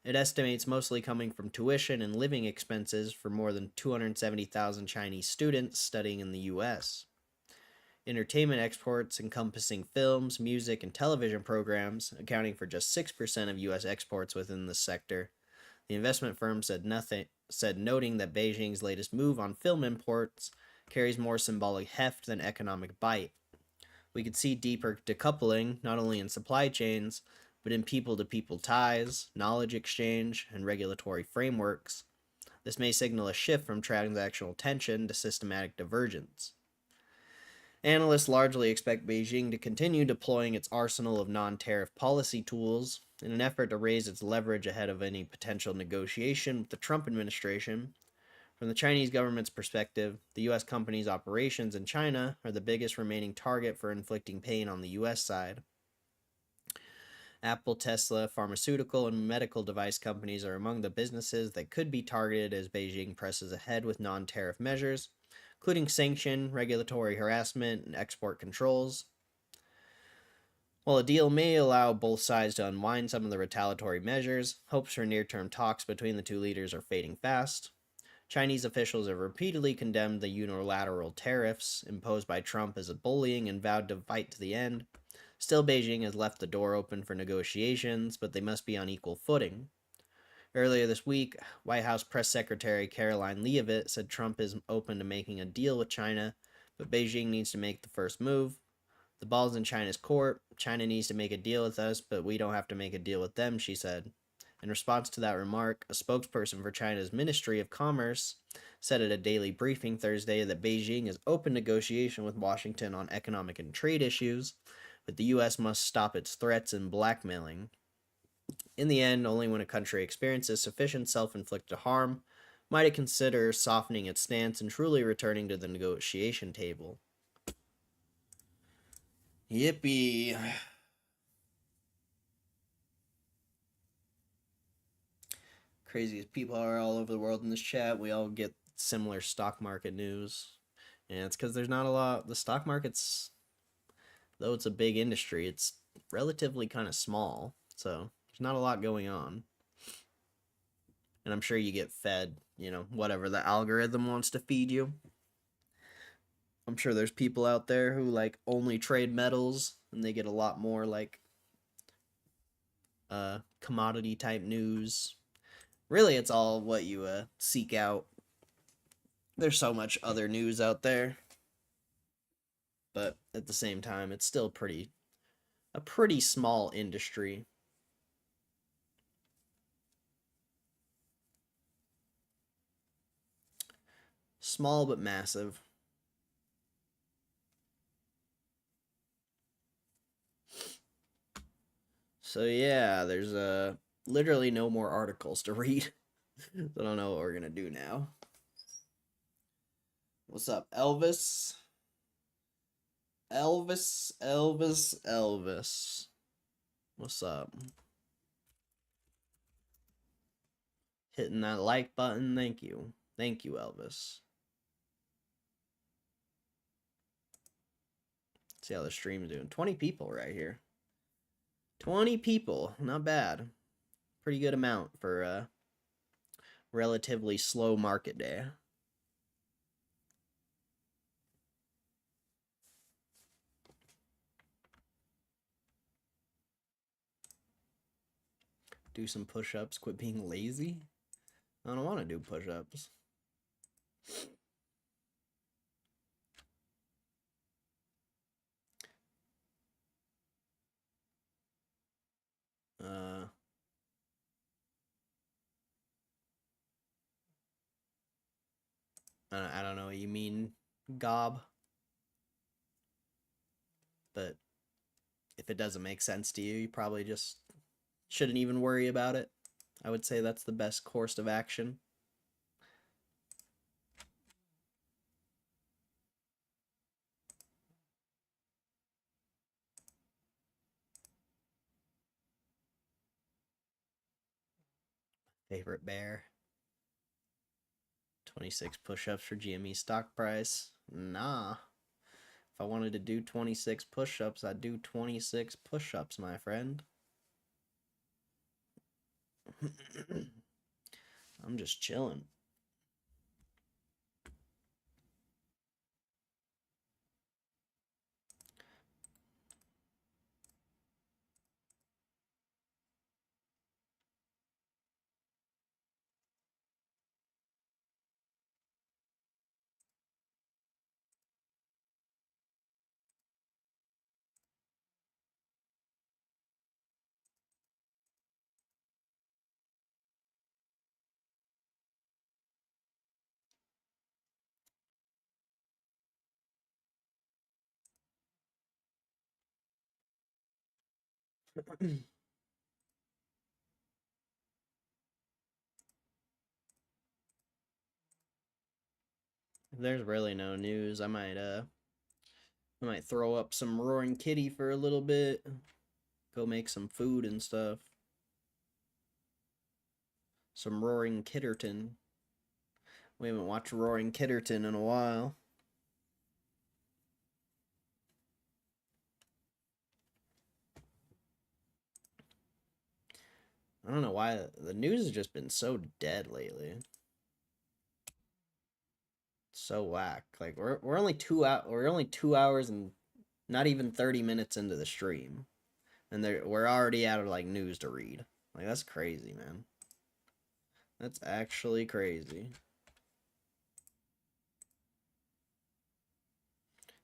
It estimates mostly coming from tuition and living expenses for more than 270,000 Chinese students studying in the U.S. Entertainment exports, encompassing films, music, and television programs, accounting for just 6% of U.S. exports within this sector. The investment firm said noting that Beijing's latest move on film imports carries more symbolic heft than economic bite. We could see deeper decoupling, not only in supply chains, but in people-to-people ties, knowledge exchange, and regulatory frameworks. This may signal a shift from transactional tension to systematic divergence. Analysts largely expect Beijing to continue deploying its arsenal of non-tariff policy tools in an effort to raise its leverage ahead of any potential negotiation with the Trump administration. From the Chinese government's perspective, the U.S. company's operations in China are the biggest remaining target for inflicting pain on the U.S. side. Apple, Tesla, pharmaceutical, and medical device companies are among the businesses that could be targeted as Beijing presses ahead with non-tariff measures, including sanction, regulatory harassment, and export controls. While a deal may allow both sides to unwind some of the retaliatory measures, hopes for near-term talks between the two leaders are fading fast. Chinese officials have repeatedly condemned the unilateral tariffs imposed by Trump as bullying and vowed to fight to the end. Still, Beijing has left the door open for negotiations, but they must be on equal footing. Earlier this week, White House Press Secretary Caroline Leavitt said Trump is open to making a deal with China, but Beijing needs to make the first move. The ball's in China's court. China needs to make a deal with us, but we don't have to make a deal with them, she said. In response to that remark, a spokesperson for China's Ministry of Commerce said at a daily briefing Thursday that Beijing is open negotiation with Washington on economic and trade issues, but the U.S. must stop its threats and blackmailing. In the end, only when a country experiences sufficient self-inflicted harm might it consider softening its stance and truly returning to the negotiation table. Yippee. Craziest people are all over the world in this chat. We all get similar stock market news. And it's because there's not a lot. The stock market's, though it's a big industry, it's relatively kind of small. So there's not a lot going on. And I'm sure you get fed, whatever the algorithm wants to feed you. I'm sure there's people out there who like only trade metals and they get a lot more like commodity type news. Really, it's all what you seek out. There's so much other news out there. But at the same time, it's still a pretty small industry. Small but massive. So yeah, there's literally no more articles to read. So I don't know what we're gonna do now. What's up, Elvis? Elvis. What's up? Hitting that like button. Thank you, Elvis. See how the stream's doing. 20 people right here. 20 people, not bad. Pretty good amount for a relatively slow market day. Do some push-ups, quit being lazy. I don't want to do push-ups. I don't know what you mean, Gob. But if it doesn't make sense to you, you probably just shouldn't even worry about it. I would say that's the best course of action. Favorite bear. 26 push-ups for GME stock price. Nah. If I wanted to do 26 push-ups, I'd do 26 push-ups, my friend. I'm just chilling. If there's really no news, I might throw up some Roaring Kitty for a little bit. Go make some food and stuff. Some Roaring Kitterton. We haven't watched Roaring Kitterton in a while. I don't know why the news has just been so dead lately. So whack. Like we're only 2 hours and not even 30 minutes into the stream, and we're already out of like news to read. Like that's crazy, man. That's actually crazy.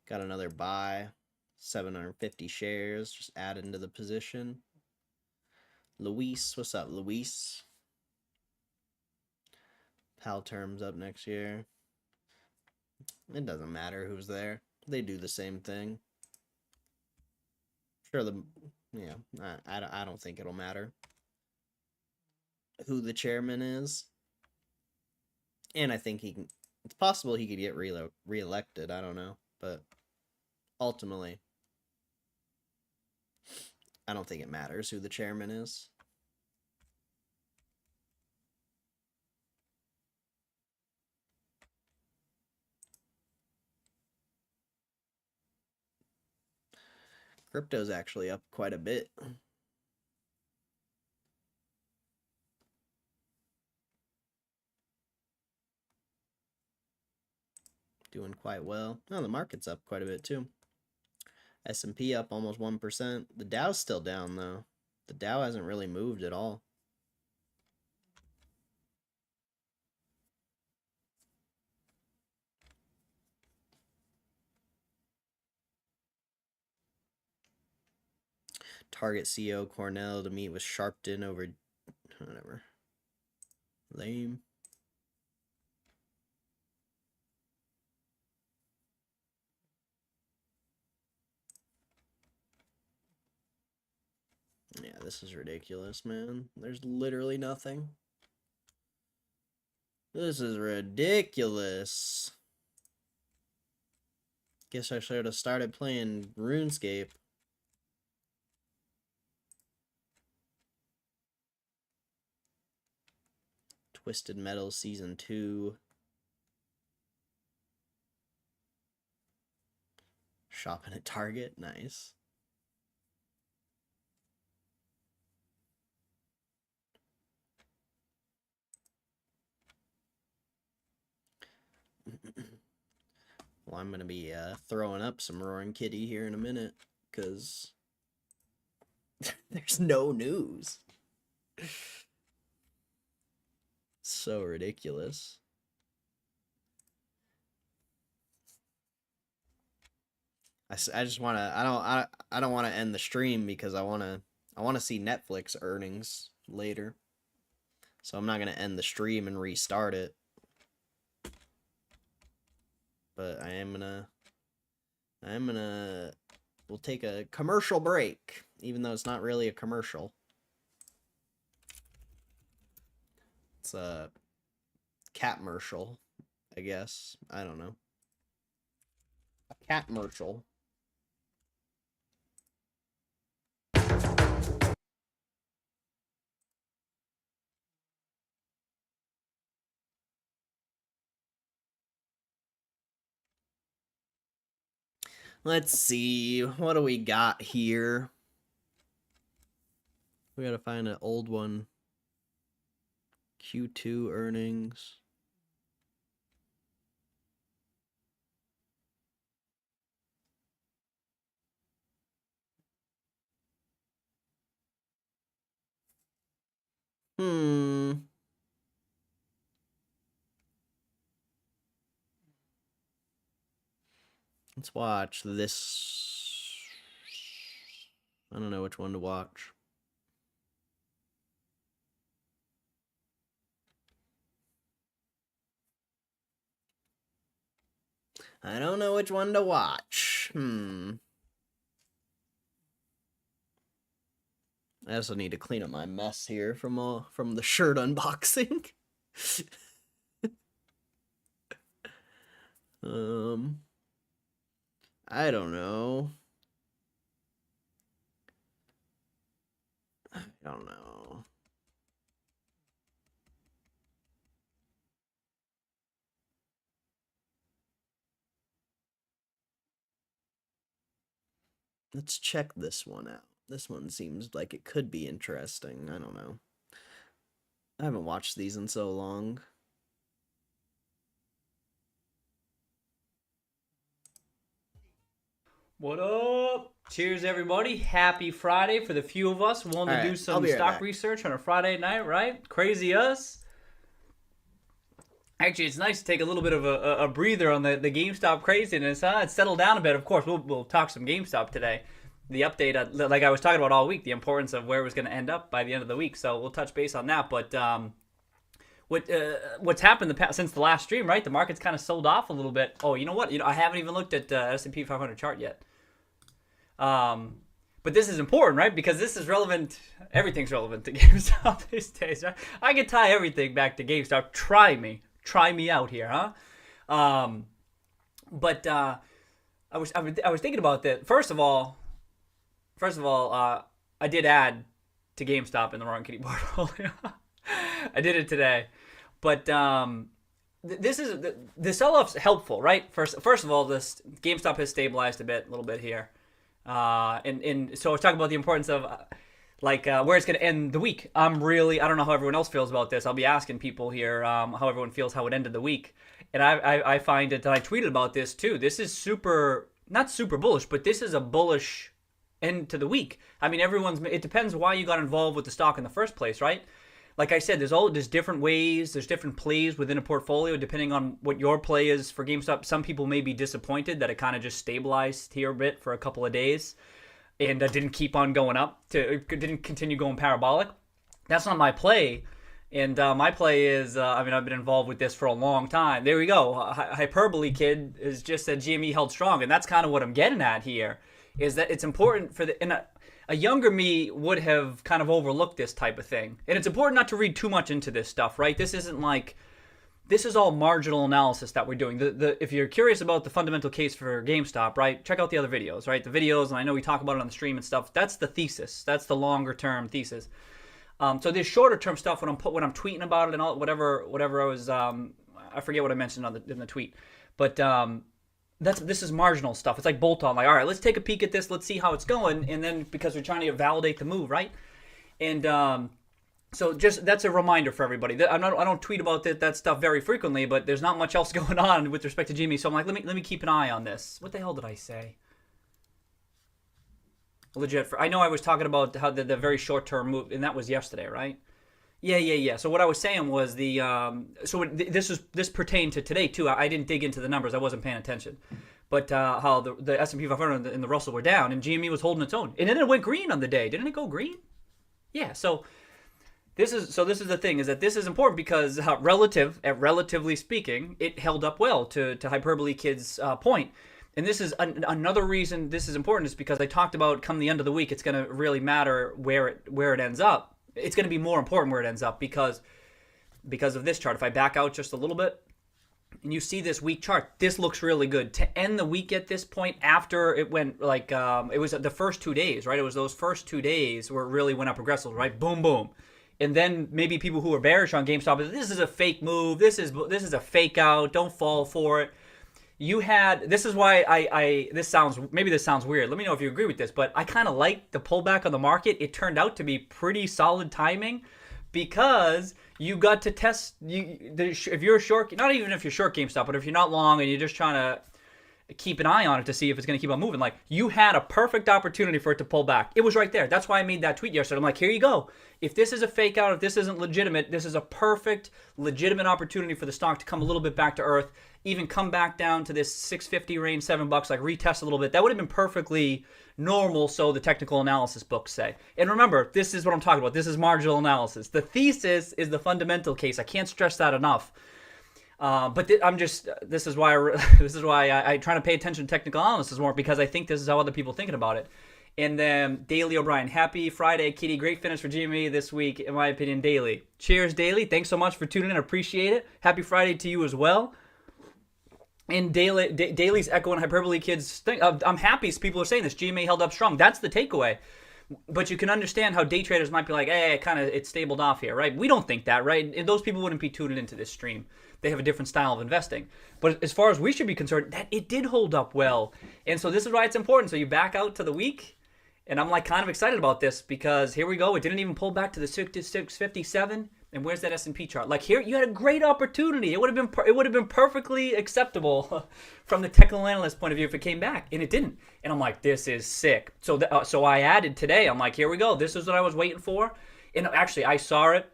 Got another buy, 750 shares, just added into the position. Luis, what's up, Luis? Pal terms up next year. It doesn't matter who's there. They do the same thing. Sure, I don't think it'll matter who the chairman is. And I think it's possible he could get reelected. I don't know. But ultimately, I don't think it matters who the chairman is. Crypto's actually up quite a bit. Doing quite well. Oh, the market's up quite a bit too. S&P up almost 1%. The Dow's still down though. The Dow hasn't really moved at all. Target CEO Cornell to meet with Sharpton over whatever. Lame. Yeah, this is ridiculous, man. There's literally nothing. This is ridiculous. Guess I should have started playing RuneScape. Twisted Metal Season 2. Shopping at Target. Nice. Well, I'm going to be throwing up some Roaring Kitty here in a minute, because there's no news. So ridiculous. I just want to I don't want to end the stream because I want to see Netflix earnings later. So I'm not going to end the stream and restart it. But we'll take a commercial break, even though it's not really a commercial. It's a cat-mercial, I guess. I don't know. A cat-mercial. Let's see. What do we got here? We gotta find an old one. Q2 earnings. Let's watch this. I don't know which one to watch. I don't know which one to watch. I also need to clean up my mess here from the shirt unboxing. I don't know. I don't know. Let's check this one out. This one seems like it could be interesting. I don't know. I haven't watched these in so long. What up? Cheers, everybody. Happy Friday for the few of us willing to do some stock research on a Friday night, right? Crazy us. Actually, it's nice to take a little bit of a breather on the GameStop craziness, huh? It's settled down a bit. Of course, we'll talk some GameStop today. The update, like I was talking about all week, the importance of where it was going to end up by the end of the week. So we'll touch base on that. But what's happened since the last stream, right? The market's kind of sold off a little bit. Oh, you know what? I haven't even looked at S&P 500 chart yet. But this is important, right? Because this is relevant. Everything's relevant to GameStop these days, right? I can tie everything back to GameStop. Try me out here, huh? But I was thinking about that. First of all, I did add to GameStop in the wrong kitty portfolio. I did it today, but the sell-off's helpful, right? First of all, this GameStop has stabilized a little bit here, and so I was talking about the importance of where it's going to end the week. I don't know how everyone else feels about this. I'll be asking people here how everyone feels how it ended the week, and I find it that I tweeted about this too. This is not super bullish, but this is a bullish end to the week. I mean, it depends why you got involved with the stock in the first place, right? Like I said, there's different ways, there's different plays within a portfolio depending on what your play is for GameStop. Some people may be disappointed that it kind of just stabilized here a bit for a couple of days and didn't keep on going up, didn't continue going parabolic. That's not my play. And my play is, I've been involved with this for a long time. There we go. Hyperbole Kid is just that GME held strong. And that's kind of what I'm getting at here, is that it's important for a younger me would have kind of overlooked this type of thing. And it's important not to read too much into this stuff, right? This is all marginal analysis that we're doing. If you're curious about the fundamental case for GameStop, right, check out the other videos, right? The videos, and I know we talk about it on the stream and stuff. That's the thesis. That's the longer term thesis. So this shorter term stuff, when I'm tweeting about it and all, whatever I was, I forget what I mentioned in the tweet, but this is marginal stuff. It's like bolt on. Like, all right, let's take a peek at this. Let's see how it's going, and then because we're trying to validate the move, right? And so just that's a reminder for everybody. I don't tweet about that stuff very frequently, but there's not much else going on with respect to Gme. So I'm like, let me keep an eye on this. What the hell did I say? Legit. I know I was talking about how the very short term move, and that was yesterday, right? Yeah. So what I was saying was this pertained to today too. I didn't dig into the numbers. I wasn't paying attention. But how the S&P 500 and the Russell were down, and GME was holding its own, and then it went green on the day. Didn't it go green? Yeah. So this is the thing, is that this is important because relatively speaking, it held up well to Hyperbole Kid's point. And this is another reason this is important, is because I talked about come the end of the week, it's going to really matter where it ends up. It's going to be more important where it ends up because of this chart. If I back out just a little bit and you see this week chart, this looks really good. To end the week at this point, after it went it was the first 2 days, right? It was those first 2 days where it really went up aggressively, right? Boom, boom. And then maybe people who are bearish on GameStop, this is a fake move. This is a fake out. Don't fall for it. you had, this is why this sounds weird. Let me know if you agree with this, but I kind of like the pullback on the market. It turned out to be pretty solid timing because you got to test, if you're a short, not even if you're short GameStop, but if you're not long and you're just trying to keep an eye on it to see if it's going to keep on moving, like, you had a perfect opportunity for it to pull back. It was right there. That's why I made that tweet yesterday. I'm like, here you go. If this is a fake out, if this isn't legitimate, this is a perfect, legitimate opportunity for the stock to come a little bit back to earth, even come back down to this 650 range, $7, like retest a little bit. That would have been perfectly normal, so the technical analysis books say. And remember, this is what I'm talking about. This is marginal analysis. The thesis is the fundamental case. I can't stress that enough. But this is why I try to pay attention to technical analysis more, because I think this is how other people are thinking about it. And then Daily O'Brien, happy Friday, Kitty. Great finish for Gme this week, in my opinion. Daily, cheers, Daily. Thanks so much for tuning in. I appreciate it. Happy Friday to you as well. And Daily's echoing Hyperbole Kids thing. I'm happy people are saying this. Gme held up strong. That's the takeaway. But you can understand how day traders might be like, hey, it's stabled off here, right? We don't think that, right? And those people wouldn't be tuning into this stream. They have a different style of investing. But as far as we should be concerned, that it did hold up well. And so this is why it's important. So you back out to the week, and I'm like kind of excited about this because here we go. It didn't even pull back to the 657. And where's that S&P chart? Like, here, you had a great opportunity. It would have been perfectly acceptable from the technical analyst point of view if it came back, and it didn't. And I'm like, this is sick. So so I added today. I'm like, here we go. This is what I was waiting for. And actually, I saw it.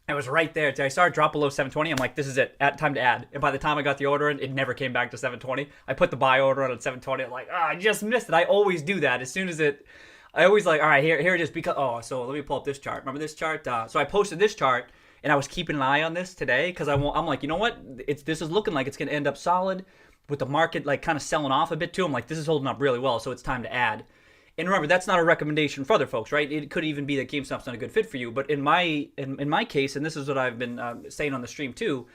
I was right there. I saw it drop below 720. I'm like, this is it. Time to add. And by the time I got the order in, it never came back to 720. I put the buy order on at 720. I'm like, I just missed it. I always do that. As soon as I always like, all right, here it is. Because so let me pull up this chart. Remember this chart? So I posted this chart, and I was keeping an eye on this today because I'm like, you know what? This is looking like it's going to end up solid with the market like kind of selling off a bit too. I'm like, this is holding up really well, so it's time to add. And remember, that's not a recommendation for other folks, right? It could even be that GameStop's not a good fit for you. But in my case, and this is what I've been saying on the stream too,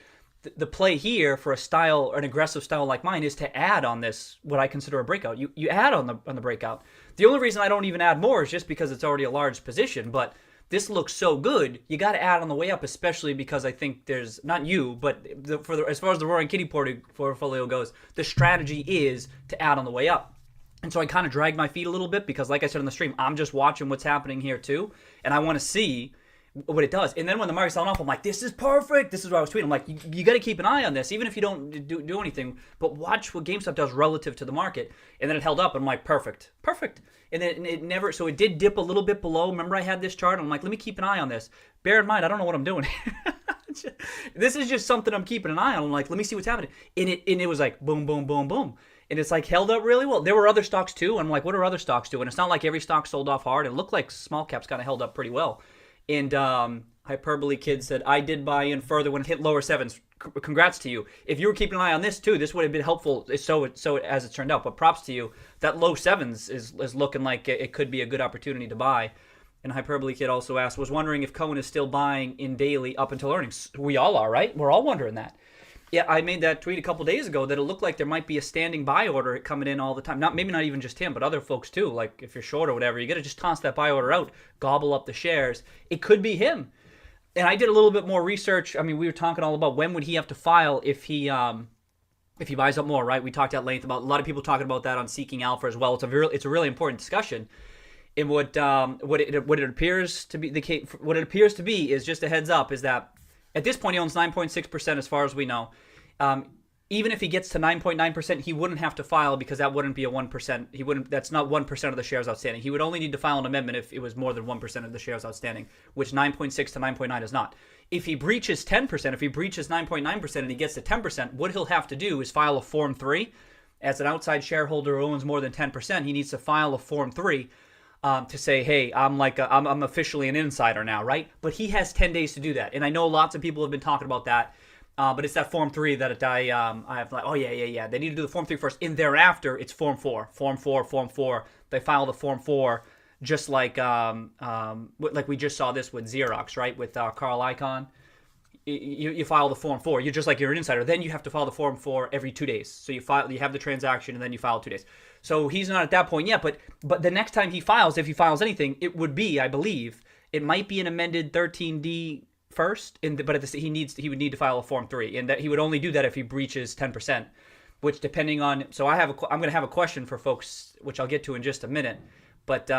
the play here for a style, or an aggressive style like mine, is to add on this, what I consider a breakout. You add on the breakout. The only reason I don't even add more is just because it's already a large position. But this looks so good, you got to add on the way up, especially because I think there's, not you, but as far as the Roaring Kitty portfolio goes, the strategy is to add on the way up. And so I kind of dragged my feet a little bit because, like I said on the stream, I'm just watching what's happening here too, and I want to see what it does. And then when the market's selling off, I'm like, this is perfect. This is what I was tweeting. I'm like, you got to keep an eye on this, even if you don't do anything, but watch what GameStop does relative to the market. And then it held up, and I'm like, perfect. And then it never, so it did dip a little bit below. Remember I had this chart? I'm like, let me keep an eye on this. Bear in mind, I don't know what I'm doing. This is just something I'm keeping an eye on. I'm like, let me see what's happening. And it was like, boom, boom, boom, boom. And it's like held up really well. There were other stocks too. I'm like, what are other stocks doing? It's not like every stock sold off hard. It looked like small caps kind of held up pretty well. And Hyperbole Kid said, I did buy in further when it hit lower sevens. Congrats to you. If you were keeping an eye on this too, this would have been helpful. So as it turned out. But props to you. That low sevens is looking like it could be a good opportunity to buy. And Hyperbole Kid also asked, was wondering if Cohen is still buying in daily up until earnings. We all are, right? We're all wondering that. Yeah, I made that tweet a couple days ago that it looked like there might be a standing buy order coming in all the time. Maybe not even just him, but other folks too. Like if you're short or whatever, you got to just toss that buy order out, gobble up the shares. It could be him. And I did a little bit more research. I mean, we were talking all about when would he have to file if he buys up more, right? We talked at length about a lot of people talking about that on Seeking Alpha as well. It's a really important discussion. And what it appears to be the case, what it appears to be is, just a heads up, is that at this point he owns 9.6% as far as we know. Even if he gets to 9.9%, he wouldn't have to file because that wouldn't be a 1%. That's not 1% of the shares outstanding. He would only need to file an amendment if it was more than 1% of the shares outstanding, which 9.6 to 9.9 is not. If he breaches 10%, if he breaches 9.9% and he gets to 10%, what he'll have to do is file a Form 3. As an outside shareholder who owns more than 10%, he needs to file a Form 3 to say, hey, I'm officially an insider now, right? But he has 10 days to do that. And I know lots of people have been talking about that. But it's that Form 3 that I have like, oh, yeah. They need to do the Form 3 first. And thereafter, it's Form 4. Form 4. They file the Form 4 just like we just saw this with Xerox, right? With Carl Icahn. You file the Form 4. You're just like you're an insider. Then you have to file the Form 4 every 2 days. So you have the transaction, and then you file 2 days. So he's not at that point yet. But the next time he files, if he files anything, it would be, I believe, it might be an amended 13D first, but he would need to file a Form 3, and that he would only do that if he breaches 10%, which depending on, so I'm going to have a question for folks, which I'll get to in just a minute, but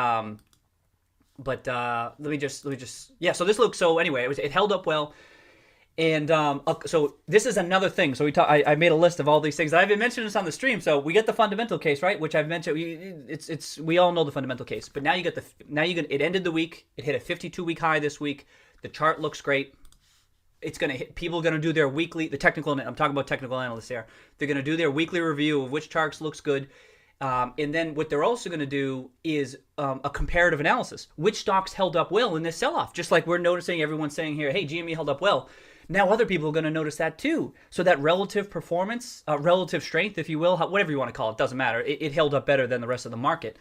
let me just yeah. So this looks, so anyway, it held up well. And so this is another thing. So I made a list of all these things. I've been mentioning this on the stream. So we get the fundamental case, right? Which I've mentioned. We all know the fundamental case. But now you get it ended the week. It hit a 52-week high this week. The chart looks great. It's gonna hit. People are gonna do their weekly. The technical. I'm talking about technical analysts here. They're gonna do their weekly review of which charts looks good. And then what they're also going to do is a comparative analysis. Which stocks held up well in this sell-off? Just like we're noticing everyone saying here, hey, GME held up well. Now other people are going to notice that too. So that relative performance, relative strength, if you will, whatever you want to call it, doesn't matter. It held up better than the rest of the market.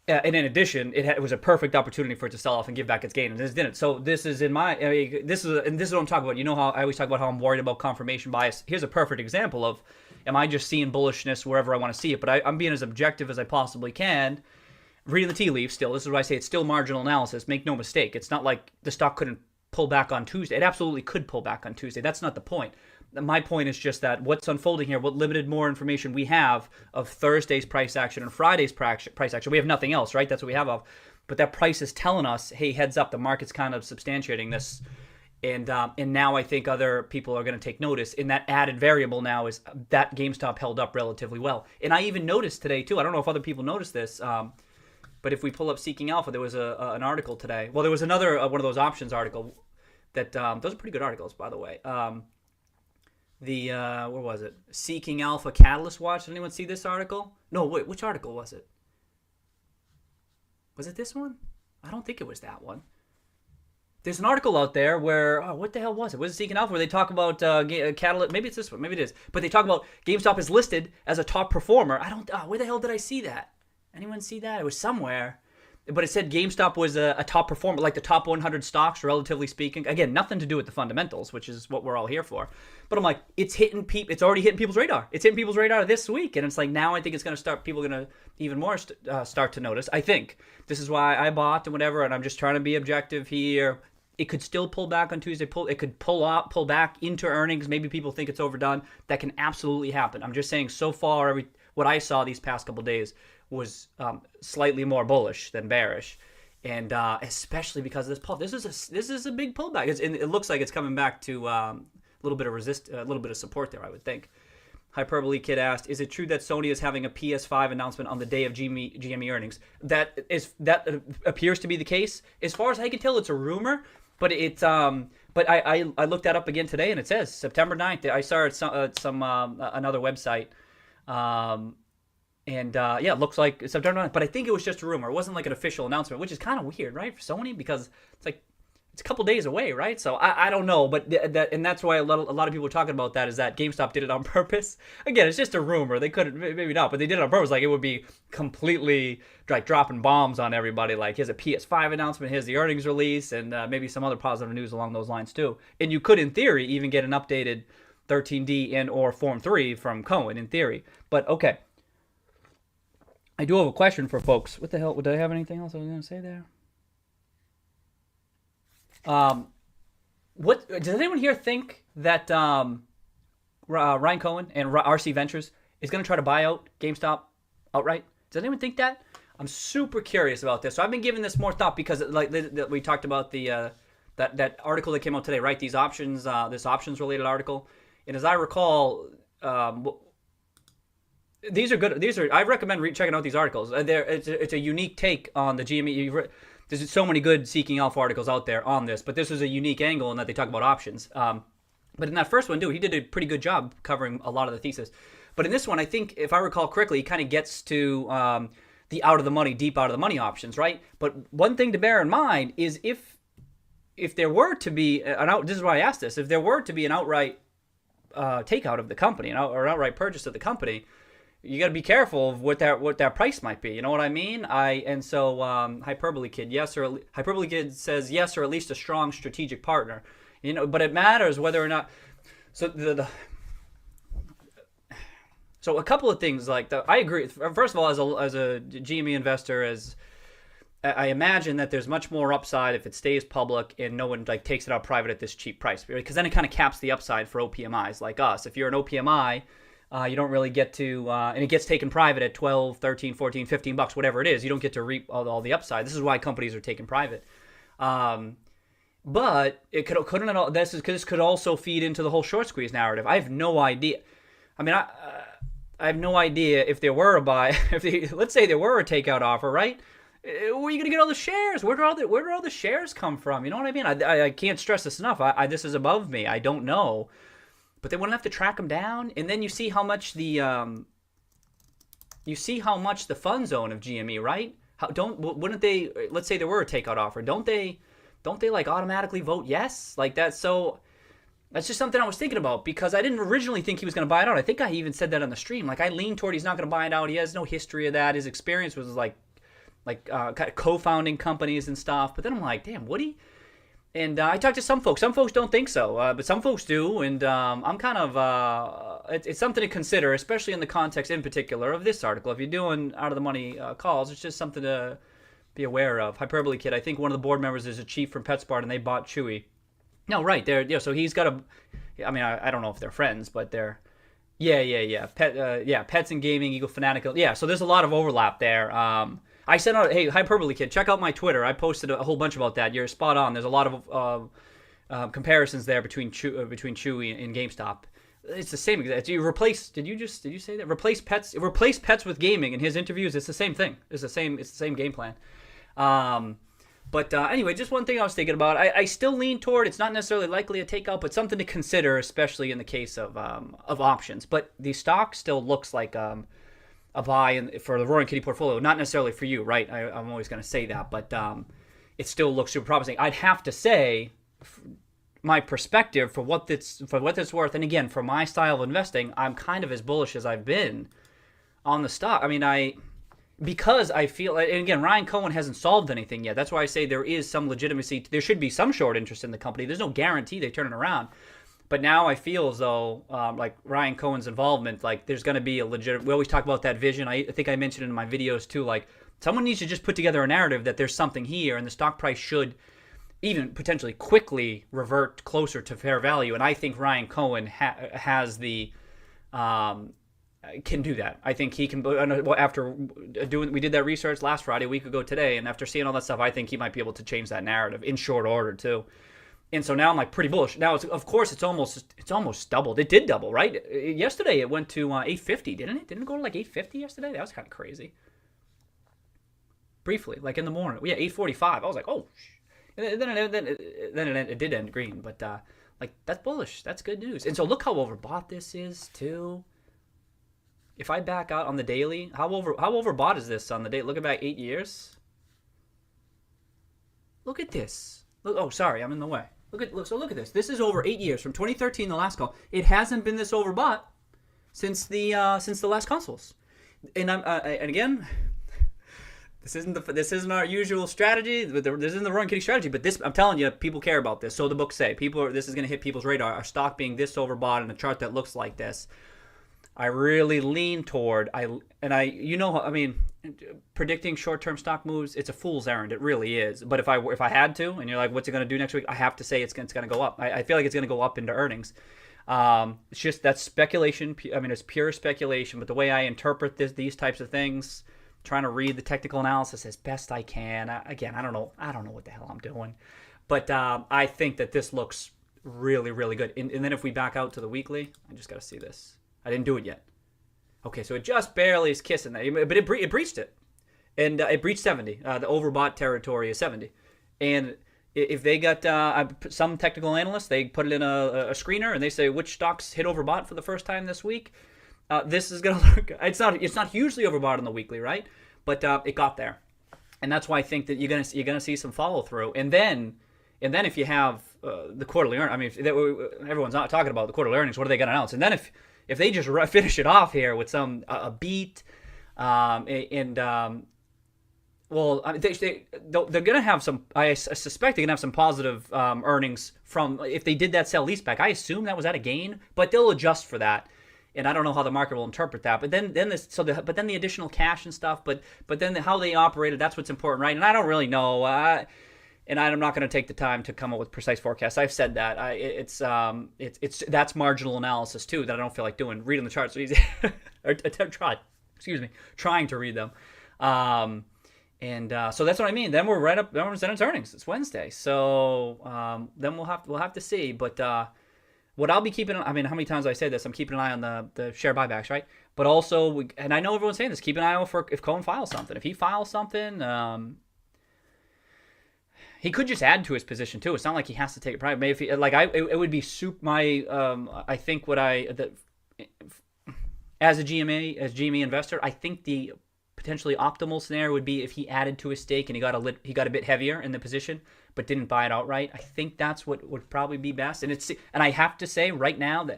And in addition, it was a perfect opportunity for it to sell off and give back its gain, and this didn't. So this is this is what I'm talking about. You know how I always talk about how I'm worried about confirmation bias. Here's a perfect example of, am I just seeing bullishness wherever I want to see it? But I'm being as objective as I possibly can, reading the tea leaves still. This is why I say it's still marginal analysis. Make no mistake. It's not like the stock couldn't pull back on Tuesday. It absolutely could pull back on Tuesday. That's not the point. My point is just that what's unfolding here, what limited more information we have of Thursday's price action and Friday's price action. We have nothing else, right? That's what we have of. But that price is telling us, hey, heads up, the market's kind of substantiating this. And now I think other people are going to take notice. And that added variable now is that GameStop held up relatively well. And I even noticed today, too, I don't know if other people noticed this, but if we pull up Seeking Alpha, there was an article today. Well, there was another one of those options article that those are pretty good articles, by the way. Where was it? Seeking Alpha Catalyst Watch. Did anyone see this article? No, wait, which article was it? Was it this one? I don't think it was that one. There's an article out there where, what the hell was it? Was it Seeking Alpha where they talk about Catalyst? Maybe it's this one. Maybe it is. But they talk about GameStop is listed as a top performer. Where the hell did I see that? Anyone see that? It was somewhere. But it said GameStop was a top performer, like the top 100 stocks, relatively speaking. Again, nothing to do with the fundamentals, which is what we're all here for. But I'm like, it's already hitting people's radar. It's hitting people's radar this week. And it's like, now I think it's going to start, people are going to even more start to notice. I think this is why I bought and whatever. And I'm just trying to be objective here. It could still pull back on Tuesday. It could pull back into earnings. Maybe people think it's overdone. That can absolutely happen. I'm just saying so far, what I saw these past couple days was slightly more bullish than bearish, and especially because of this pull. This is a big pullback. It looks like it's coming back to a little bit of support there, I would think. Hyperbole Kid asked, "Is it true that Sony is having a PS5 announcement on the day of GME earnings?" That appears to be the case. As far as I can tell, it's a rumor, but it's But I looked that up again today, and it says September 9th. I saw it at some another website. Yeah, it looks like September 9th, but I think it was just a rumor. It wasn't like an official announcement, which is kind of weird, right, for Sony, because it's a couple days away, right? So I don't know, but that's why a lot of people are talking about that, is that GameStop did it on purpose. Again, it's just a rumor. They couldn't, maybe not, but they did it on purpose. Like, it would be completely like dropping bombs on everybody. Like, here's a PS5 announcement, here's the earnings release, and maybe some other positive news along those lines too. And you could, in theory, even get an updated 13D and or Form 3 from Cohen, in theory. But okay. I do have a question for folks. What the hell? Did I have anything else I was going to say there? What does anyone here think that Ryan Cohen and RC Ventures is going to try to buy out GameStop outright? Does anyone think that? I'm super curious about this. So I've been giving this more thought because, like, we talked about the that article that came out today, right? These options, this options related article, and as I recall, these are good. I recommend checking out these articles. It's a unique take on the GME. There's so many good Seeking Alpha articles out there on this, but this is a unique angle in that they talk about options. But in that first one, he did a pretty good job covering a lot of the thesis. But in this one, I think, if I recall correctly, he kind of gets to the out of the money, deep out of the money options, right? But one thing to bear in mind is if there were to be this is why I asked this, if there were to be an outright takeout of the company, or an outright purchase of the company, you got to be careful of what that price might be. You know what I mean? Hyperbole Kid says yes, or at least a strong strategic partner. You know, but it matters whether or not. So so a couple of things I agree. First of all, as a GME investor, I imagine that there's much more upside if it stays public and no one takes it out private at this cheap price, because then it kind of caps the upside for OPMIs like us. If you're an OPMI. You don't really get to, and it gets taken private at 12, 13, 14, 15 bucks, whatever it is. You don't get to reap all the upside. This is why companies are taken private. But it couldn't at all. This could also feed into the whole short squeeze narrative. I have no idea. I mean, I have no idea if there were a buy. Let's say there were a takeout offer, right? Where are you gonna get all the shares? Where do all the shares come from? You know what I mean? I can't stress this enough. This is above me. I don't know, but they wouldn't have to track them down. And then you see how much the fund zone of GME, right? Wouldn't they? Let's say there were a takeout offer. Don't they like automatically vote yes? Like that. So that's just something I was thinking about because I didn't originally think he was going to buy it out. I think I even said that on the stream. Like I leaned toward he's not going to buy it out. He has no history of that. His experience was like kind of co-founding companies and stuff. But then I'm like, damn, would he? And I talked to some folks. Some folks don't think so, but some folks do. And I'm kind of it's something to consider, especially in the context in particular of this article. If you're doing out of the money calls, it's just something to be aware of. Hyperbole Kid. I think one of the board members is a chief from PetSmart, and they bought Chewy. No, right there. Yeah, so he's got a. I mean, I don't know if they're friends, but they're. Yeah. Pets and gaming, Eagle Fanatical. Yeah, so there's a lot of overlap there. I sent out, hey, Hyperbole Kid, check out my Twitter. I posted a whole bunch about that. You're spot on. There's a lot of comparisons there between Chewy and GameStop. It's the same. You replace. Did you say that? Replace pets with gaming. In his interviews, it's the same thing. It's the same game plan. But anyway, just one thing I was thinking about. I still lean toward it's not necessarily likely a takeout, but something to consider, especially in the case of options. But the stock still looks like a buy for the Roaring Kitty portfolio. Not necessarily for you, right? I'm always going to say that, but it still looks super promising. I'd have to say, my perspective for what it's worth, and again, for my style of investing, I'm kind of as bullish as I've been on the stock. I mean, because I feel, and again, Ryan Cohen hasn't solved anything yet. That's why I say there is some legitimacy. There should be some short interest in the company. There's no guarantee they turn it around. But now I feel as though, like Ryan Cohen's involvement, like there's going to be a legit. We always talk about that vision. I think I mentioned it in my videos too. Like someone needs to just put together a narrative that there's something here, and the stock price should even potentially quickly revert closer to fair value. And I think Ryan Cohen has the. Can do that. I think he can. After we did that research last Friday, a week ago today, and after seeing all that stuff, I think he might be able to change that narrative in short order too. And so now I'm like pretty bullish. Now, of course, it's almost doubled. It did double, right? Yesterday it went to 850, didn't it? Didn't it go to like 850 yesterday? That was kind of crazy. Briefly, like in the morning, yeah, 845. I was like, oh, and then it did end green, but like that's bullish. That's good news. And so look how overbought this is too. If I back out on the daily, how overbought is this on the day? Look at back 8 years. Look at this. Look, oh, sorry, I'm in the way. Look at this. This is over 8 years from 2013, the last call. It hasn't been this overbought since the last consoles. And and again, this isn't our usual strategy. This isn't the Roaring Kitty strategy. But this, I'm telling you, people care about this. So the books say this is going to hit people's radar. Our stock being this overbought in a chart that looks like this. I really lean toward predicting short-term stock moves, it's a fool's errand. It really is. But if I had to, and you're like, what's it going to do next week? I have to say it's going to go up. I feel like it's going to go up into earnings. It's just that's speculation. I mean, it's pure speculation. But the way I interpret these types of things, trying to read the technical analysis as best I can. Again, I don't know what the hell I'm doing, but I think that this looks really, really good. And then if we back out to the weekly, I just got to see this. I didn't do it yet. Okay, so it just barely is kissing that, but it breached it, and it breached 70. The overbought territory is 70, and if they got some technical analysts, they put it in a screener and they say which stocks hit overbought for the first time this week. This is gonna look. It's not hugely overbought on the weekly, right? But it got there, and that's why I think that you're gonna see some follow through, and then if you have the quarterly earnings, I mean, everyone's not talking about the quarterly earnings. What are they gonna announce? And then if they just finish it off here with some a beat, well, I mean, they're gonna have some. I suspect they're gonna have some positive earnings from if they did that sell leaseback. I assume that was at a gain, but they'll adjust for that. And I don't know how the market will interpret that. But then the additional cash and stuff. But then how they operated, that's what's important, right? And I don't really know. and I'm not going to take the time to come up with precise forecasts. I've said that. It's that's marginal analysis too that I don't feel like doing. Reading the charts is easy, or trying to read them. So that's what I mean. Then we're right up. Then we're Zenit's earnings. It's Wednesday, so then we'll have to see. But what I'll be keeping, I mean, how many times have I say this? I'm keeping an eye on the share buybacks, right? But also, and I know everyone's saying this, keep an eye out for if Cohen files something. If he files something, he could just add to his position too. It's not like he has to take it private. Maybe if he, it would be I think as a GME investor, I think the potentially optimal scenario would be if he added to his stake and he got a bit heavier in the position, but didn't buy it outright. I think that's what would probably be best. And I have to say right now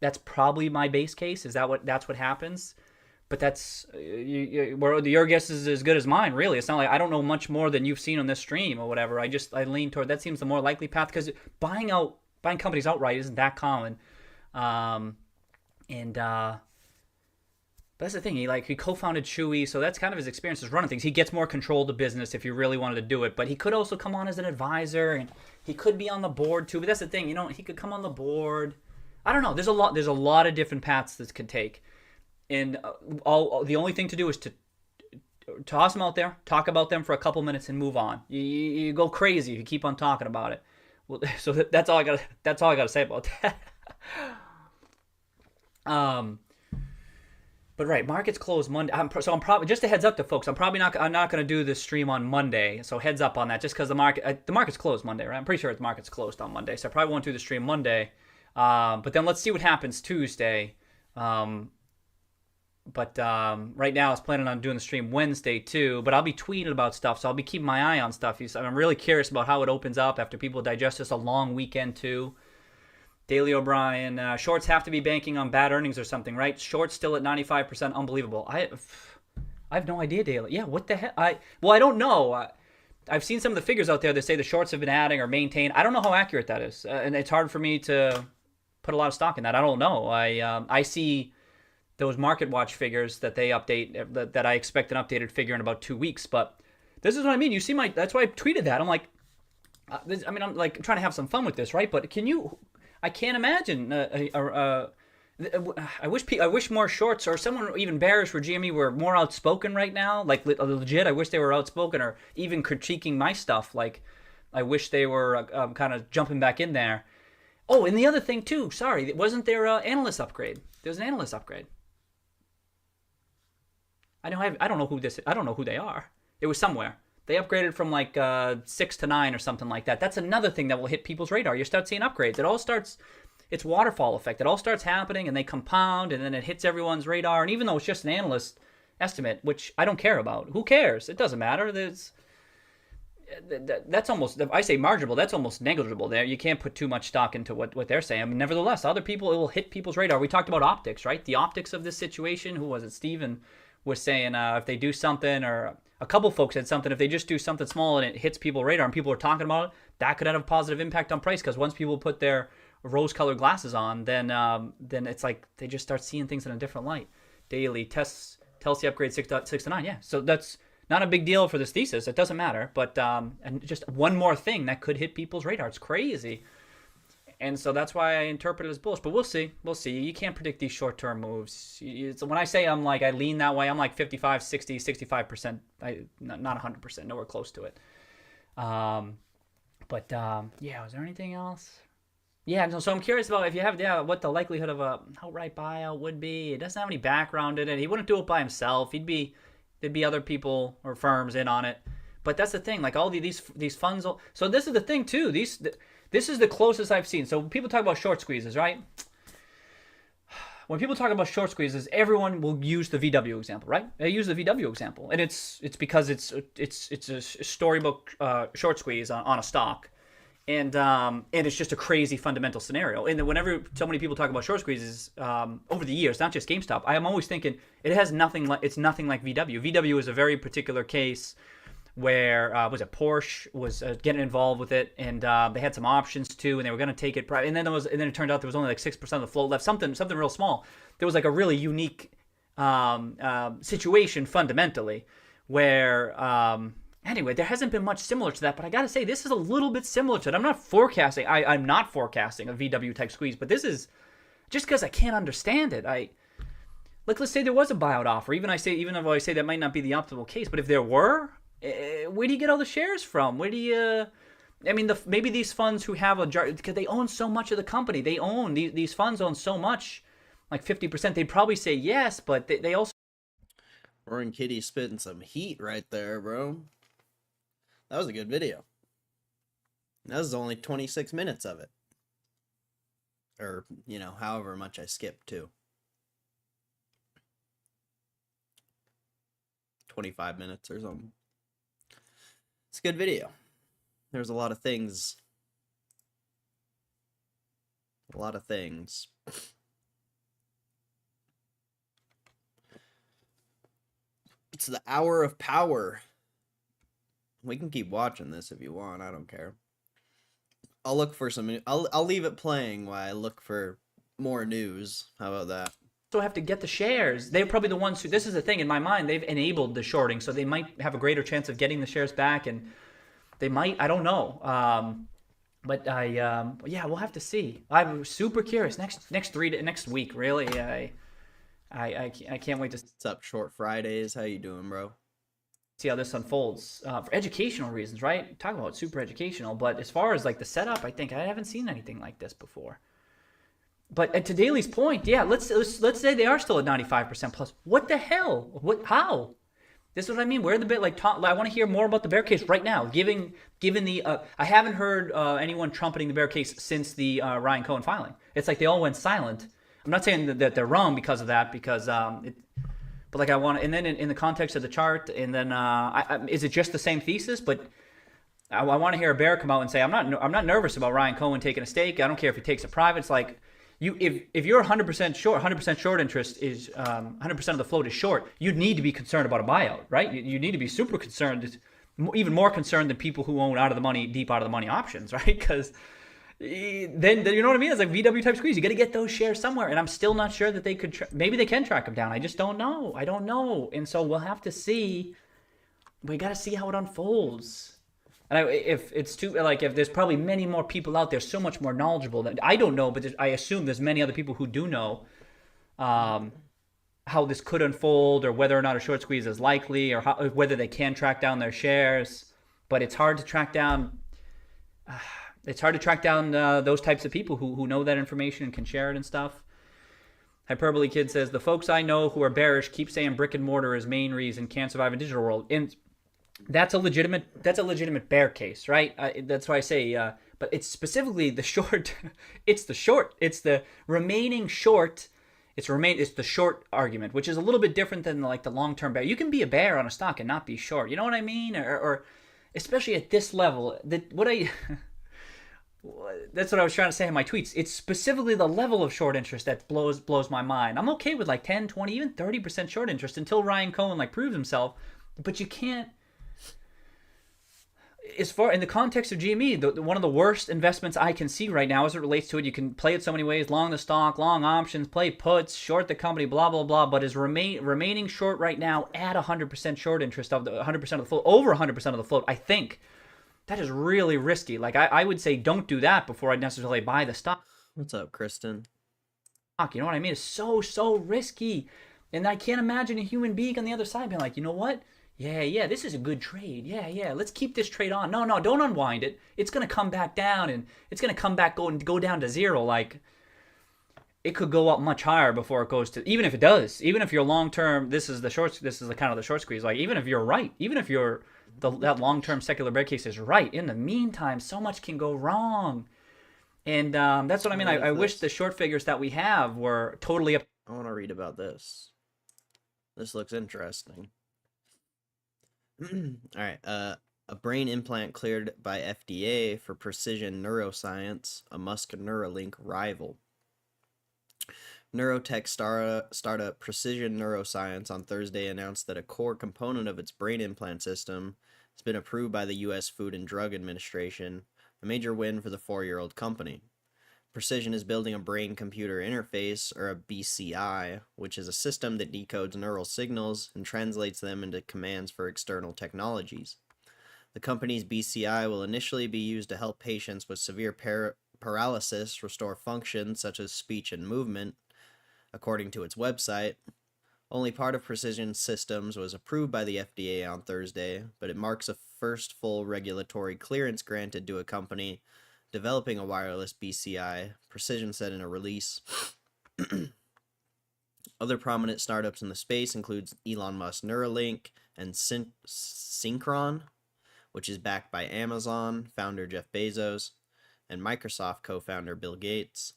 that's probably my base case. That's what happens. But that's your guess is as good as mine, really. It's not like I don't know much more than you've seen on this stream or whatever. I lean toward that seems the more likely path because buying companies outright isn't that common. But that's the thing. He co-founded Chewy, so that's kind of his experience is running things. He gets more control of the business if he really wanted to do it. But he could also come on as an advisor, and he could be on the board too. But that's the thing, he could come on the board. I don't know. There's a lot of different paths this could take. And the only thing to do is to toss them out there, talk about them for a couple minutes, and move on. You go crazy if you keep on talking about it. Well, so that's all I got. That's all I got to say about that. But right, markets close Monday. I'm probably just a heads up to folks. I'm not going to do this stream on Monday. So heads up on that, just because the market's closed Monday, right? I'm pretty sure the market's closed on Monday, so I probably won't do the stream Monday. But then let's see what happens Tuesday. But right now I was planning on doing the stream Wednesday too, but I'll be tweeting about stuff, so I'll be keeping my eye on stuff. I'm really curious about how it opens up after people digest this a long weekend too. Daily O'Brien, shorts have to be banking on bad earnings or something, right? Shorts still at 95%, unbelievable. I have no idea, Daily. Yeah, what the heck? I don't know. I've seen some of the figures out there that say the shorts have been adding or maintained. I don't know how accurate that is, and it's hard for me to put a lot of stock in that. I don't know. I see those Market Watch figures that they update, that I expect an updated figure in about 2 weeks. But this is what I mean. You see that's why I tweeted that. I'm like, I'm like trying to have some fun with this, right? But I can't imagine. I wish more shorts or someone even bearish for GME were more outspoken right now. Like legit, I wish they were outspoken or even critiquing my stuff. Like I wish they were kind of jumping back in there. Oh, and the other thing too. Sorry, wasn't there an analyst upgrade? There was an analyst upgrade. I don't know who this. I don't know who they are. It was somewhere. They upgraded from like 6 to 9 or something like that. That's another thing that will hit people's radar. You start seeing upgrades. It all starts. It's waterfall effect. It all starts happening and they compound and then it hits everyone's radar. And even though it's just an analyst estimate, which I don't care about, who cares? It doesn't matter. That's almost. I say marginal. That's almost negligible. There, you can't put too much stock into what they're saying. I mean, nevertheless, other people, it will hit people's radar. We talked about optics, right? The optics of this situation. Who was it? Steven was saying if they do something, or a couple folks said something, if they just do something small and it hits people's radar and people are talking about it, that could have a positive impact on price, because once people put their rose-colored glasses on, then it's like they just start seeing things in a different light. Daily Telsey upgrade 6 to 9. Yeah, so that's not a big deal for this thesis. It doesn't matter, but and just one more thing that could hit people's radar. It's crazy. And so that's why I interpret it as bullish. But we'll see. We'll see. You can't predict these short-term moves. When I say I lean that way, I'm like 55, 60, 65%. Not 100%. Nowhere close to it. Yeah, was there anything else? Yeah, so I'm curious about if you have, what the likelihood of a outright buyout would be. It doesn't have any background in it. He wouldn't do it by himself. There'd be other people or firms in on it. But that's the thing. Like all these funds. So this is the thing too. This is the closest I've seen. So people talk about short squeezes, right? When people talk about short squeezes, everyone will use the VW example, right? They use the VW example, and it's because it's a storybook short squeeze on a stock, and it's just a crazy fundamental scenario. And whenever so many people talk about short squeezes over the years, not just GameStop, I am always thinking it's nothing like VW. VW is a very particular case where Porsche was getting involved with it, and they had some options too, and they were going to take it private. And then it turned out there was only like 6% of the float left, something real small. There was like a really unique situation fundamentally, where Anyway, there hasn't been much similar to that, but I gotta say, this is a little bit similar to it. I'm not forecasting. I'm not forecasting a VW type squeeze, but this is just because I can't understand it. Let's say there was a buyout offer. Even though I say that might not be the optimal case, but if there were, where do you get all the shares from? Where do you? I mean, maybe these funds who have because they own so much of the company. They own these funds own so much, like 50%. They'd probably say yes, but they also. Roaring Kitty spitting some heat right there, bro. That was a good video. That was only 26 minutes of it. Or, you know, however much I skipped too. 25 minutes or something. It's a good video. There's a lot of things. A lot of things. It's the hour of power. We can keep watching this if you want. I don't care. I'll look for some. I'll leave it playing while I look for more news. How about that? also have to get the shares. They're probably the ones who, this is the thing in my mind, they've enabled the shorting, so they might have a greater chance of getting the shares back, and they might, I don't know. But yeah, we'll have to see. I'm super curious. Next week, really. I can't wait to What's up, Short Fridays? How you doing, bro? see how this unfolds for educational reasons, right? Talk about super educational, but as far as like the setup, I think I haven't seen anything like this before. But to Daly's point, yeah, let's say they are still at 95% plus. What the hell? How? This is what I mean. Where are the bit like? I want to hear more about the bear case right now. Given the, I haven't heard anyone trumpeting the bear case since the Ryan Cohen filing. It's like they all went silent. I'm not saying that they're wrong because of that, because but like I want, and then in the context of the chart, and then is it just the same thesis? But I want to hear a bear come out and say, I'm not nervous about Ryan Cohen taking a stake. I don't care if he takes it private. It's like, if you're 100% short, 100% short interest is 100% of the float is short, you'd need to be concerned about a buyout, right? You need to be super concerned, even more concerned than people who own deep out of the money options, right? Because then you know what I mean? It's like VW type squeeze. You got to get those shares somewhere, and I'm still not sure that they could. Maybe they can track them down. I just don't know. I don't know, and so we'll have to see. We got to see how it unfolds. And if it's too, like, if there's probably many more people out there, so much more knowledgeable that I don't know, but I assume there's many other people who do know how this could unfold, or whether or not a short squeeze is likely, or whether they can track down their shares. But it's hard to track down. It's hard to track down those types of people who know that information and can share it and stuff. Hyperbole Kid says, the folks I know who are bearish keep saying brick and mortar is main reason can't survive in digital world. And that's a legitimate bear case, right? That's why I say, but it's specifically the short. It's the remaining short. It's the short argument, which is a little bit different than like the long-term bear. You can be a bear on a stock and not be short. You know what I mean? Or especially at this level. That's what I was trying to say in my tweets. It's specifically the level of short interest that blows my mind. I'm okay with like 10, 20, even 30% short interest until Ryan Cohen like proves himself. But you can't. As far in the context of GME, one of the worst investments I can see right now as it relates to it, you can play it so many ways: long the stock, long options, play puts, short the company, blah blah blah. But is remaining short right now at 100% short interest of the 100% of the float, over 100% of the float. I think that is really risky. Like I would say, don't do that before I necessarily buy the stock. What's up, Kristen? You know what I mean? It's so risky, and I can't imagine a human being on the other side being like, you know what? Yeah, this is a good trade. Yeah, let's keep this trade on. No, don't unwind it. It's going to come back down, and it's going to come back, go down to zero. Like, it could go up much higher before it goes to, even if it does, even if you're long-term, this is the kind of the short squeeze. Like, even if you're right, even if that long-term secular bear case is right, in the meantime, so much can go wrong. And that's what I mean. I wish the short figures that we have were totally up. I want to read about this. This looks interesting. All right. A brain implant cleared by FDA for precision neuroscience, a Musk Neuralink rival. Neurotech startup Precision Neuroscience on Thursday announced that a core component of its brain implant system has been approved by the U.S. Food and Drug Administration, a major win for the 4-year-old company. Precision is building a brain-computer interface, or a BCI, which is a system that decodes neural signals and translates them into commands for external technologies. The company's BCI will initially be used to help patients with severe paralysis restore function such as speech and movement, according to its website. Only part of Precision Systems was approved by the FDA on Thursday, but it marks a first full regulatory clearance granted to a company developing a wireless BCI, Precision said in a release. Other prominent startups in the space includes Elon Musk's Neuralink and Synchron, which is backed by Amazon founder Jeff Bezos and Microsoft co-founder Bill Gates.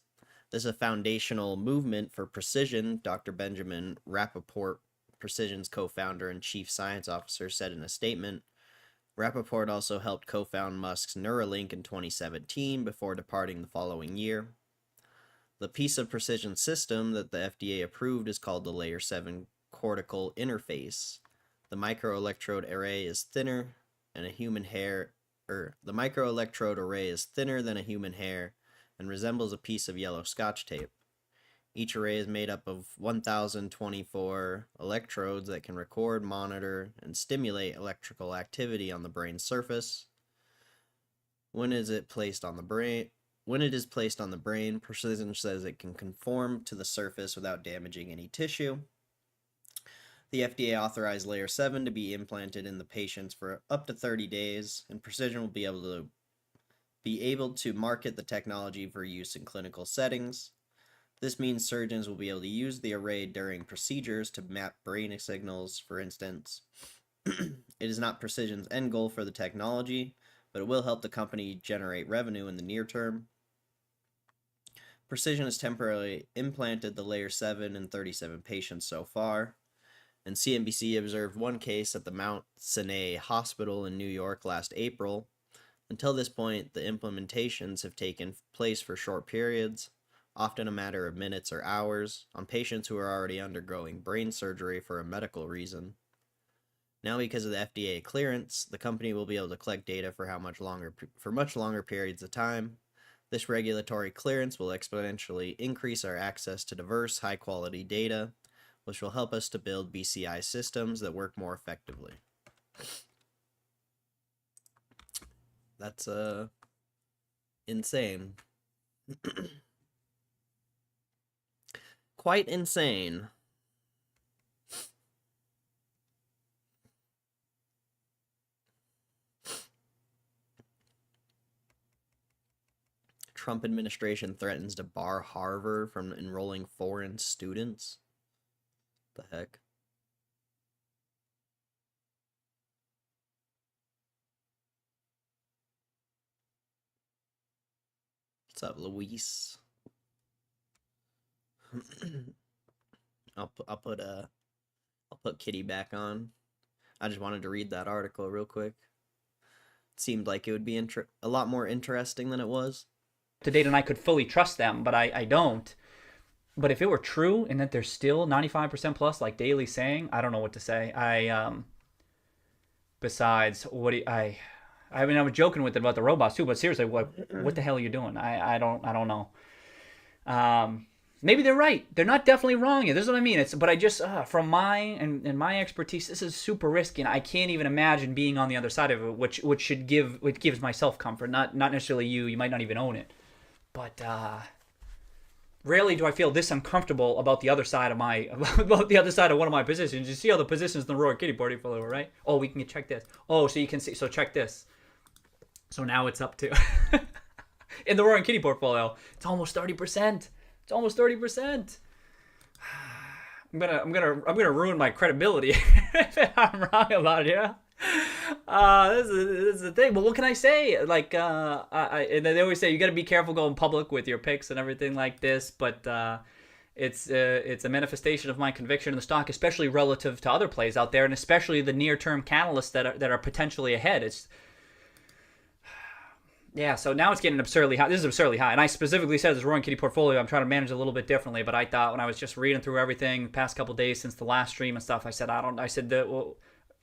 This is a foundational movement for Precision, Dr. Benjamin Rappaport, Precision's co-founder and chief science officer, said in a statement. Rappaport also helped co-found Musk's Neuralink in 2017 before departing the following year. The piece of Precision system that the FDA approved is called the Layer 7 cortical interface. The microelectrode array is thinner than a human hair, the microelectrode array is thinner than a human hair and resembles a piece of yellow Scotch tape. Each array is made up of 1,024 electrodes that can record, monitor, and stimulate electrical activity on the brain's surface. When it is placed on the brain, Precision says it can conform to the surface without damaging any tissue. The FDA authorized Layer 7 to be implanted in the patients for up to 30 days, and Precision will be able to market the technology for use in clinical settings. This means surgeons will be able to use the array during procedures to map brain signals, for instance. It is not Precision's end goal for the technology, but it will help the company generate revenue in the near term. Precision has temporarily implanted the Layer 7 in 37 patients so far, and CNBC observed one case at the Mount Sinai Hospital in New York last April. Until this point, the implementations have taken place for short periods, often a matter of minutes or hours, on patients who are already undergoing brain surgery for a medical reason. Now, because of the FDA clearance, the company will be able to collect data for much longer periods of time. This regulatory clearance will exponentially increase our access to diverse, high-quality data, which will help us to build BCI systems that work more effectively. That's insane. Quite insane. Trump administration threatens to bar Harvard from enrolling foreign students. The heck? What's up, Luis? I'll put Kitty back on. I just wanted to read that article real quick. It seemed like it would be a lot more interesting than it was. To date, and I could fully trust them, but I don't. But if it were true and that they're still 95% plus, like Daly's saying, I don't know what to say. Besides, I mean, I was joking with them about the robots too, but seriously, what the hell are you doing? I don't know. Maybe they're right. They're not definitely wrong. This is what I mean. But I just, from my expertise, this is super risky, and I can't even imagine being on the other side of it, which gives myself comfort, not necessarily you. You might not even own it, but rarely do I feel this uncomfortable about the other side of one of my positions. You see all the positions in the Royal Kitty portfolio, right? Oh, we can check this. Oh, so you can see. So check this. So now it's up to in the Royal Kitty portfolio. It's almost 30%. It's almost 30%. I'm gonna ruin my credibility if I'm wrong about it. Yeah. This is the thing. But what can I say? Like, and they always say you got to be careful going public with your picks and everything like this. But it's a manifestation of my conviction in the stock, especially relative to other plays out there, and especially the near-term catalysts that are potentially ahead. Yeah, so now it's getting absurdly high. This is absurdly high. And I specifically said this Roaring Kitty portfolio, I'm trying to manage it a little bit differently. But I thought when I was just reading through everything the past couple days since the last stream and stuff, I said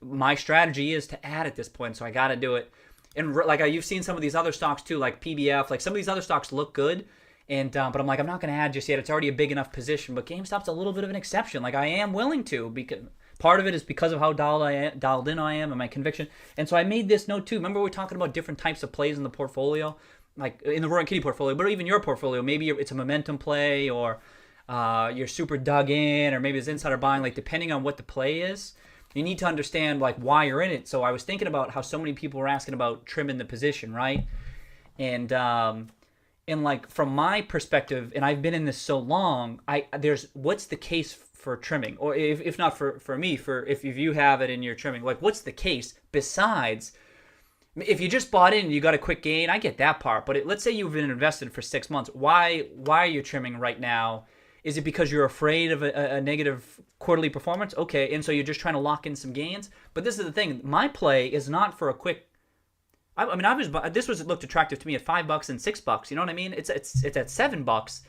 my strategy is to add at this point, so I got to do it. And like you've seen some of these other stocks too, like PBF, like some of these other stocks look good. And but I'm like, I'm not going to add just yet. It's already a big enough position. But GameStop's a little bit of an exception. Like I am willing to, because Part of it is because of how dialed in I am and my conviction. And so I made this note too. Remember we were talking about different types of plays in the portfolio, like in the Roaring Kitty portfolio, but even your portfolio. Maybe it's a momentum play, or you're super dug in, or maybe it's insider buying. Like depending on what the play is, you need to understand like why you're in it. So I was thinking about how so many people were asking about trimming the position, right? And like from my perspective, and I've been in this so long, there's what's the case for trimming, or if not for me, for if you have it in your trimming, like what's the case besides if you just bought in and you got a quick gain? I get that part, but let's say you've been invested for 6 months. Why are you trimming right now? Is it because you're afraid of a negative quarterly performance? Okay, and so you're just trying to lock in some gains. But this is the thing: my play is not for a quick. I mean, this looked attractive to me at $5 and $6. You know what I mean? It's at $7.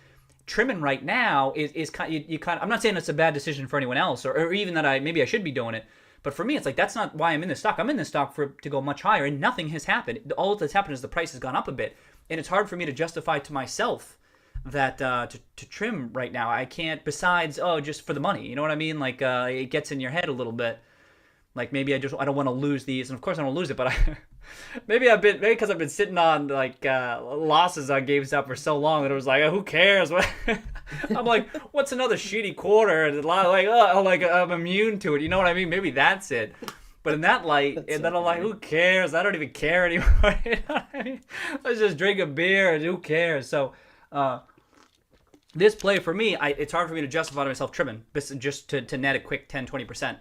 Trimming right now is kind of, you kind of, I'm not saying it's a bad decision for anyone else, or even that maybe I should be doing it, but for me it's like that's not why I'm in this stock. I'm in this stock to go much higher, and nothing has happened. All that's happened is the price has gone up a bit, and it's hard for me to justify to myself that to trim right now. I can't, besides just for the money. You know what I mean? Like it gets in your head a little bit. Like maybe I don't want to lose these, and of course I don't lose it, but maybe because I've been sitting on like losses on GameStop for so long that it was like, who cares? I'm like, what's another shitty quarter? And I'm immune to it. You know what I mean? Maybe that's it. But in that light, and then I'm like, who cares? I don't even care anymore. You know what I mean? Let's just drink a beer and who cares? So this play for me, it's hard for me to justify to myself trimming just to net a quick 10-20%.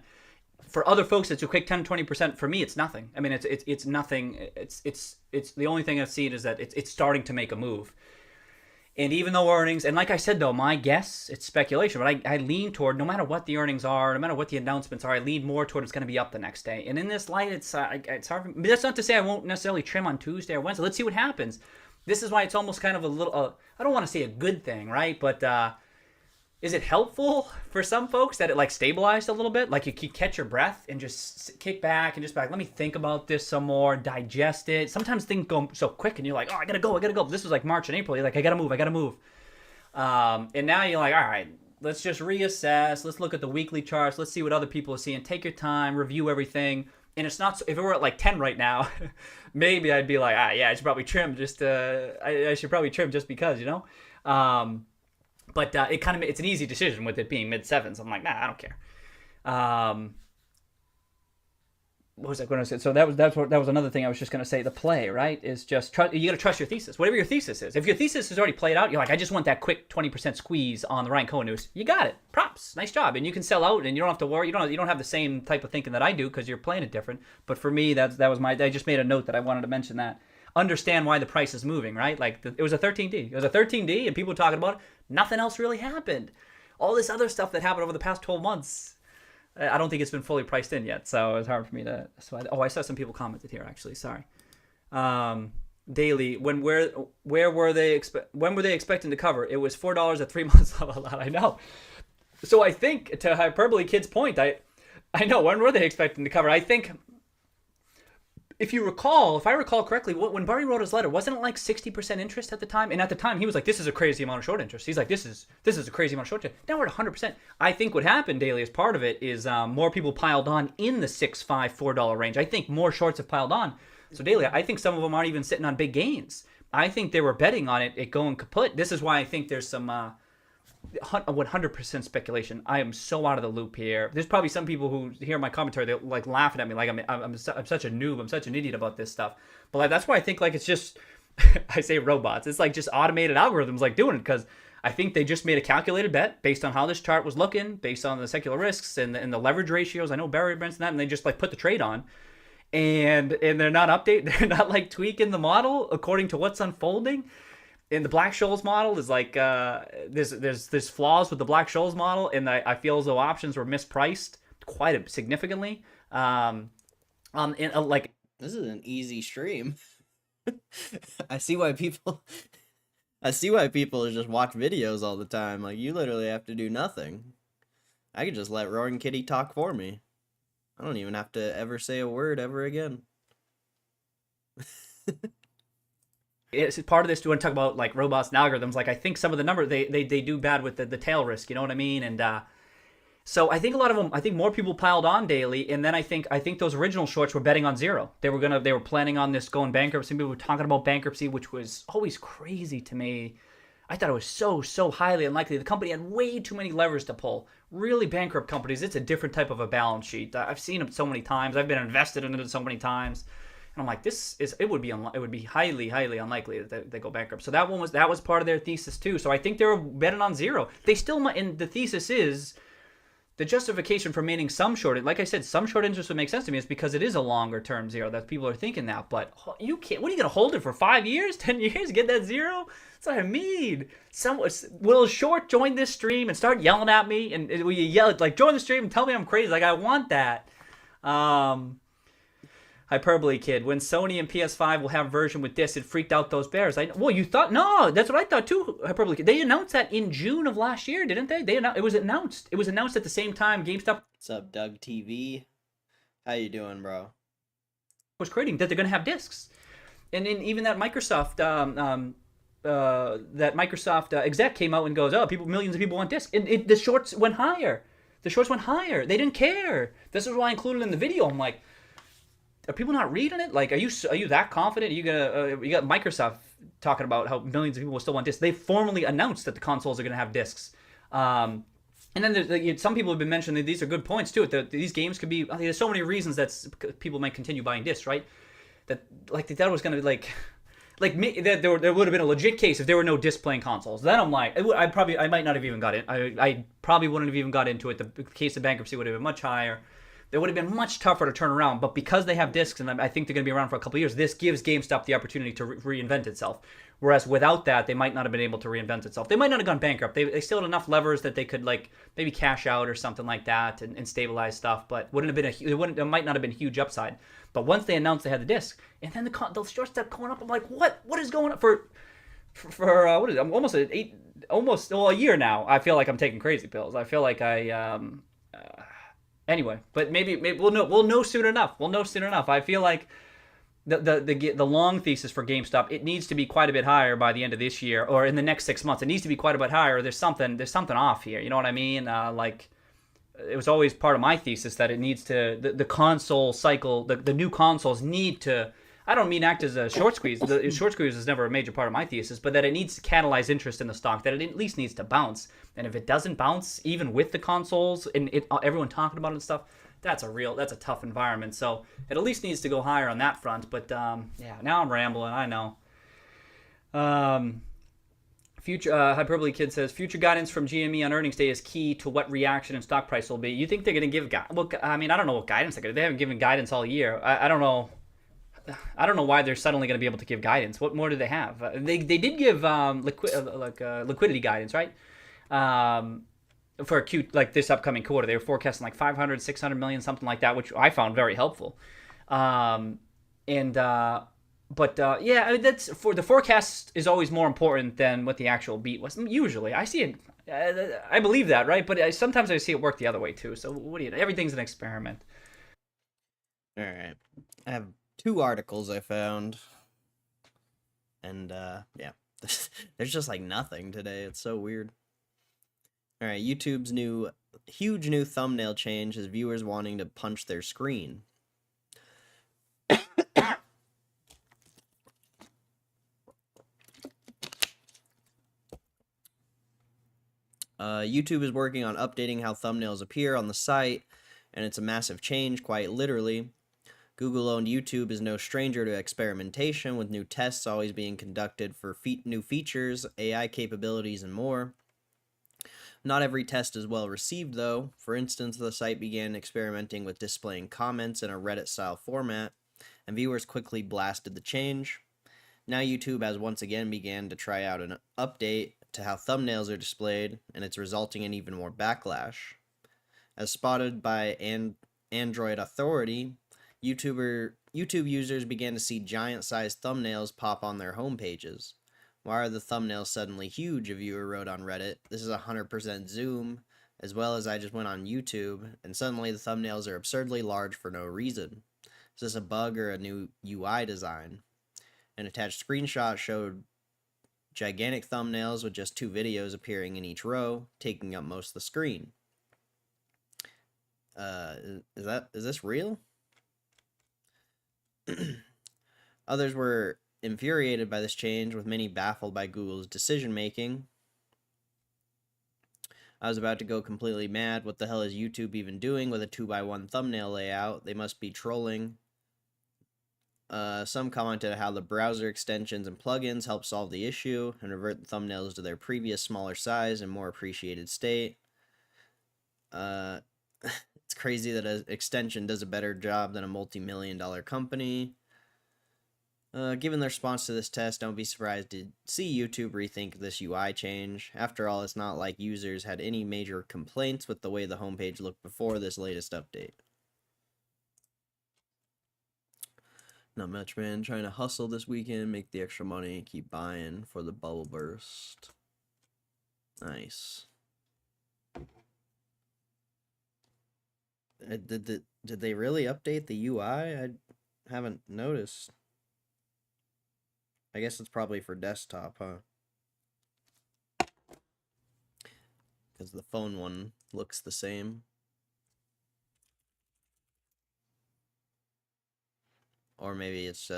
For other folks, it's a quick 10-20%. For me, it's nothing. I mean, it's nothing. It's the only thing I've seen is that it's starting to make a move. And even though earnings, and like I said though, my guess, it's speculation, but I lean toward, no matter what the earnings are, no matter what the announcements are, I lean more toward it's going to be up the next day. And in this light, it's hard. But that's not to say I won't necessarily trim on Tuesday or Wednesday. Let's see what happens. This is why it's almost kind of a little. I don't want to say a good thing, right? But is it helpful for some folks that it like stabilized a little bit? Like you catch your breath and just kick back and just be like, let me think about this some more, digest it. Sometimes things go so quick and you're like, I gotta go. This was like March and April. You're like, I gotta move. And now you're like, all right, let's just reassess. Let's look at the weekly charts. Let's see what other people are seeing. Take your time, review everything. And it's not, if it were at like 10 right now, maybe I'd be like, yeah, I should probably trim I should probably trim just because, you know? But it's an easy decision with it being mid-sevens. I'm like, nah, I don't care. What was I going to say? So that was another thing I was just going to say. The play, right, is just you got to trust your thesis. Whatever your thesis is. If your thesis is already played out, you're like, I just want that quick 20% squeeze on the Ryan Cohen news. You got it. Props. Nice job. And you can sell out, and you don't have to worry. You don't have the same type of thinking that I do because you're playing it different. But for me, that was I just made a note that I wanted to mention that. Understand why the price is moving, right? Like it was a 13D. It was a 13D, and people were talking about it. Nothing else really happened. All this other stuff that happened over the past 12 months, I don't think it's been fully priced in yet. So it's hard for me to. I saw some people commented here actually. Sorry. Daily. When were they expecting to cover? It was $4 at 3 months. I know. So I think to Hyperbole Kid's point, I know when were they expecting to cover? I think. If I recall correctly, when Barry wrote his letter, wasn't it like 60% interest at the time? And at the time, he was like, this is a crazy amount of short interest. He's like, this is a crazy amount of short interest. Now we're at 100%. I think what happened, Daily, as part of it, is more people piled on in the $6, $5, $4 range. I think more shorts have piled on. So, Daily, I think some of them aren't even sitting on big gains. I think they were betting on it going kaput. This is why I think there's some 100% speculation. I am so out of the loop here. There's probably some people who hear my commentary, they're like laughing at me, like I'm such a noob, I'm such an idiot about this stuff. But like that's why I think like it's just I say robots. It's like just automated algorithms like doing it because I think they just made a calculated bet based on how this chart was looking, based on the secular risks and the leverage ratios. I know Barry mentioned that, and they just like put the trade on. And they're not they're not like tweaking the model according to what's unfolding. In the Black-Scholes model is like there's flaws with the Black-Scholes model, and I feel as though options were mispriced quite significantly. Like this is an easy stream. I see why people just watch videos all the time. Like you literally have to do nothing. I could just let Roaring Kitty talk for me. I don't even have to ever say a word ever again. It's part of this. Do you want to talk about like robots and algorithms? Like I think some of the numbers they do bad with the tail risk. You know what I mean? And So I think a lot of them, I think more people piled on daily, and then I think those original shorts were betting on zero. They were planning on this going bankrupt. Some people were talking about bankruptcy, which was always crazy to me. I thought it was so highly unlikely. The company had way too many levers to pull. Really bankrupt companies, it's a different type of a balance sheet. I've seen it so many times. I've been invested in it so many times. And I'm like, it would be highly unlikely that they go bankrupt. So that was part of their thesis too. So I think they were betting on zero. They still might, and the thesis is the justification for remaining some short. Like I said, some short interest would make sense to me is because it is a longer term zero. That people are thinking that, but you can't. What are you gonna hold it for 5 years, 10 years, get that zero? That's what I mean. Will short join this stream and start yelling at me, and will you yell like join the stream and tell me I'm crazy? Like I want that. Hyperbole kid. When Sony and PS5 will have a version with this, it freaked out those bears. You thought no? That's what I thought too. Hyperbole kid. They announced that in June of last year, didn't they? It was announced. It was announced at the same time GameStop. What's up, Doug TV? How you doing, bro? Was creating that they're going to have discs, and even that Microsoft exec came out and goes, "Oh, millions of people want discs." And the shorts went higher. The shorts went higher. They didn't care. This is why I included it in the video. I'm like, are people not reading it? Like, are you that confident? You got Microsoft talking about how millions of people will still want discs. They formally announced that the consoles are going to have discs. And then some people have been mentioning that these are good points too. These games could be. There's so many reasons that people might continue buying discs, right? That like they thought it was going to that there would have been a legit case if there were no disc playing consoles. Then I'm like, I might not have even got in. I probably wouldn't have even got into it. The case of bankruptcy would have been much higher. It would have been much tougher to turn around, but because they have discs, and I think they're going to be around for a couple of years, this gives GameStop the opportunity to reinvent itself. Whereas without that, they might not have been able to reinvent itself. They might not have gone bankrupt. They still had enough levers that they could like maybe cash out or something like that and stabilize stuff, but it might not have been a huge upside. But once they announced they had the disc, and then the shorts kept going up, I'm like, what is going on for what is it? Almost a year now. I feel like I'm taking crazy pills. I feel like Anyway, but maybe we'll know soon enough. I feel like the long thesis for GameStop, it needs to be quite a bit higher by the end of this year or in the next 6 months. It needs to be quite a bit higher. There's something off here. You know what I mean? Like it was always part of my thesis that it needs to the console cycle. The new consoles need to. I don't mean act as a short squeeze. The short squeeze is never a major part of my thesis, but that it needs to catalyze interest in the stock, that it at least needs to bounce. And if it doesn't bounce, even with the consoles and everyone talking about it and stuff, that's a tough environment. So it at least needs to go higher on that front. But yeah, now I'm rambling. I know. Future Hyperbole Kid says future guidance from GME on earnings day is key to what reaction and stock price will be. You think they're going to give guidance? Well, I mean, I don't know what guidance they're going to. They haven't given guidance all year. I don't know. I don't know why they're suddenly going to be able to give guidance. What more do they have? They did give liquidity guidance, right? For this upcoming quarter. They were forecasting like 500, 600 million, something like that, which I found very helpful. Yeah, I mean, that's for the forecast is always more important than what the actual beat was. Usually, I see it. I believe that, right? But sometimes I see it work the other way too. So what do you know? Everything's an experiment. All right, I have 2 articles I found, and yeah, there's just like nothing today. It's so weird. All right, YouTube's huge new thumbnail change has viewers wanting to punch their screen. YouTube is working on updating how thumbnails appear on the site, and it's a massive change, quite literally. Google-owned YouTube is no stranger to experimentation, with new tests always being conducted for new features, AI capabilities, and more. Not every test is well received, though. For instance, the site began experimenting with displaying comments in a Reddit-style format, and viewers quickly blasted the change. Now YouTube has once again began to try out an update to how thumbnails are displayed, and it's resulting in even more backlash. As spotted by Android Authority, YouTube users began to see giant-sized thumbnails pop on their homepages. Why are the thumbnails suddenly huge? A viewer wrote on Reddit. This is 100% zoom, as well as I just went on YouTube, and suddenly the thumbnails are absurdly large for no reason. Is this a bug or a new UI design? An attached screenshot showed gigantic thumbnails with just 2 videos appearing in each row, taking up most of the screen. Is this real? Others were infuriated by this change, with many baffled by Google's decision making. I was about to go completely mad. What the hell is YouTube even doing with a 2x1 thumbnail layout? They must be trolling. Some commented how the browser extensions and plugins help solve the issue and revert the thumbnails to their previous smaller size and more appreciated state. It's crazy that an extension does a better job than a multi-million-dollar company. Given their response to this test, don't be surprised to see YouTube rethink this UI change. After all, it's not like users had any major complaints with the way the homepage looked before this latest update. Not much, man. Trying to hustle this weekend, make the extra money, keep buying for the bubble burst. Nice. Did they really update the UI? I haven't noticed. I guess it's probably for desktop, huh? Because the phone one looks the same. Or maybe it's,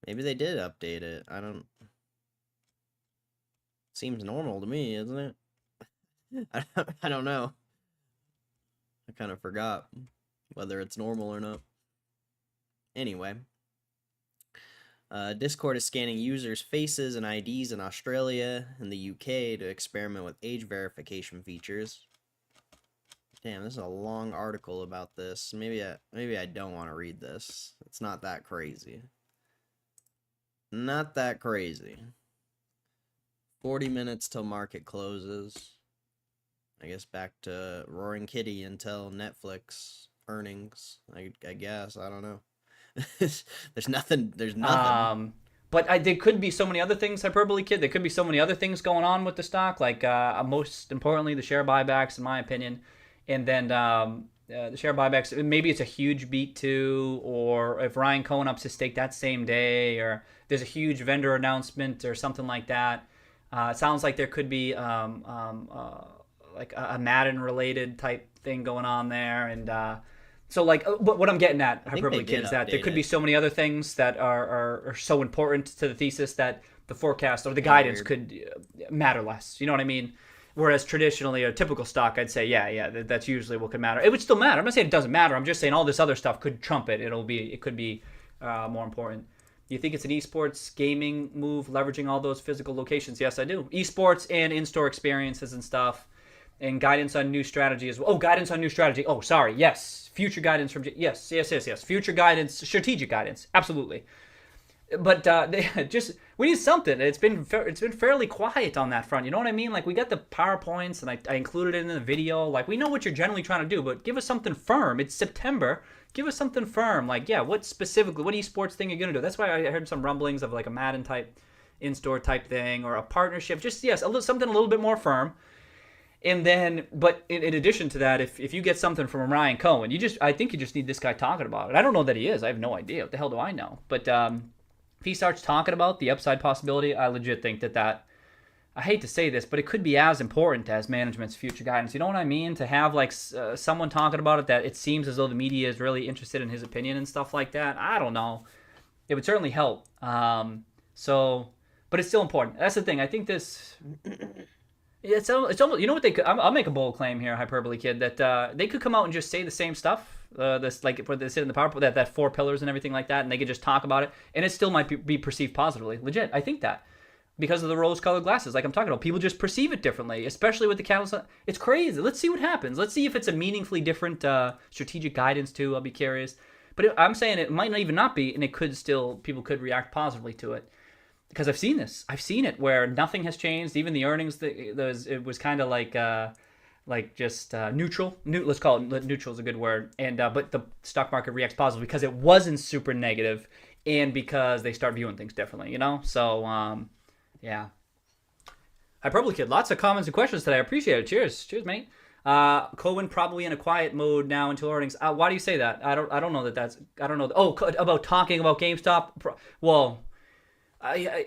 maybe they did update it. I don't... Seems normal to me, isn't it? I don't know. I kind of forgot whether it's normal or not. Anyway. Discord is scanning users' faces and IDs in Australia and the UK to experiment with age verification features. Damn, this is a long article about this. Maybe I don't want to read this. It's not that crazy. Not that crazy. 40 minutes till market closes. I guess back to Roaring Kitty until Netflix earnings. I guess. I don't know. There's nothing. But there could be so many other things, Hyperbole Kid. There could be so many other things going on with the stock, like most importantly, the share buybacks, in my opinion. And then the share buybacks, maybe it's a huge beat too, or if Ryan Cohen ups his stake that same day, or there's a huge vendor announcement or something like that. It sounds like there could be like a Madden-related type thing going on there, and so like what I'm getting at, Hyperbole Kid, is that there could be so many other things that are so important to the thesis that the forecast or the guidance could matter less. You know what I mean? Whereas traditionally, a typical stock, I'd say, yeah, that's usually what could matter. It would still matter. I'm not saying it doesn't matter. I'm just saying all this other stuff could trump it. It could be more important. You think it's an esports gaming move, leveraging all those physical locations? Yes, I do. Esports and in-store experiences and stuff, and guidance on new strategy as well. Oh, guidance on new strategy. Oh, sorry. Yes, future guidance from yes. Future guidance, strategic guidance, absolutely. But we need something. It's been fairly quiet on that front. You know what I mean? Like, we got the PowerPoints, and I included it in the video. Like, we know what you're generally trying to do, but give us something firm. It's September. Give us something firm. Like, yeah, what esports thing are you gonna do? That's why I heard some rumblings of like a Madden type, in-store type thing, or a partnership. Just something a little bit more firm. And then, but in addition to that, if you get something from Ryan Cohen, I think you just need this guy talking about it. I don't know that he is. I have no idea. What the hell do I know? But if he starts talking about the upside possibility, I legit think that I hate to say this, but it could be as important as management's future guidance. You know what I mean? To have like someone talking about it that it seems as though the media is really interested in his opinion and stuff like that. I don't know. It would certainly help. But it's still important. That's the thing. I think this. It's almost, you know what they could. I'll make a bold claim here, Hyperbole Kid, that they could come out and just say the same stuff. This like what they said in the PowerPoint, that 4 pillars and everything like that, and they could just talk about it, and it still might be perceived positively. Legit, I think that because of the rose-colored glasses, like I'm talking about, people just perceive it differently, especially with the catalyst. It's crazy. Let's see what happens. Let's see if it's a meaningfully different strategic guidance too. I'll be curious, but I'm saying it might not even not be, and it could still people could react positively to it. Because I've seen this. I've seen it where nothing has changed. Even the earnings, it was kind of like just neutral. Let's call it neutral is a good word. And but the stock market reacts positively because it wasn't super negative, and because they start viewing things differently. You know. So yeah. Hyperbole Kid, lots of comments and questions today. I appreciate it. Cheers, mate. Cohen probably in a quiet mode now until earnings. Why do you say that? I don't know that that's. I don't know. Oh, about talking about GameStop. Well.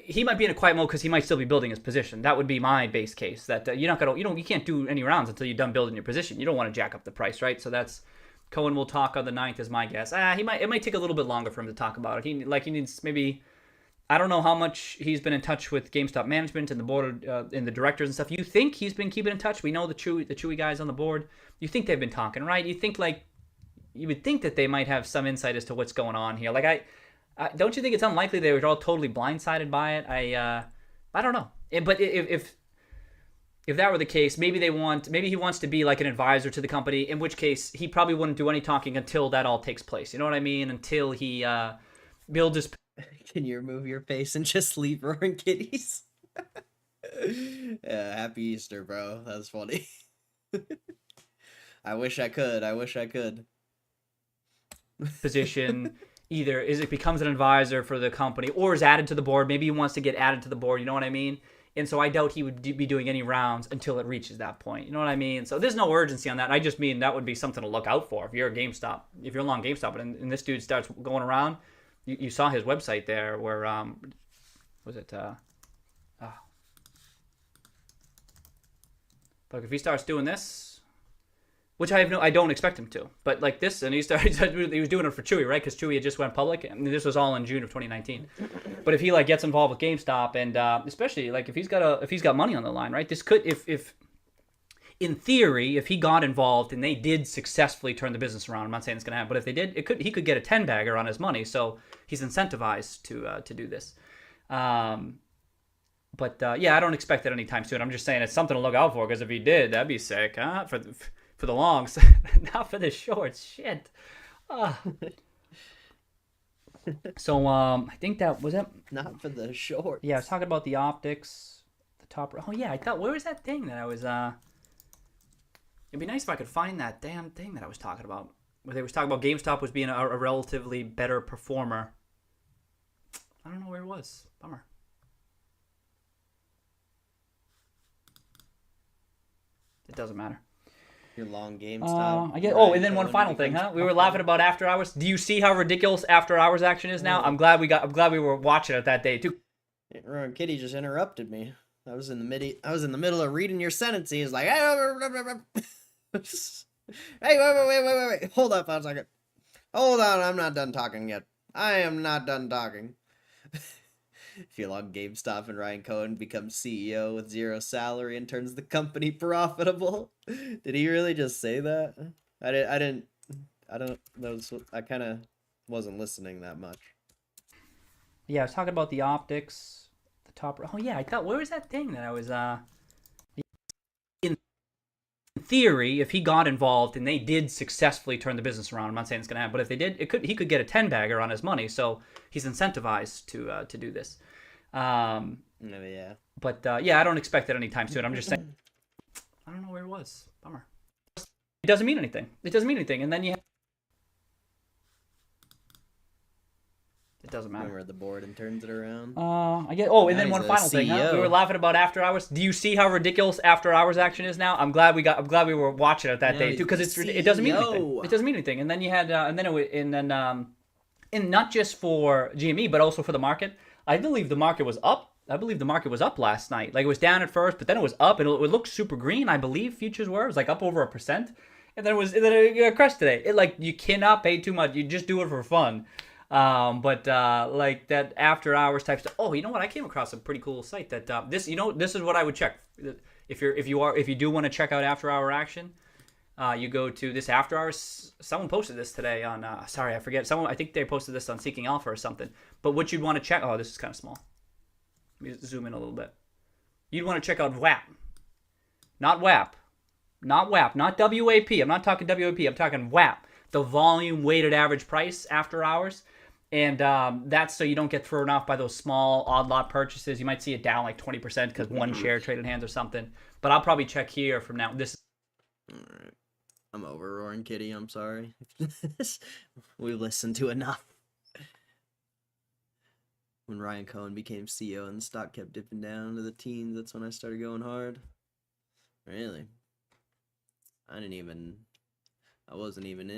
he might be in a quiet mode because he might still be building his position. That would be my base case. That you're not gonna, you can't do any rounds until you're done building your position. You don't want to jack up the price, right? So that's Cohen will talk on the 9th is my guess. It might take a little bit longer for him to talk about it. He needs maybe. I don't know how much he's been in touch with GameStop management and the board and the directors and stuff. You think he's been keeping in touch? We know the Chewy guys on the board. You think they've been talking, right? You would think that they might have some insight as to what's going on here. Like I don't you think it's unlikely they were all totally blindsided by it? I don't know. But if that were the case, maybe he wants to be like an advisor to the company, in which case he probably wouldn't do any talking until that all takes place. You know what I mean? Until he builds his. Can you remove your face and just leave roaring kitties? Yeah, happy Easter, bro. That's funny. I wish I could. Position. Either it becomes an advisor for the company or is added to the board. Maybe he wants to get added to the board. You know what I mean? And so I doubt he would be doing any rounds until it reaches that point. You know what I mean? So there's no urgency on that. I just mean that would be something to look out for if you're a GameStop. If you're long GameStop and this dude starts going around, you saw his website there where was it? Look, if he starts doing this. Which I don't expect him to, but like this, and he was doing it for Chewy, right? Because Chewy had just went public, and this was all in June of 2019. But if he like gets involved with GameStop, and especially like if he's got money on the line, right? This could, if in theory, if he got involved and they did successfully turn the business around, I'm not saying it's gonna happen, but if they did, he could get a 10-bagger on his money, so he's incentivized to do this. But yeah, I don't expect it anytime soon. I'm just saying it's something to look out for, because if he did, that'd be sick, huh? For the longs, not for the shorts. Shit. So I think that was it. Not for the shorts. Yeah, I was talking about the optics, the top. Oh yeah, I thought, where was that thing that I was? It'd be nice if I could find that damn thing that I was talking about, where they was talking about GameStop was being a relatively better performer. I don't know where it was. Bummer. It doesn't matter. Your long GameStop. I guess. Oh, and then one final thing, huh? We were laughing about After Hours. Do you see how ridiculous After Hours action is now? I'm glad we were watching it that day too. Kitty just interrupted me. I was in the middle of reading your sentence. He's like, hey, wait. Hold up a second. Hold on, I'm not done talking yet. I am not done talking. If you log GameStop and Ryan Cohen becomes CEO with zero salary and turns the company profitable. Did he really just say that? I don't know. I kind of wasn't listening that much. Yeah, I was talking about the optics, the top. Oh yeah, I thought, where was that thing that I was in theory, if he got involved and they did successfully turn the business around, I'm not saying it's gonna happen, but if they did, he could get a 10-bagger on his money, so he's incentivized to do this. Yeah. But yeah, I don't expect it anytime soon. I'm just saying. I don't know where it was. Bummer. It doesn't mean anything. And then it doesn't matter. Remember the board and turns it around. I get. Oh, and Now then one he's a final thing. Huh? CEO. We were laughing about After Hours. Do you see how ridiculous After Hours action is now? I'm glad we were watching it that day too, because it doesn't mean anything. It doesn't mean anything. And then you had, and not just for GME, but also for the market. I believe the market was up. Last night. Like it was down at first, but then it was up, and it looked super green. I believe futures were. It was like up over 1%, and then it crashed today. It like you cannot pay too much. You just do it for fun. But like that After Hours type stuff. Oh, you know what? I came across a pretty cool site that this is what I would check if you do want to check out After Hour action. You go to this After Hours. Someone posted this today on. Sorry, I forget. I think they posted this on Seeking Alpha or something. But what you'd want to check. Oh, this is kind of small. Let me zoom in a little bit. You'd want to check out WAP. Not WAP. Not WAP. Not WAP. I'm not talking WAP. I'm talking WAP. The volume weighted average price After Hours. And that's so you don't get thrown off by those small odd lot purchases. You might see it down like 20% because one share traded hands or something. But I'll probably check here from now. This. All right. I'm over roaring kitty. I'm sorry. We listened to enough. When Ryan Cohen became CEO and the stock kept dipping down to the teens, that's when I started going hard. Really? I wasn't even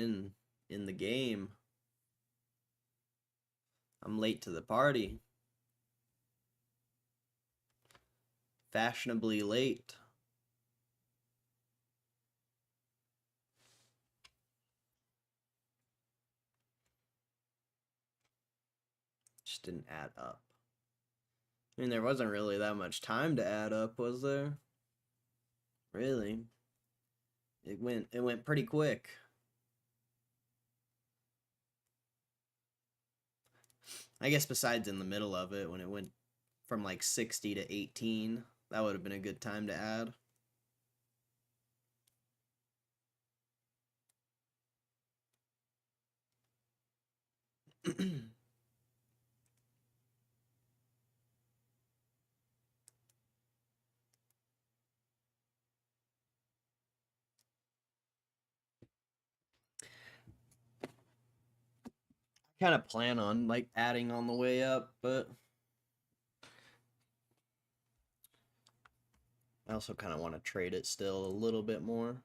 in the game. I'm late to the party. Fashionably late. Just didn't add up. I mean, there wasn't really that much time to add up, was there? Really? It went pretty quick. I guess besides in the middle of it when it went from like 60 to 18, that would have been a good time to add. Kind of plan on like adding on the way up, but I also kind of want to trade it still a little bit more.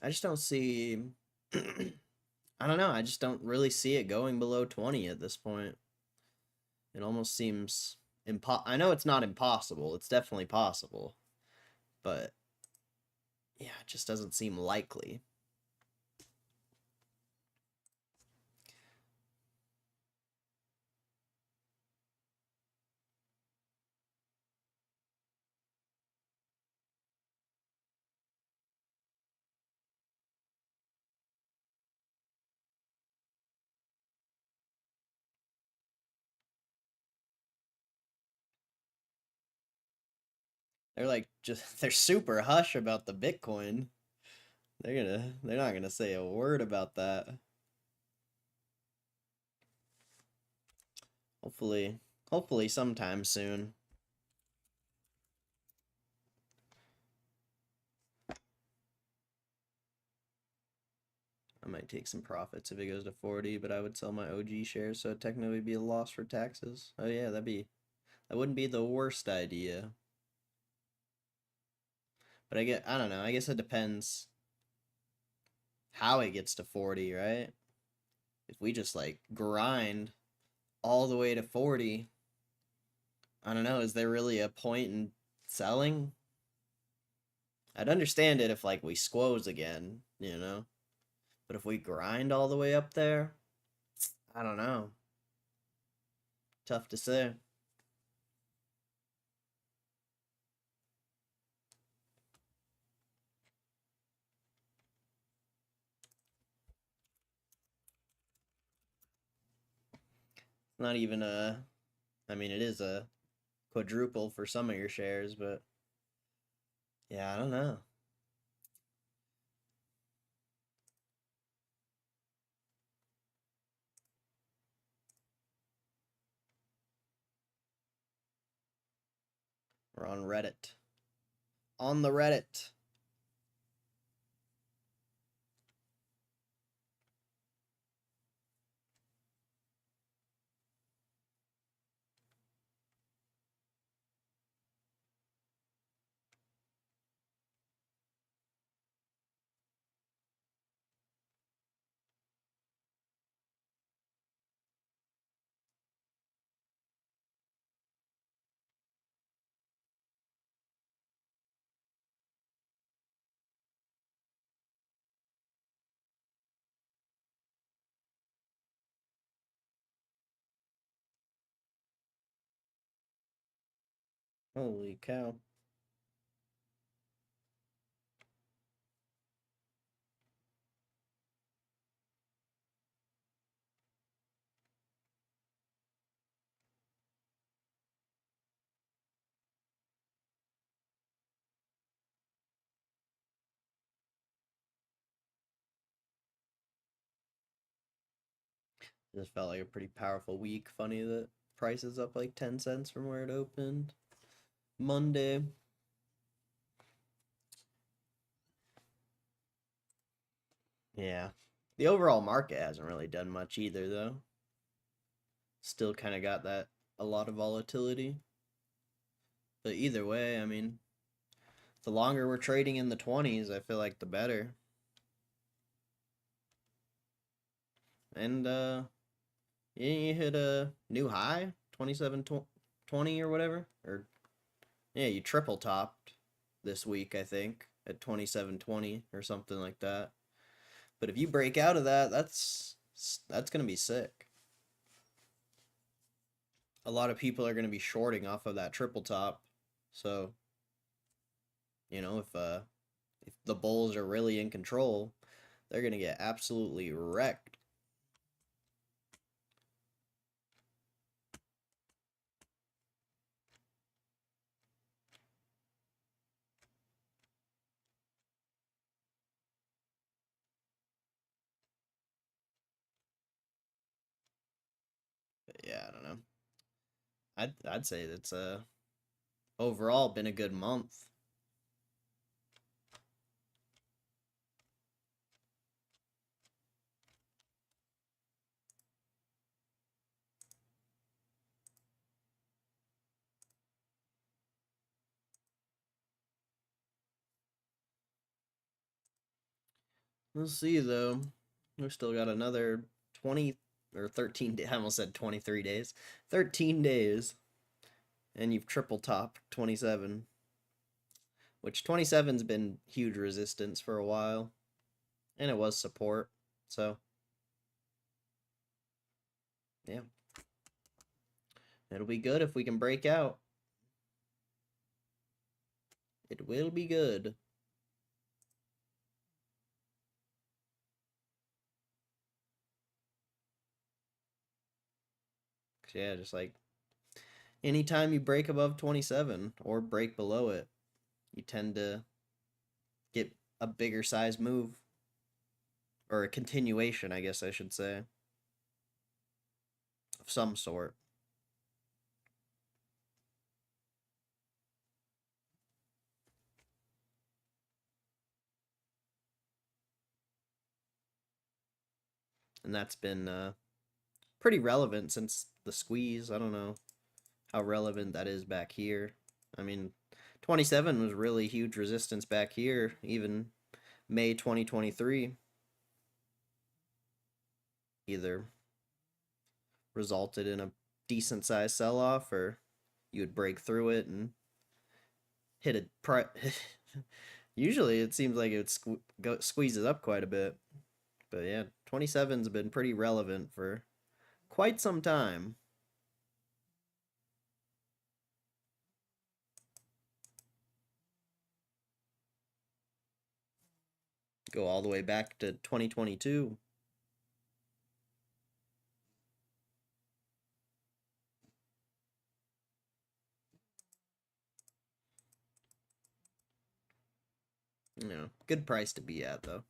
I just don't see I don't know, I just don't really see it going below 20 at this point. It almost seems I know it's not impossible, it's definitely possible, but yeah, it just doesn't seem likely. They're like they're super hush about the Bitcoin. They're not gonna say a word about that. Hopefully sometime soon. I might take some profits if it goes to 40, but I would sell my OG shares, so it'd technically be a loss for taxes. Oh yeah, that wouldn't be the worst idea. But I don't know, I guess it depends how it gets to 40, right? If we just like grind all the way to 40, I don't know, is there really a point in selling? I'd understand it if like we squoze again, you know? But if we grind all the way up there, I don't know. Tough to say. Not even I mean, it is a quadruple for some of your shares, but yeah, I don't know. We're on Reddit. On the Reddit. Holy cow. This felt like a pretty powerful week. Funny that price is up like 10 cents from where it opened. Monday. Yeah. The overall market hasn't really done much either, though. Still kind of got that a lot of volatility. But either way, I mean, the longer we're trading in the 20s, I feel like the better. And You hit a new high, 27.20 or whatever, or yeah, you triple topped this week, I think, at 27.20 or something like that. But if you break out of that, that's gonna be sick. A lot of people are gonna be shorting off of that triple top, so you know if the bulls are really in control, they're gonna get absolutely wrecked. But yeah, I don't know. I'd say it's overall been a good month. We'll see though. We've still got another 20 or 13 days. I almost said 23 days. 13 days. And you've triple topped 27. Which 27's been huge resistance for a while. And it was support. So yeah. It'll be good if we can break out. It will be good. Yeah, just like anytime you break above 27 or break below it, you tend to get a bigger size move. Or a continuation, I guess I should say. Of some sort. And that's been pretty relevant since the squeeze. I don't know how relevant that is back here. I mean, 27 was really huge resistance back here, even May 2023. Either resulted in a decent sized sell off, or you would break through it and hit a usually it seems like it would squeezes up quite a bit. But yeah, 27's been pretty relevant for quite some time. Go all the way back to 2022. You know, good price to be at though.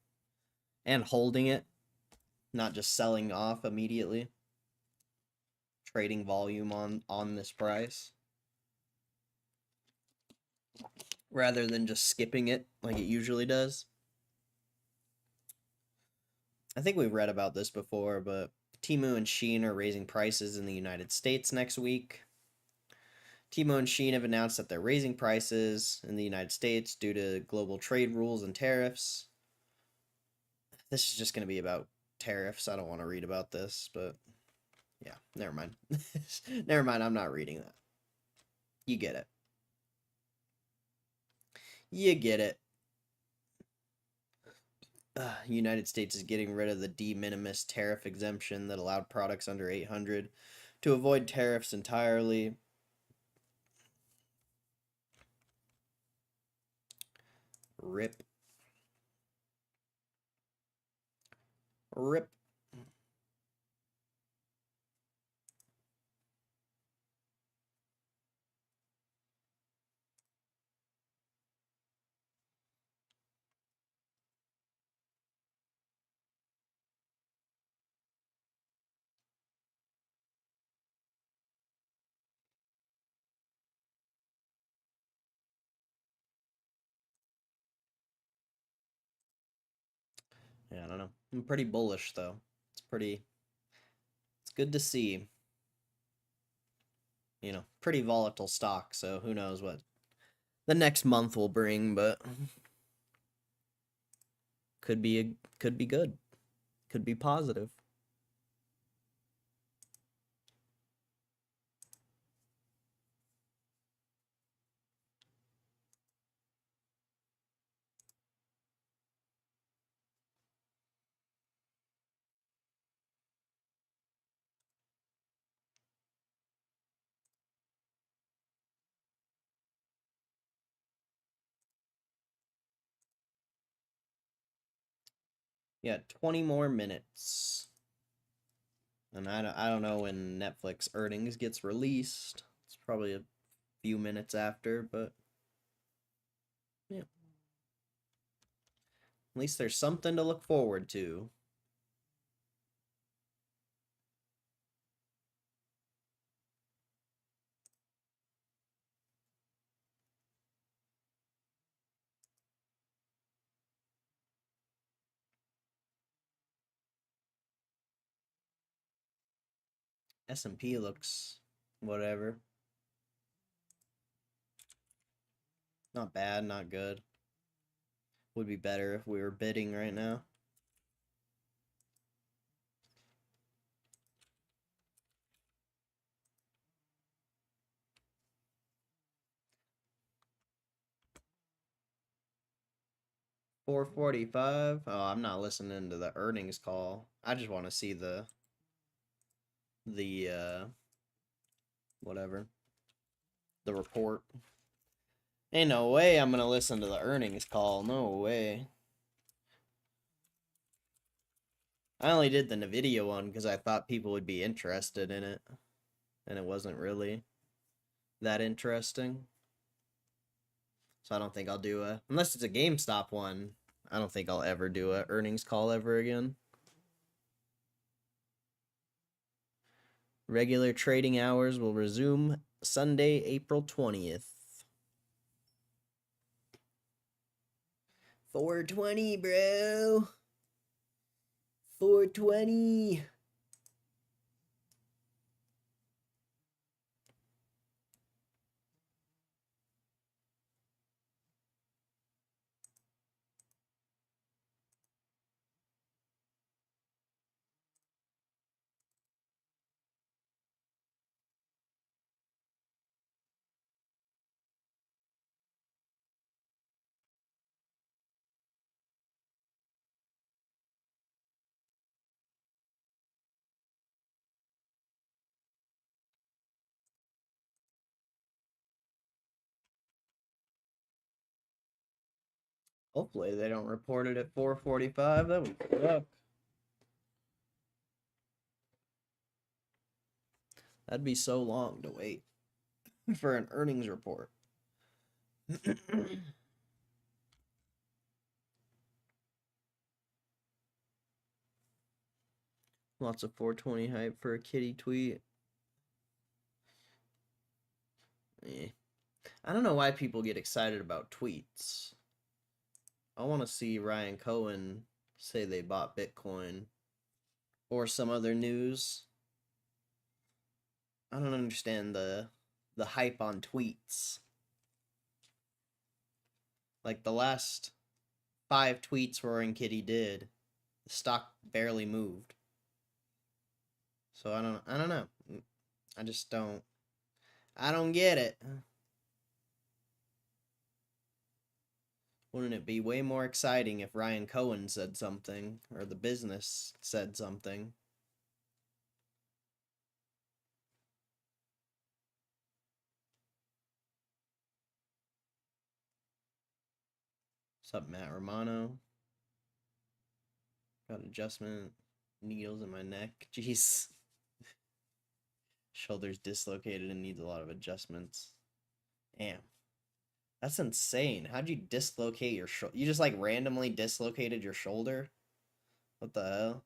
And holding it, not just selling off immediately. Trading volume on this price. Rather than just skipping it like it usually does. I think we've read about this before, but Temu and Shein are raising prices in the United States next week. Temu and Shein have announced that they're raising prices in the United States due to global trade rules and tariffs. This is just going to be about tariffs. I don't want to read about this, but yeah, never mind. Never mind, I'm not reading that. You get it. You get it. United States is getting rid of the de minimis tariff exemption that allowed products under 800 to avoid tariffs entirely. RIP. RIP. Yeah, I don't know. I'm pretty bullish though. It's good to see. You know, pretty volatile stock, so who knows what the next month will bring, but could be good. Could be positive. Yeah, 20 more minutes. And I don't know when Netflix earnings gets released. It's probably a few minutes after, but yeah. At least there's something to look forward to. S&P looks whatever. Not bad, not good. Would be better if we were bidding right now. $4.45. Oh, I'm not listening to the earnings call. I just want to see the whatever. The report. Ain't no way I'm gonna listen to the earnings call. No way. I only did the NVIDIA one because I thought people would be interested in it. And it wasn't really that interesting. So I don't think I'll do a... Unless it's a GameStop one, I don't think I'll ever do a earnings call ever again. Regular trading hours will resume Sunday, April 20th. 420, bro. 420. Hopefully they don't report it at 4:45. That would suck. That'd be so long to wait for an earnings report. Lots of 420 hype for a kitty tweet. Eh. I don't know why people get excited about tweets. I want to see Ryan Cohen say they bought Bitcoin or some other news. I don't understand the hype on tweets. Like the last 5 tweets Roaring Kitty did, the stock barely moved. So I don't know. I just don't get it. Wouldn't it be way more exciting if Ryan Cohen said something or the business said something? What's up, Matt Romano? Got adjustment needles in my neck. Jeez. Shoulder's dislocated and needs a lot of adjustments. Damn. That's insane. How'd you dislocate your shoulder? You just like randomly dislocated your shoulder? What the hell?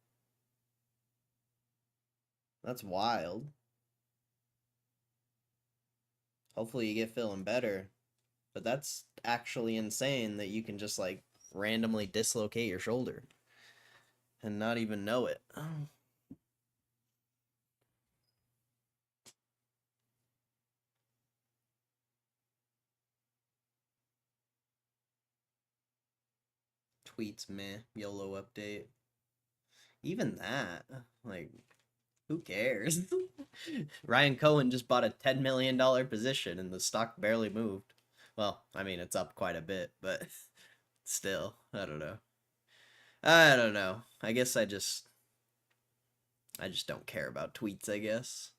That's wild. Hopefully you get feeling better. But that's actually insane that you can just like randomly dislocate your shoulder and not even know it. Tweets, meh. YOLO update. Even that, like, who cares? Ryan Cohen just bought a $10 million position and the stock barely moved. Well, I mean, it's up quite a bit, but still, I don't know. I guess I just don't care about tweets, I guess.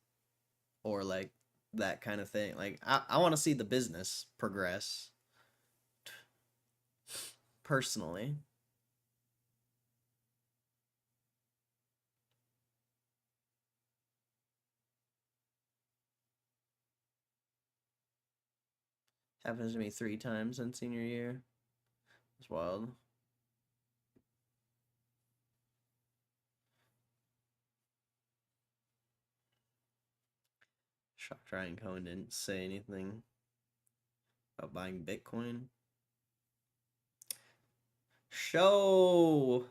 Or like that kind of thing. Like I want to see the business progress. Personally. Happens to me 3 times in senior year. It's wild. Shocked Ryan Cohen didn't say anything about buying Bitcoin. Show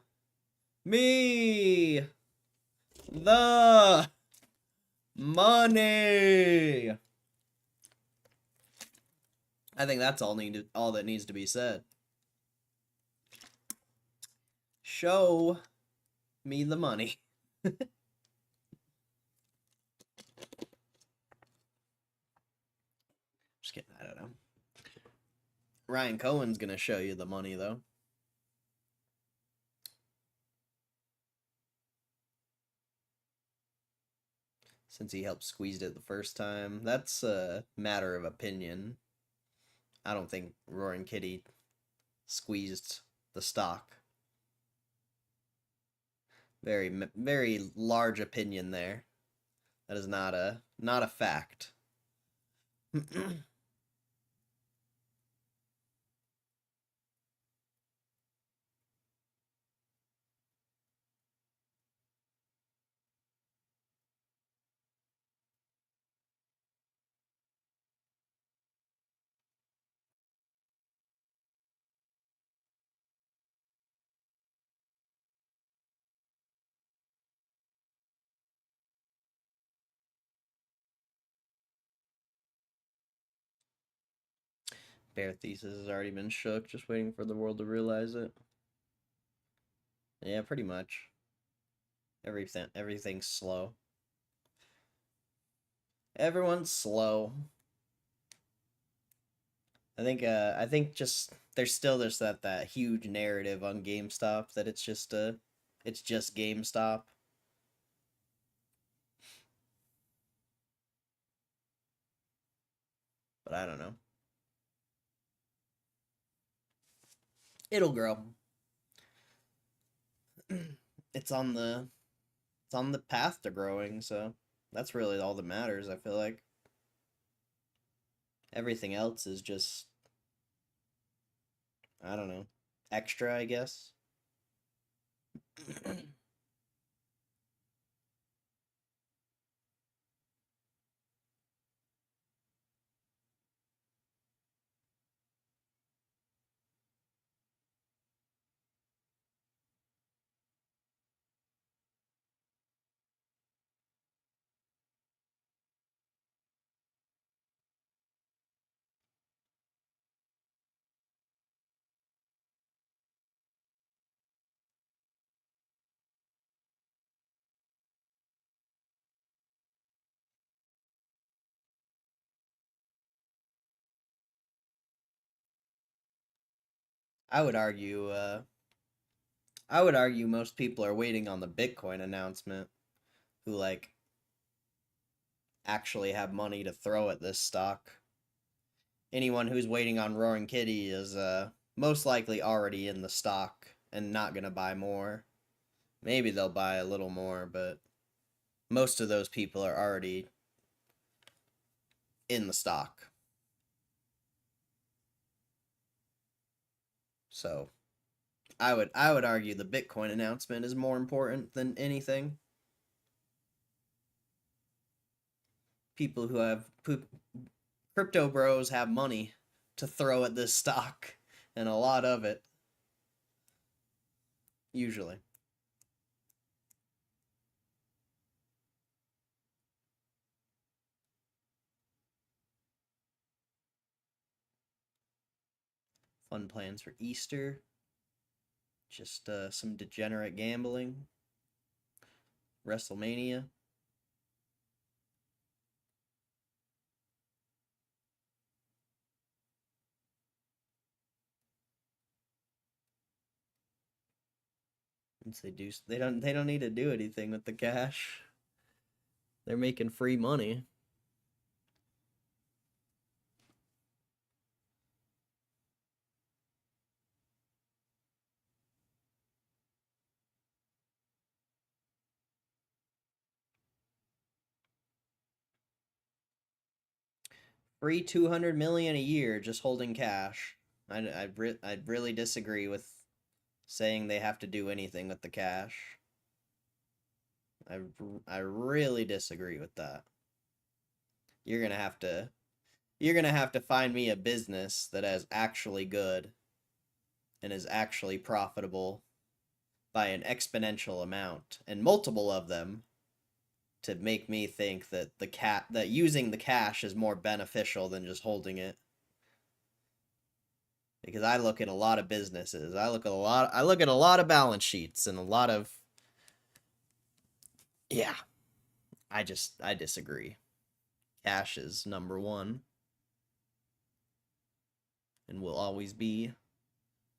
me the money. I think that's all that needs to be said. Show me the money. Just kidding, I don't know. Ryan Cohen's gonna show you the money though. Since he helped squeeze it the first time. That's a matter of opinion. I don't think Roaring Kitty squeezed the stock. Very large opinion there. That is not a fact. Bear thesis has already been shook, just waiting for the world to realize it. Yeah, pretty much. Everything's slow. Everyone's slow. I think just there's still that huge narrative on GameStop that it's just GameStop. But I don't know. It'll grow. It's on the path to growing, so that's really all that matters, I feel like. Everything else is just, I don't know, extra, I guess. I would argue most people are waiting on the Bitcoin announcement who like actually have money to throw at this stock. Anyone who's waiting on Roaring Kitty is most likely already in the stock and not gonna buy more. Maybe they'll buy a little more, but most of those people are already in the stock. So I would argue the Bitcoin announcement is more important than anything. People who have crypto bros have money to throw at this stock, and a lot of it. Usually. Fun plans for Easter. Just some degenerate gambling. WrestleMania. Once they don't need to do anything with the cash. They're making free money. free 200 million a year just holding cash. I'd really disagree with saying they have to do anything with the cash. I really disagree with that. You're gonna have to find me a business that is actually good and is actually profitable by an exponential amount and multiple of them to make me think that that using the cash is more beneficial than just holding it. Because I look at a lot of businesses, I look at a lot of balance sheets and a lot of I disagree. Cash is number one and will always be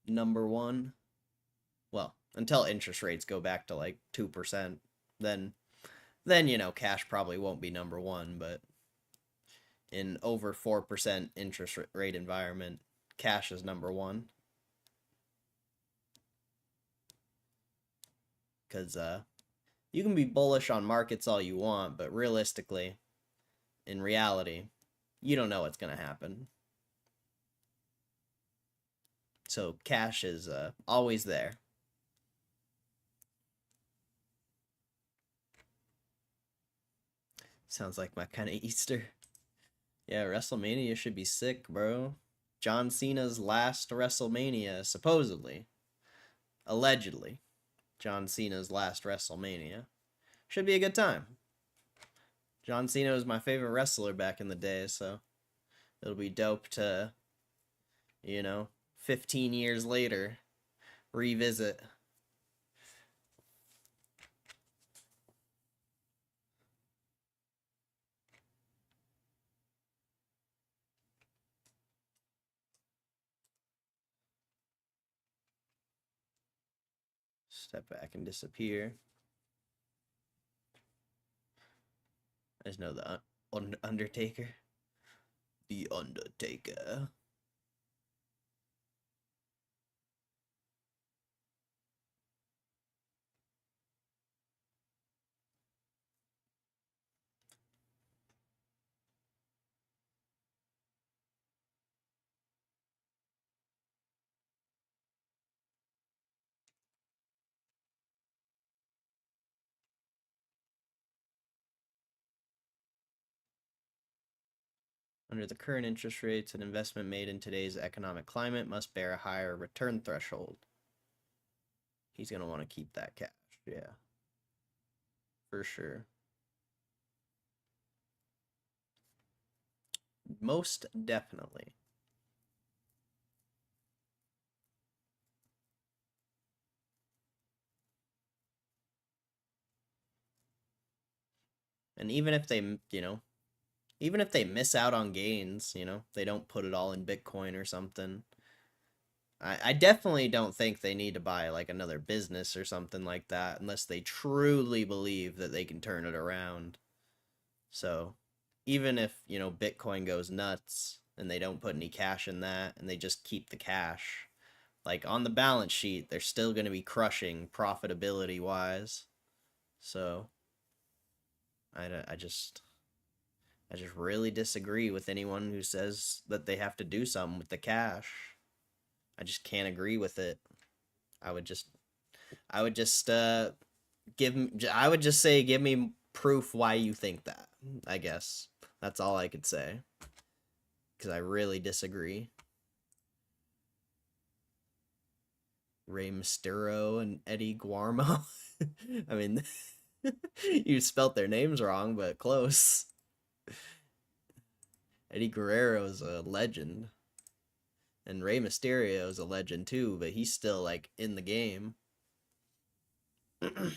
number one. Well, until interest rates go back to like 2%, then cash probably won't be number one, but in over 4% interest rate environment, cash is number one. Because you can be bullish on markets all you want, but realistically, in reality, you don't know what's going to happen. So cash is always there. Sounds like my kind of Easter. Yeah, WrestleMania should be sick, bro. John Cena's last WrestleMania, supposedly. Allegedly. John Cena's last WrestleMania. Should be a good time. John Cena was my favorite wrestler back in the day, so it'll be dope to, 15 years later, revisit. Step back and disappear. I just know the Undertaker. The Undertaker. Under the current interest rates, an investment made in today's economic climate must bear a higher return threshold. He's going to want to keep that cash, yeah. For sure. Most definitely. And even if they, even if they miss out on gains, they don't put it all in Bitcoin or something. I definitely don't think they need to buy like another business or something like that unless they truly believe that they can turn it around. So even if, Bitcoin goes nuts and they don't put any cash in that and they just keep the cash, like on the balance sheet, they're still going to be crushing profitability wise. So I just really disagree with anyone who says that they have to do something with the cash. I just can't agree with it. I would just say give me proof why you think that. I guess that's all I could say, because I really disagree. Rey Mysterio and Eddie Guarmo. I mean, you spelt their names wrong, but close. Eddie Guerrero is a legend. And Rey Mysterio is a legend too, but he's still like in the game. What's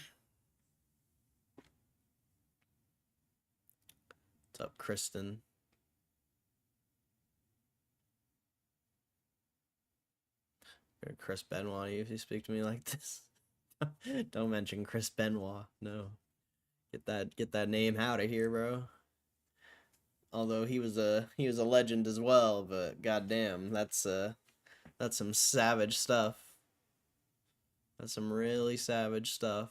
up, Kristen? Chris Benoit, if you speak to me like this. Don't mention Chris Benoit. No. Get that name out of here, bro. Although he was a legend as well, but goddamn, that's some savage stuff. That's some really savage stuff.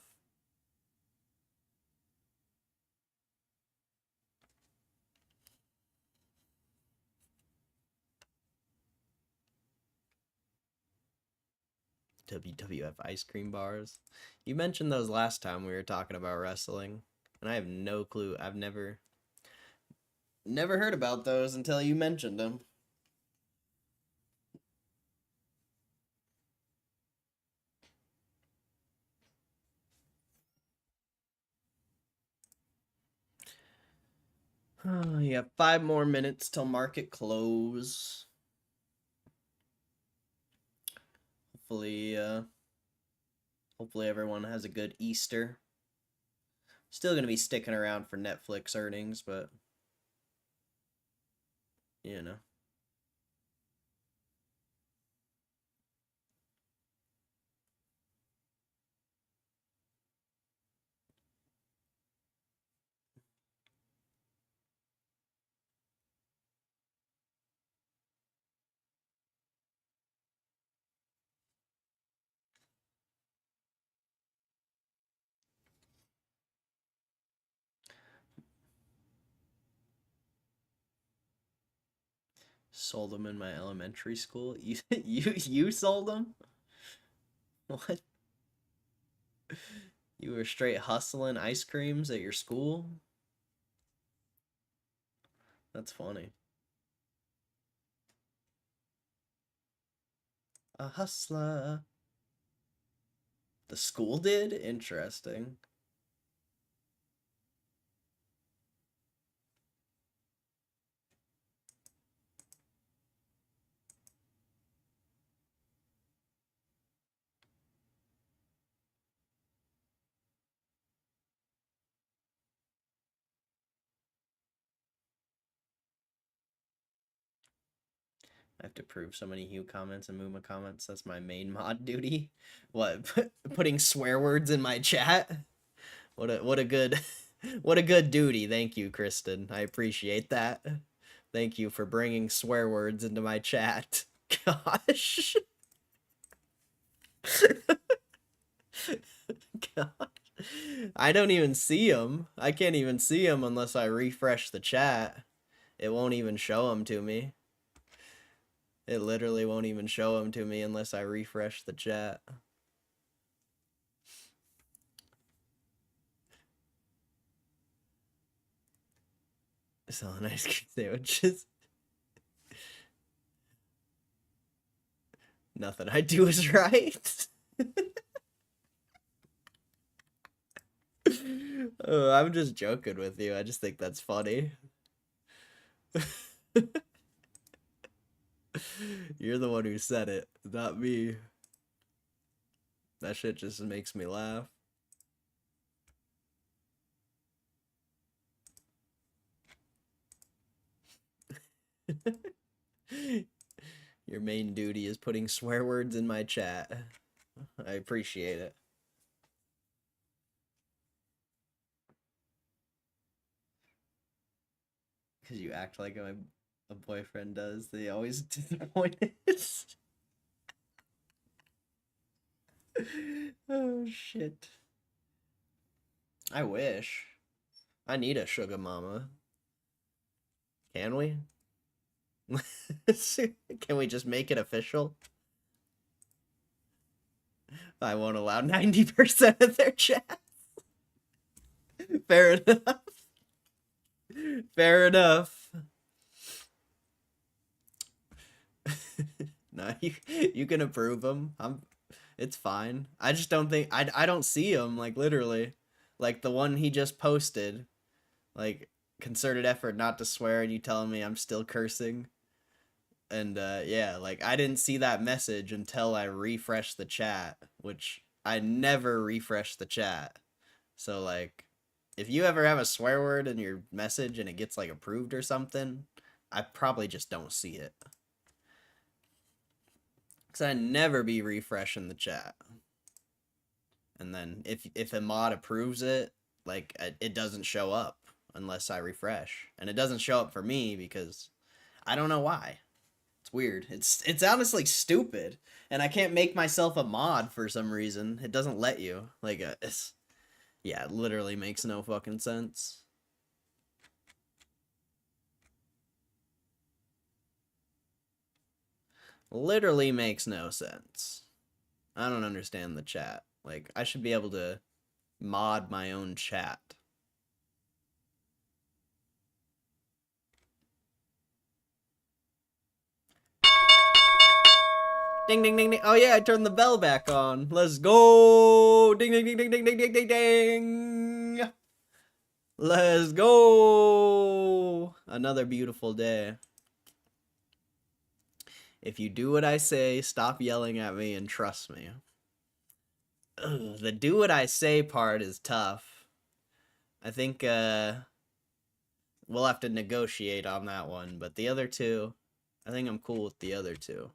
WWF ice cream bars. You mentioned those last time we were talking about wrestling, and I have no clue. I've never heard about those until you mentioned them. You have 5 more minutes till market close. Hopefully, hopefully everyone has a good Easter. Still gonna be sticking around for Netflix earnings, but you know. Sold them in my elementary school. You sold them? What? You were straight hustling ice creams at your school? That's funny. A hustler. The school did? Interesting. I have to prove so many Hugh comments and Muma comments. That's my main mod duty. What? Putting swear words in my chat? What a good what a good duty. Thank you, Kristen. I appreciate that. Thank you for bringing swear words into my chat. Gosh. Gosh. I don't even see them. I can't even see them unless I refresh the chat. It won't even show them to me. It literally won't even show them to me unless I refresh the chat. Selling ice cream sandwiches. Nothing I do is right. Oh, I'm just joking with you. I just think that's funny. You're the one who said it, not me. That shit just makes me laugh. Your main duty is putting swear words in my chat. I appreciate it. Because you act like a boyfriend does. They always disappointed. Oh, shit. I wish. I need a sugar mama. Can we? Can we just make it official? I won't allow 90% of their chats. Fair enough. Fair enough. No, you can approve them. It's fine. I just don't think I don't see them, like, literally. Like the one he just posted. Like, concerted effort not to swear, and you telling me I'm still cursing. And yeah, like, I didn't see that message until I refreshed the chat, which I never refresh the chat. So, like, if you ever have a swear word in your message and it gets, like, approved or something, I probably just don't see it. Because I never be refreshing the chat. And then if a mod approves it, like, it doesn't show up unless I refresh. And it doesn't show up for me because I don't know why. It's weird. It's honestly stupid. And I can't make myself a mod for some reason. It doesn't let you. Like, yeah, it literally makes no fucking sense. Literally makes no sense. I don't understand the chat. Like, I should be able to mod my own chat. Ding, ding, ding, ding. Oh, yeah, I turned the bell back on. Let's go. Ding, ding, ding, ding, ding, ding, ding, ding, ding. Let's go. Another beautiful day. If you do what I say, stop yelling at me and trust me. Ugh, the do what I say part is tough. I think we'll have to negotiate on that one, but the other two, I think I'm cool with the other two.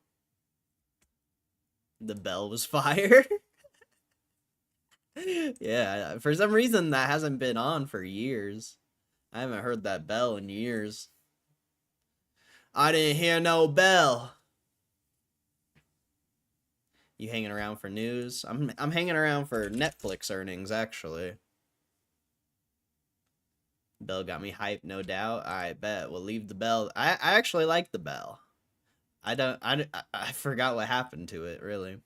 The bell was fired. Yeah, for some reason that hasn't been on for years. I haven't heard that bell in years. I didn't hear no bell. You hanging around for news? I'm hanging around for Netflix earnings, actually. Bell got me hyped, no doubt. I bet we'll leave the bell. I actually like the bell. I forgot what happened to it, really.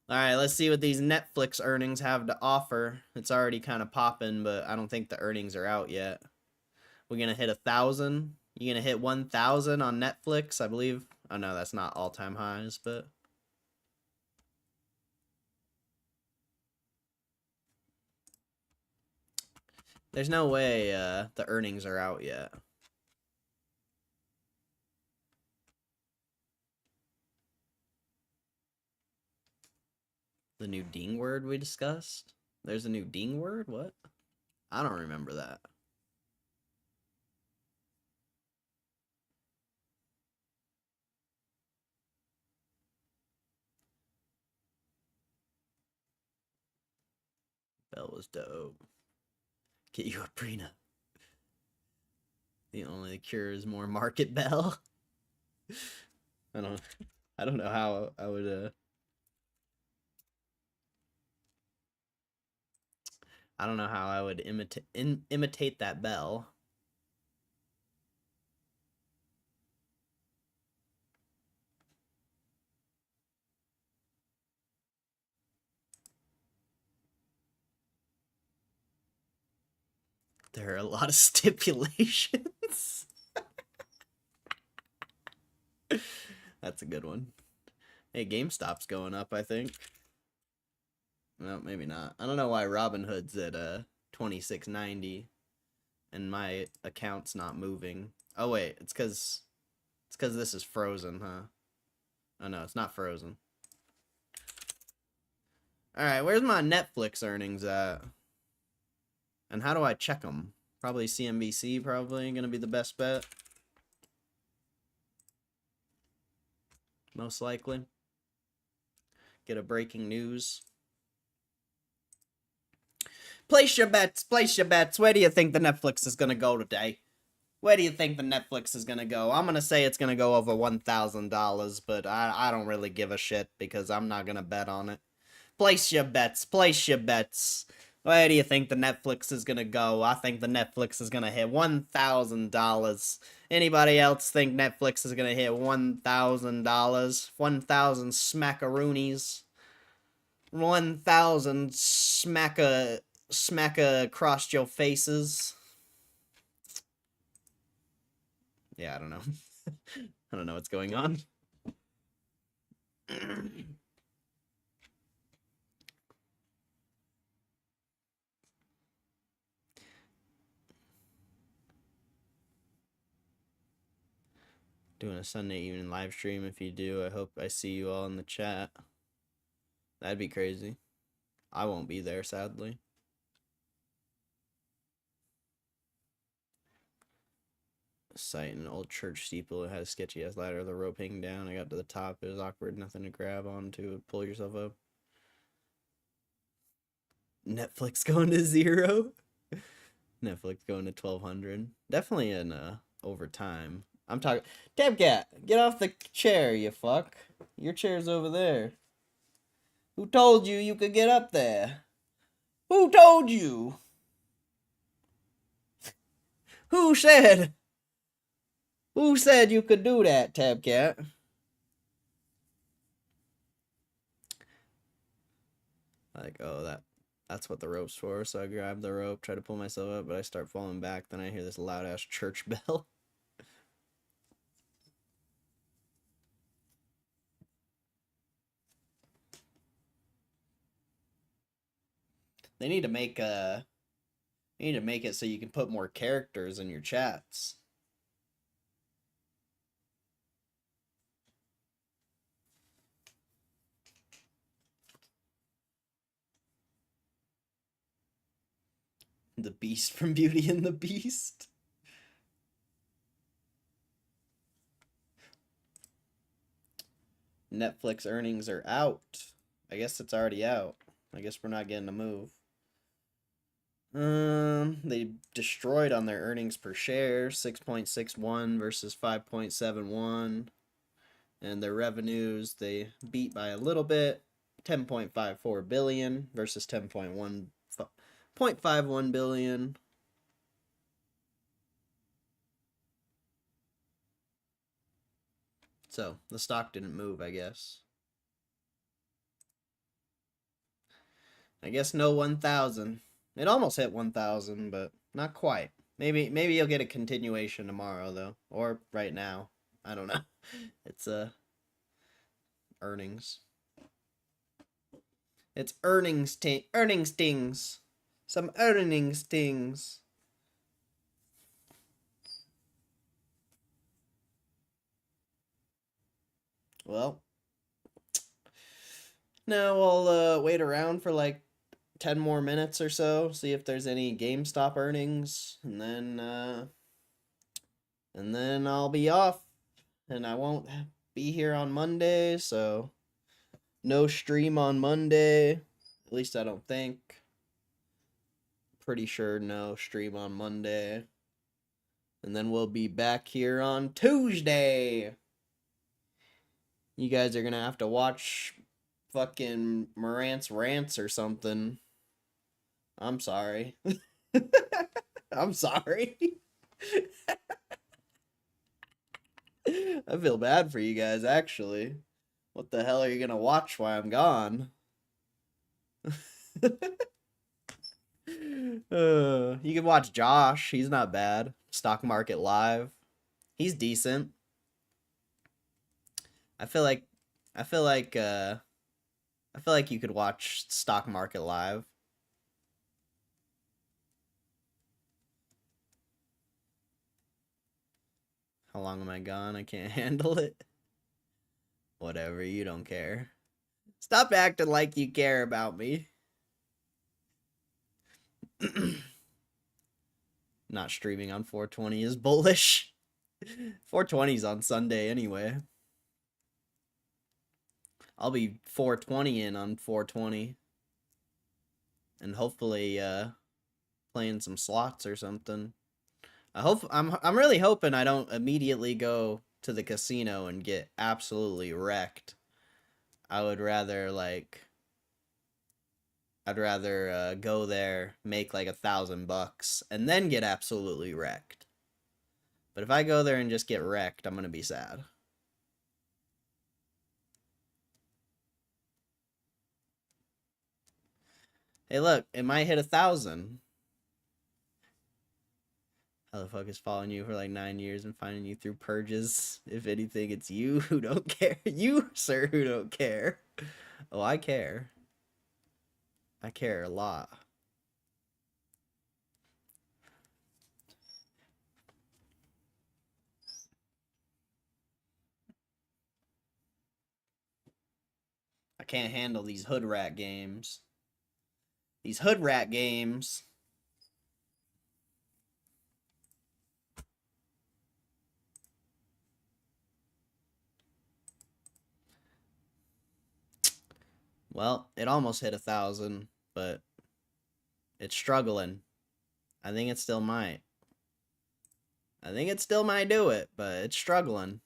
All right, let's see what these Netflix earnings have to offer. It's already kind of popping, but I don't think the earnings are out yet. We're gonna hit 1,000. You gonna hit 1,000 on Netflix, I believe. Oh no, that's not all-time highs, but there's no way the earnings are out yet. The new ding word we discussed? There's a new ding word? What? I don't remember that. Bell was dope. Get you a prenup. The only cure is more market bell. I don't know how I would I don't know how I would imitate that bell. There are a lot of stipulations. That's a good one. Hey, GameStop's going up, I think. No, maybe not. I don't know why Robinhood's at 26.90 and my account's not moving. Oh wait, it's cuz this is frozen, huh? Oh no, it's not frozen. All right, where's my Netflix earnings at? And how do I check them? Probably CNBC, probably gonna be the best bet. Most likely. Get a breaking news. Place your bets, place your bets. Where do you think the Netflix is gonna go today? Where do you think the Netflix is gonna go? I'm gonna say it's gonna go over $1,000, but I don't really give a shit because I'm not gonna bet on it. Place your bets, place your bets. Where do you think the Netflix is gonna go? I think the Netflix is gonna hit $1,000. Anybody else think Netflix is gonna hit $1,000? 1,000 smackaroonies. 1,000 smacka across your faces. Yeah, I don't know. I don't know what's going on. Doing a Sunday evening live stream. If you do, I hope I see you all in the chat. That'd be crazy. I won't be there, sadly. Site an old church steeple. It had a sketchy ass ladder, the rope hanging down. I got to the top. It was awkward. Nothing to grab onto. Pull yourself up. Netflix going to 0. Netflix going to 1,200. Definitely in over time. I'm talking. Tabcat, get off the chair, you fuck. Your chair's over there. Who told you you could get up there? Who told you? Who said? Who said you could do that, Tabcat? Like, oh, that's what the rope's for. So I grab the rope, try to pull myself up, but I start falling back. Then I hear this loud ass church bell. They need to make it so you can put more characters in your chats. The Beast from Beauty and the Beast. Netflix earnings are out. I guess it's already out. I guess we're not getting a move. They destroyed on their earnings per share, 6.61 versus 5.71. And their revenues, they beat by a little bit, 10.54 billion versus 10.51 billion. So, the stock didn't move, I guess. I guess no 1,000. It almost hit 1,000, but not quite. Maybe you'll get a continuation tomorrow, though. Or right now. I don't know. It's, earnings. It's earnings stings. Some earnings stings. Well, now I'll wait around for like 10 more minutes or so, see if there's any GameStop earnings, and then I'll be off, and I won't be here on Monday, so no stream on Monday, at least I don't think. Pretty sure no stream on Monday. And then we'll be back here on Tuesday. You guys are gonna have to watch fucking Morant's rants or something. I'm sorry. I'm sorry. I feel bad for you guys, actually. What the hell are you gonna watch while I'm gone? You can watch Josh. He's not bad. Stock Market Live. He's decent. I feel like you could watch Stock Market Live. How long am I gone? I can't handle it. Whatever, you don't care. Stop acting like you care about me. Not streaming on 420 is bullish. 420's on Sunday anyway. I'll be 420 in on 420. And hopefully playing some slots or something. I'm really hoping I don't immediately go to the casino and get absolutely wrecked. I'd rather go there, make like $1,000 and then get absolutely wrecked. But if I go there and just get wrecked, I'm gonna be sad. Hey, look, it might hit 1,000. How the fuck is following you for like 9 years and finding you through purges? If anything, it's you who don't care. You, sir, who don't care. Oh, I care. I care a lot. I can't handle these hood rat games. These hood rat games. Well, it almost hit 1,000, but it's struggling. I think it still might. I think it still might do it, but it's struggling.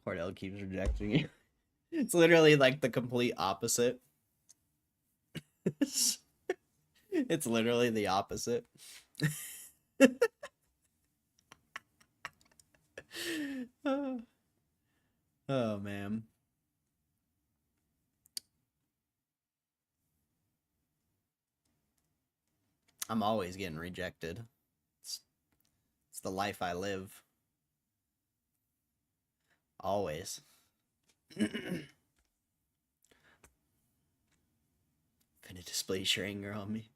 Cordell keeps rejecting you. It's literally like the complete opposite. It's literally the opposite. Oh man. I'm always getting rejected. It's the life I live. Always. Finna display your anger on me.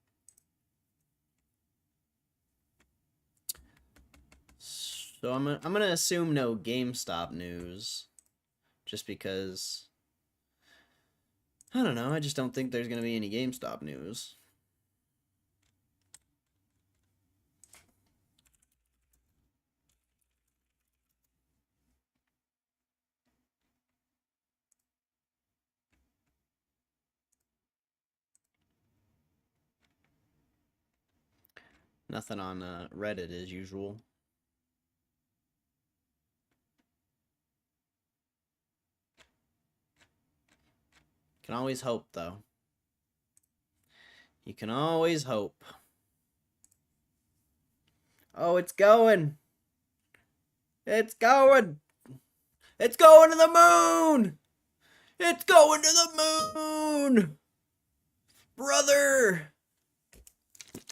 So I'm gonna assume no GameStop news, just because I don't know. I just don't think there's gonna be any GameStop news. Nothing on Reddit as usual. Can always hope, though. You can always hope. Oh, it's going! It's going! It's going to the moon! It's going to the moon! Brother!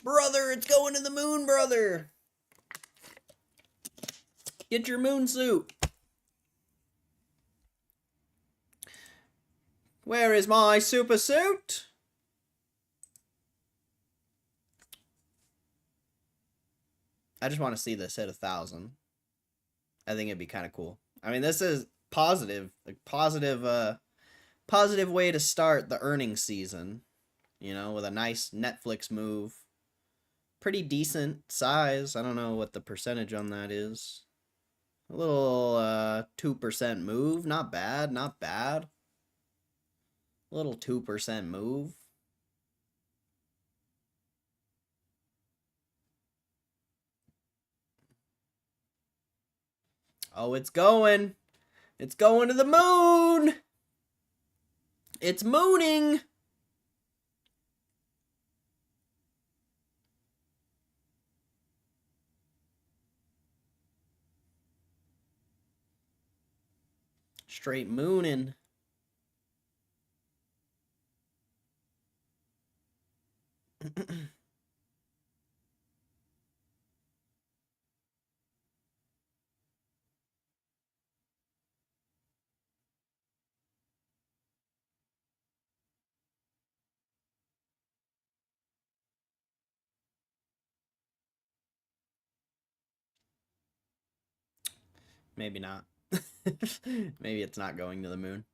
Brother, it's going to the moon, brother! Get your moon suit! Where is my super suit? I just want to see this hit 1,000. I think it'd be kind of cool. I mean, this is positive, like positive way to start the earnings season. You know, with a nice Netflix move. Pretty decent size. I don't know what the percentage on that is. A little 2% move. Not bad, not bad. A little 2% move. Oh, it's going. It's going to the moon. It's mooning. Straight mooning. Maybe not. Maybe it's not going to the moon.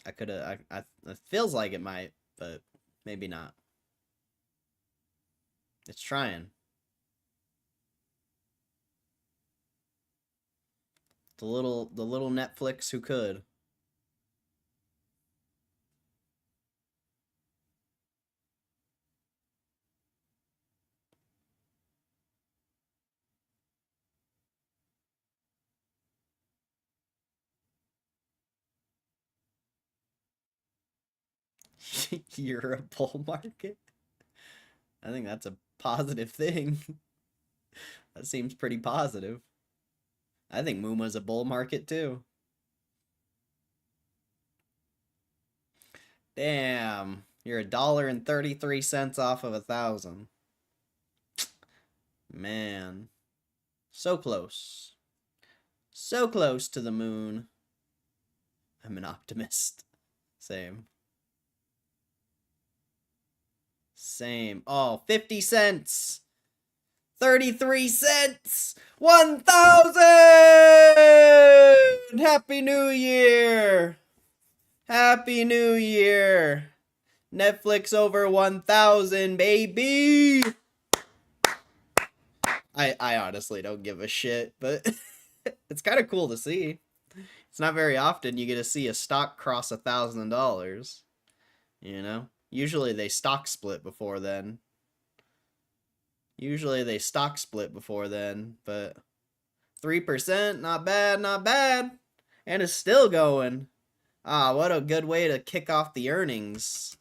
I could have. It feels like it might, but maybe not. It's trying. The little Netflix who could. You're a bull market? I think that's a positive thing. That seems pretty positive. I think Muma's a bull market too. Damn, you're $1.33 off of 1,000. Man, so close. So close to the moon. I'm an optimist. Same. Same. Oh, 50 cents. 33 cents. 1,000. Happy New Year. Happy New Year. Netflix over 1,000, baby. I honestly don't give a shit, but it's kind of cool to see. It's not very often you get to see a stock cross $1,000. You know? Usually they stock split before then. But 3%, not bad, not bad. And it's still going. Ah, what a good way to kick off the earnings.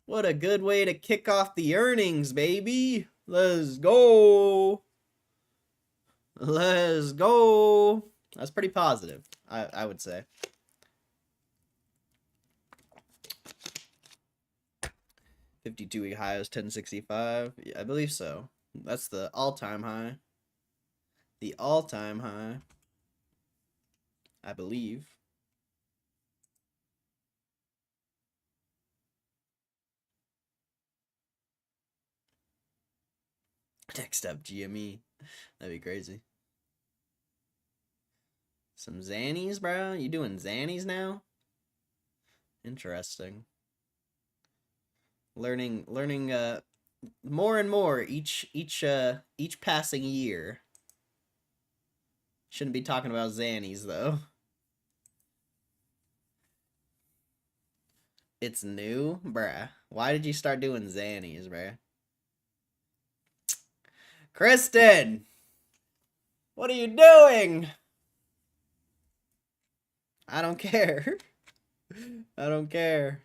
What a good way to kick off the earnings, baby. Let's go. Let's go. That's pretty positive, I would say. 52-week high is 1065. Yeah, I believe so. That's the all-time high. The all-time high. I believe. Next up, GME. That'd be crazy. Some Xannies, bro? You doing Xannies now? Interesting. Learning more and more each passing year. Shouldn't be talking about Xannies though. It's new, bruh. Why did you start doing Xannies, bruh? Kristen, what are you doing? I don't care. I don't care.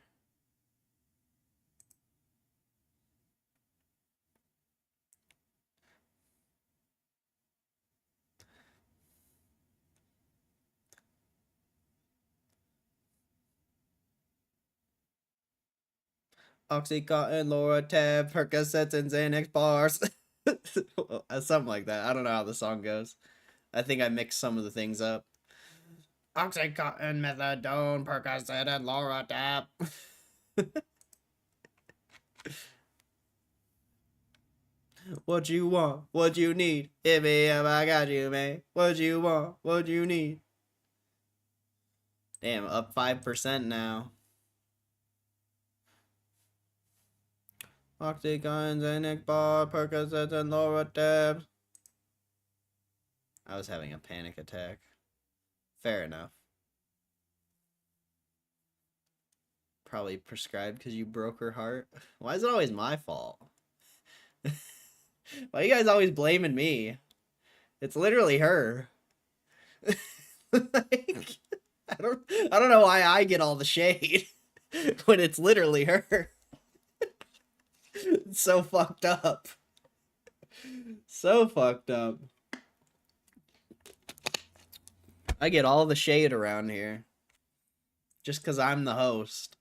Oxycontin, Loratab, Percocets, and Xanax bars. Something like that. I don't know how the song goes. I think I mixed some of the things up. Oxycontin, methadone, Percocet, and Loratab. What you want? What you need? Hit me up, I got you, man. What you want? What you need? Damn, up 5% now. Oxycontin, Xanax bar, Percocet, and Loratab. I was having a panic attack. Fair enough. Probably prescribed because you broke her heart. Why is it always my fault? Why are you guys always blaming me? It's literally her. Like, I don't know why I get all the shade when it's literally her. It's so fucked up. So fucked up. I get all the shade around here. Just because I'm the host.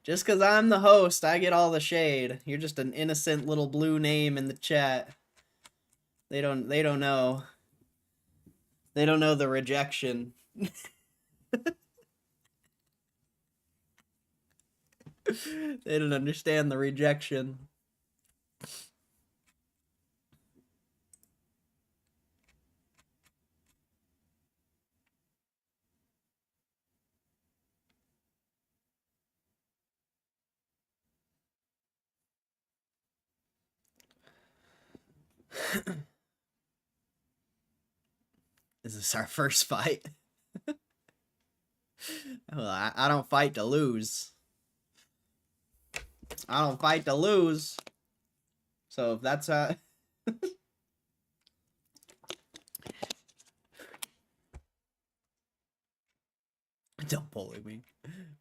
Just because I'm the host, I get all the shade. You're just an innocent little blue name in the chat. They don't know. They don't know the rejection. They don't understand the rejection. Is this our first fight? Well, I don't fight to lose. I don't fight to lose. So if that's don't bully me.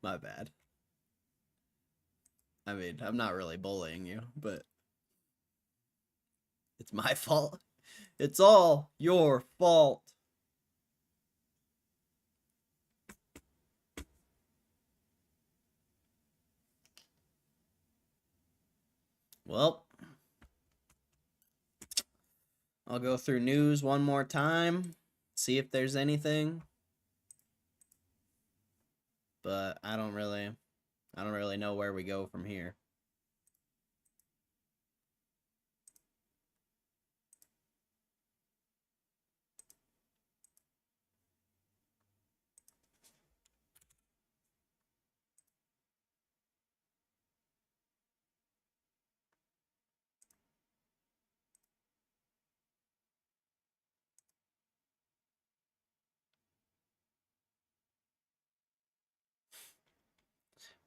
My bad. I mean, I'm not really bullying you, but it's my fault. It's all your fault. Well, I'll go through news one more time, see if there's anything. But I don't really know where we go from here.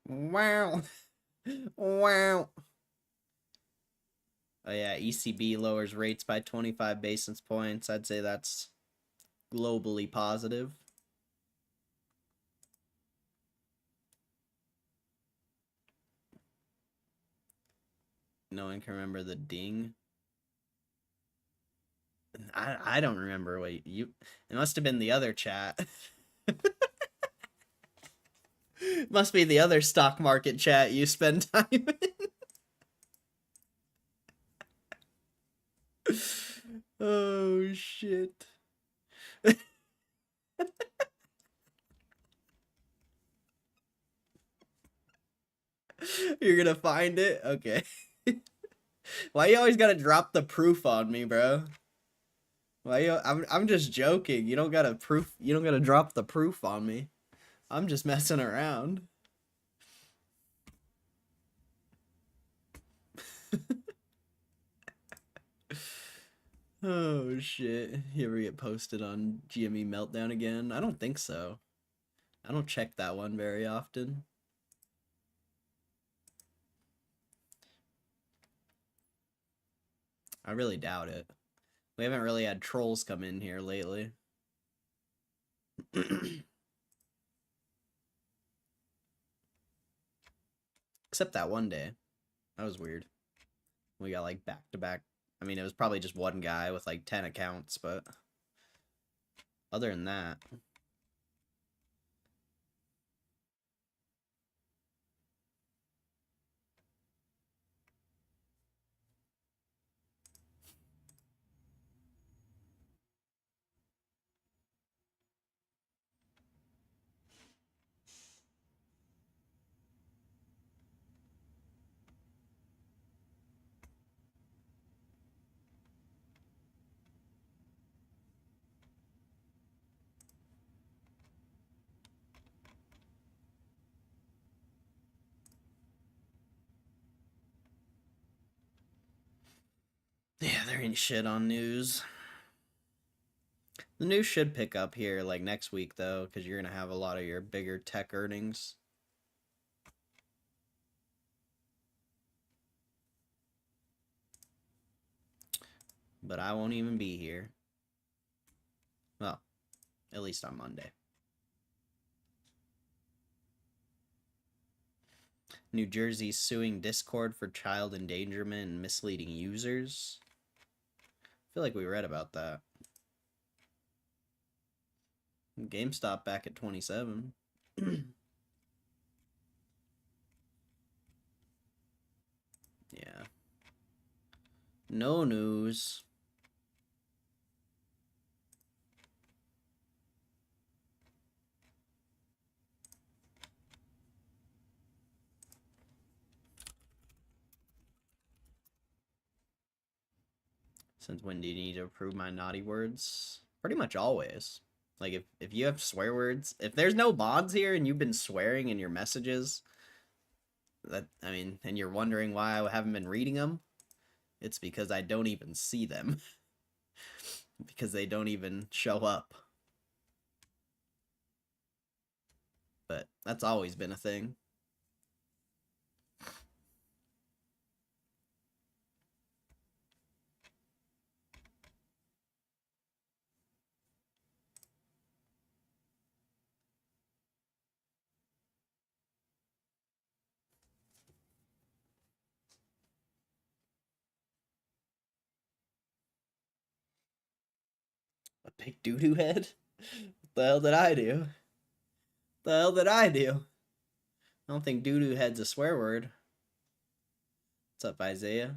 Wow. Wow. Oh yeah, ECB lowers rates by 25 basis points. I'd say that's globally positive. No one can remember the ding. I don't remember what you. It must have been the other chat. Must be the other stock market chat you spend time in. Oh shit. You're gonna find it? Okay. Why you always gotta drop the proof on me, bro? Why you I'm just joking. You don't gotta drop the proof on me. I'm just messing around. Oh shit. You ever get posted on GME Meltdown again? I don't think so. I don't check that one very often. I really doubt it. We haven't really had trolls come in here lately. Except that one day. That was weird. We got like back to back. I mean, it was probably just one guy with like 10 accounts, but other than that. Yeah, there ain't shit on news. The news should pick up here like next week though, because you're gonna have a lot of your bigger tech earnings. But I won't even be here. Well, at least on Monday. New Jersey suing Discord for child endangerment and misleading users. I feel like we read about that. GameStop back at 27. Yeah. No news. Since when do you need to approve my naughty words? Pretty much always. Like, if you have swear words, if there's no mods here and you've been swearing in your messages, I mean, and you're wondering why I haven't been reading them, it's because I don't even see them. Because they don't even show up. But that's always been a thing. A big doo-doo head? What the hell did I do? What the hell did I do? I don't think doo-doo head's a swear word. What's up, Isaiah?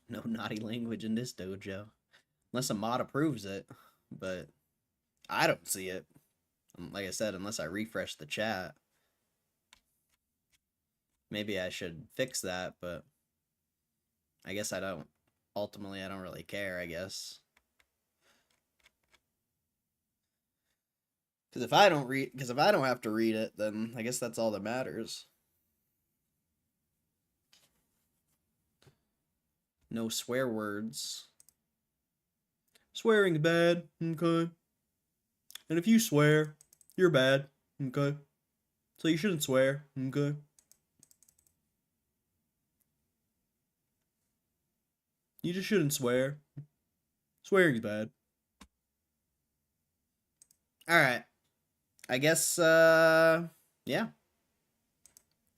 No naughty language in this dojo. Unless a mod approves it. But I don't see it. Like I said, unless I refresh the chat. Maybe I should fix that, but I guess I don't. Ultimately, I don't really care, I guess. Because if I don't have to read it, then I guess that's all that matters. No swear words. Swearing's bad, okay? And if you swear, you're bad, okay? So you shouldn't swear, okay? You just shouldn't swear. Swearing's bad. Alright. I guess, yeah.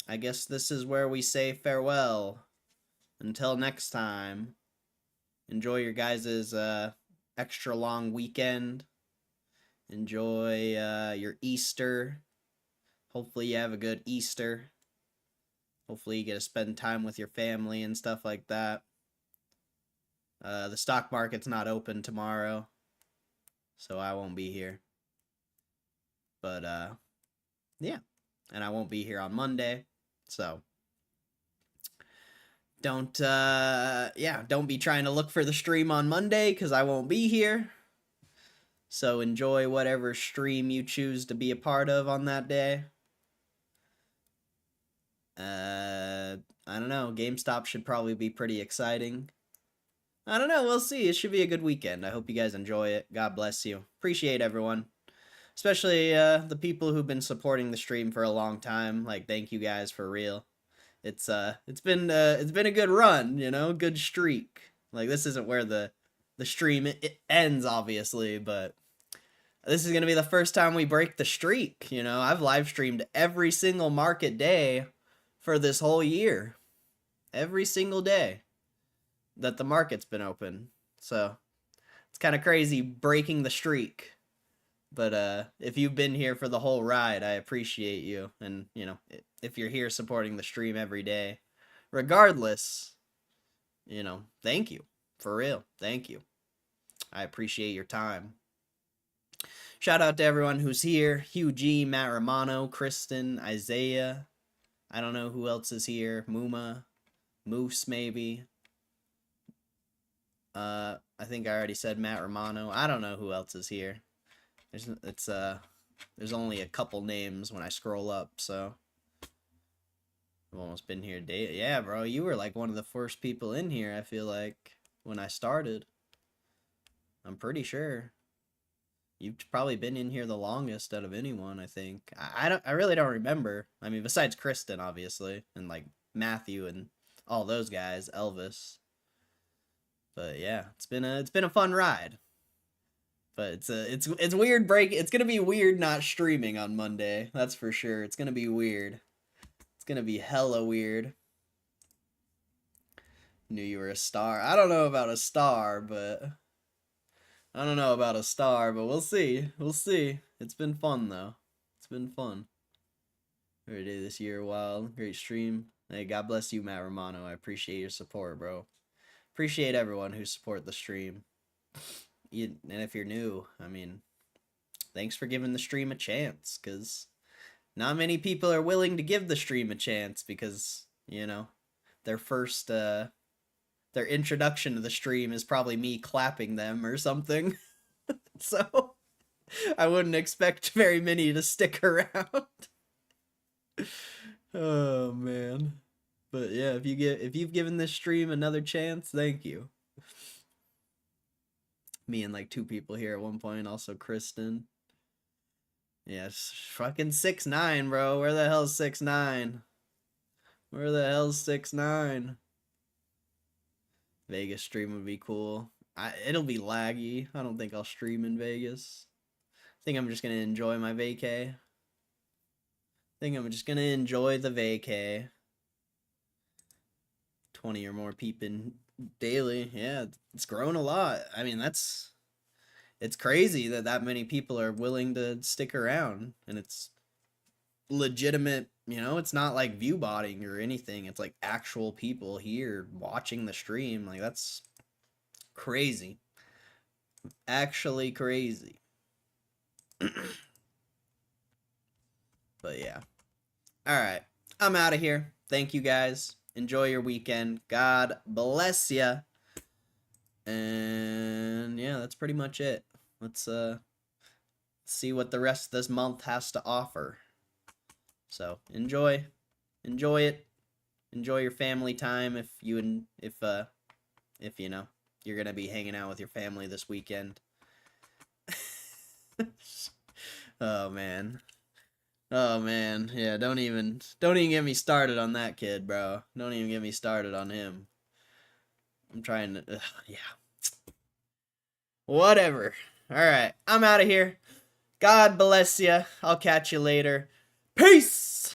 I guess this is where we say farewell. Until next time. Enjoy your guys' extra long weekend. Enjoy your Easter. Hopefully you have a good Easter. Hopefully you get to spend time with your family and stuff like that. The stock market's not open tomorrow, so I won't be here. But, yeah. And I won't be here on Monday, so don't be trying to look for the stream on Monday, because I won't be here. So enjoy whatever stream you choose to be a part of on that day. I don't know. GameStop should probably be pretty exciting. I don't know. We'll see. It should be a good weekend. I hope you guys enjoy it. God bless you. Appreciate everyone. Especially the people who've been supporting the stream for a long time. Like, thank you guys for real. It's been a good run, you know, good streak. Like, this isn't where the stream it ends, obviously, but this is gonna be the first time we break the streak. You know, I've live streamed every single market day for this whole year, every single day that the market's been open. So it's kind of crazy breaking the streak. But if you've been here for the whole ride, I appreciate you. And, you know, if you're here supporting the stream every day, regardless, you know, thank you. For real. Thank you. I appreciate your time. Shout out to everyone who's here. Hugh G, Matt Romano, Kristen, Isaiah. I don't know who else is here. Muma. Moose, maybe. I think I already said Matt Romano. I don't know who else is here. There's only a couple names when I scroll up, so I've almost been here day. Yeah, bro, you were like one of the first people in here, I feel like, when I started. I'm pretty sure. You've probably been in here the longest out of anyone, I think. I really don't remember. I mean, besides Kristen, obviously, and like Matthew and all those guys, Elvis. But yeah, it's been a fun ride. But it's weird break. It's gonna be weird not streaming on Monday. That's for sure. It's gonna be weird. It's gonna be hella weird. Knew you were a star. I don't know about a star, but we'll see. We'll see. It's been fun though. It's been fun. Every day this year, wild, great stream. Hey, God bless you, Matt Romano. I appreciate your support, bro. Appreciate everyone who support the stream. And if you're new, I mean, thanks for giving the stream a chance, because not many people are willing to give the stream a chance, because, you know, their first, their introduction to the stream is probably me clapping them or something. So I wouldn't expect very many to stick around. Oh, man. But yeah, if you've given this stream another chance, thank you. Me and like 2 people here at one point, also Kristen. Yes, fucking 6ix9ine, bro. Where the hell's 6ix9ine? Where the hell's 6ix9ine? Vegas stream would be cool. It'll be laggy. I don't think I'll stream in Vegas. I think I'm just gonna enjoy my vacay. I think I'm just gonna enjoy the vacay. 20 or more peeping daily. Yeah, it's grown a lot. I mean, it's crazy that many people are willing to stick around, and it's legitimate, you know, it's not like view botting or anything. It's like actual people here watching the stream. Like, that's crazy. Actually crazy. But yeah. All right. I'm out of here. Thank you guys. Enjoy your weekend. God bless ya. And yeah, that's pretty much it. Let's see what the rest of this month has to offer. So enjoy it. Enjoy your family time if you know you're gonna be hanging out with your family this weekend. Oh man. Yeah, don't even get me started on that kid, bro. Don't even get me started on him. I'm trying to, yeah. Whatever. All right, I'm out of here. God bless you. I'll catch you later. Peace!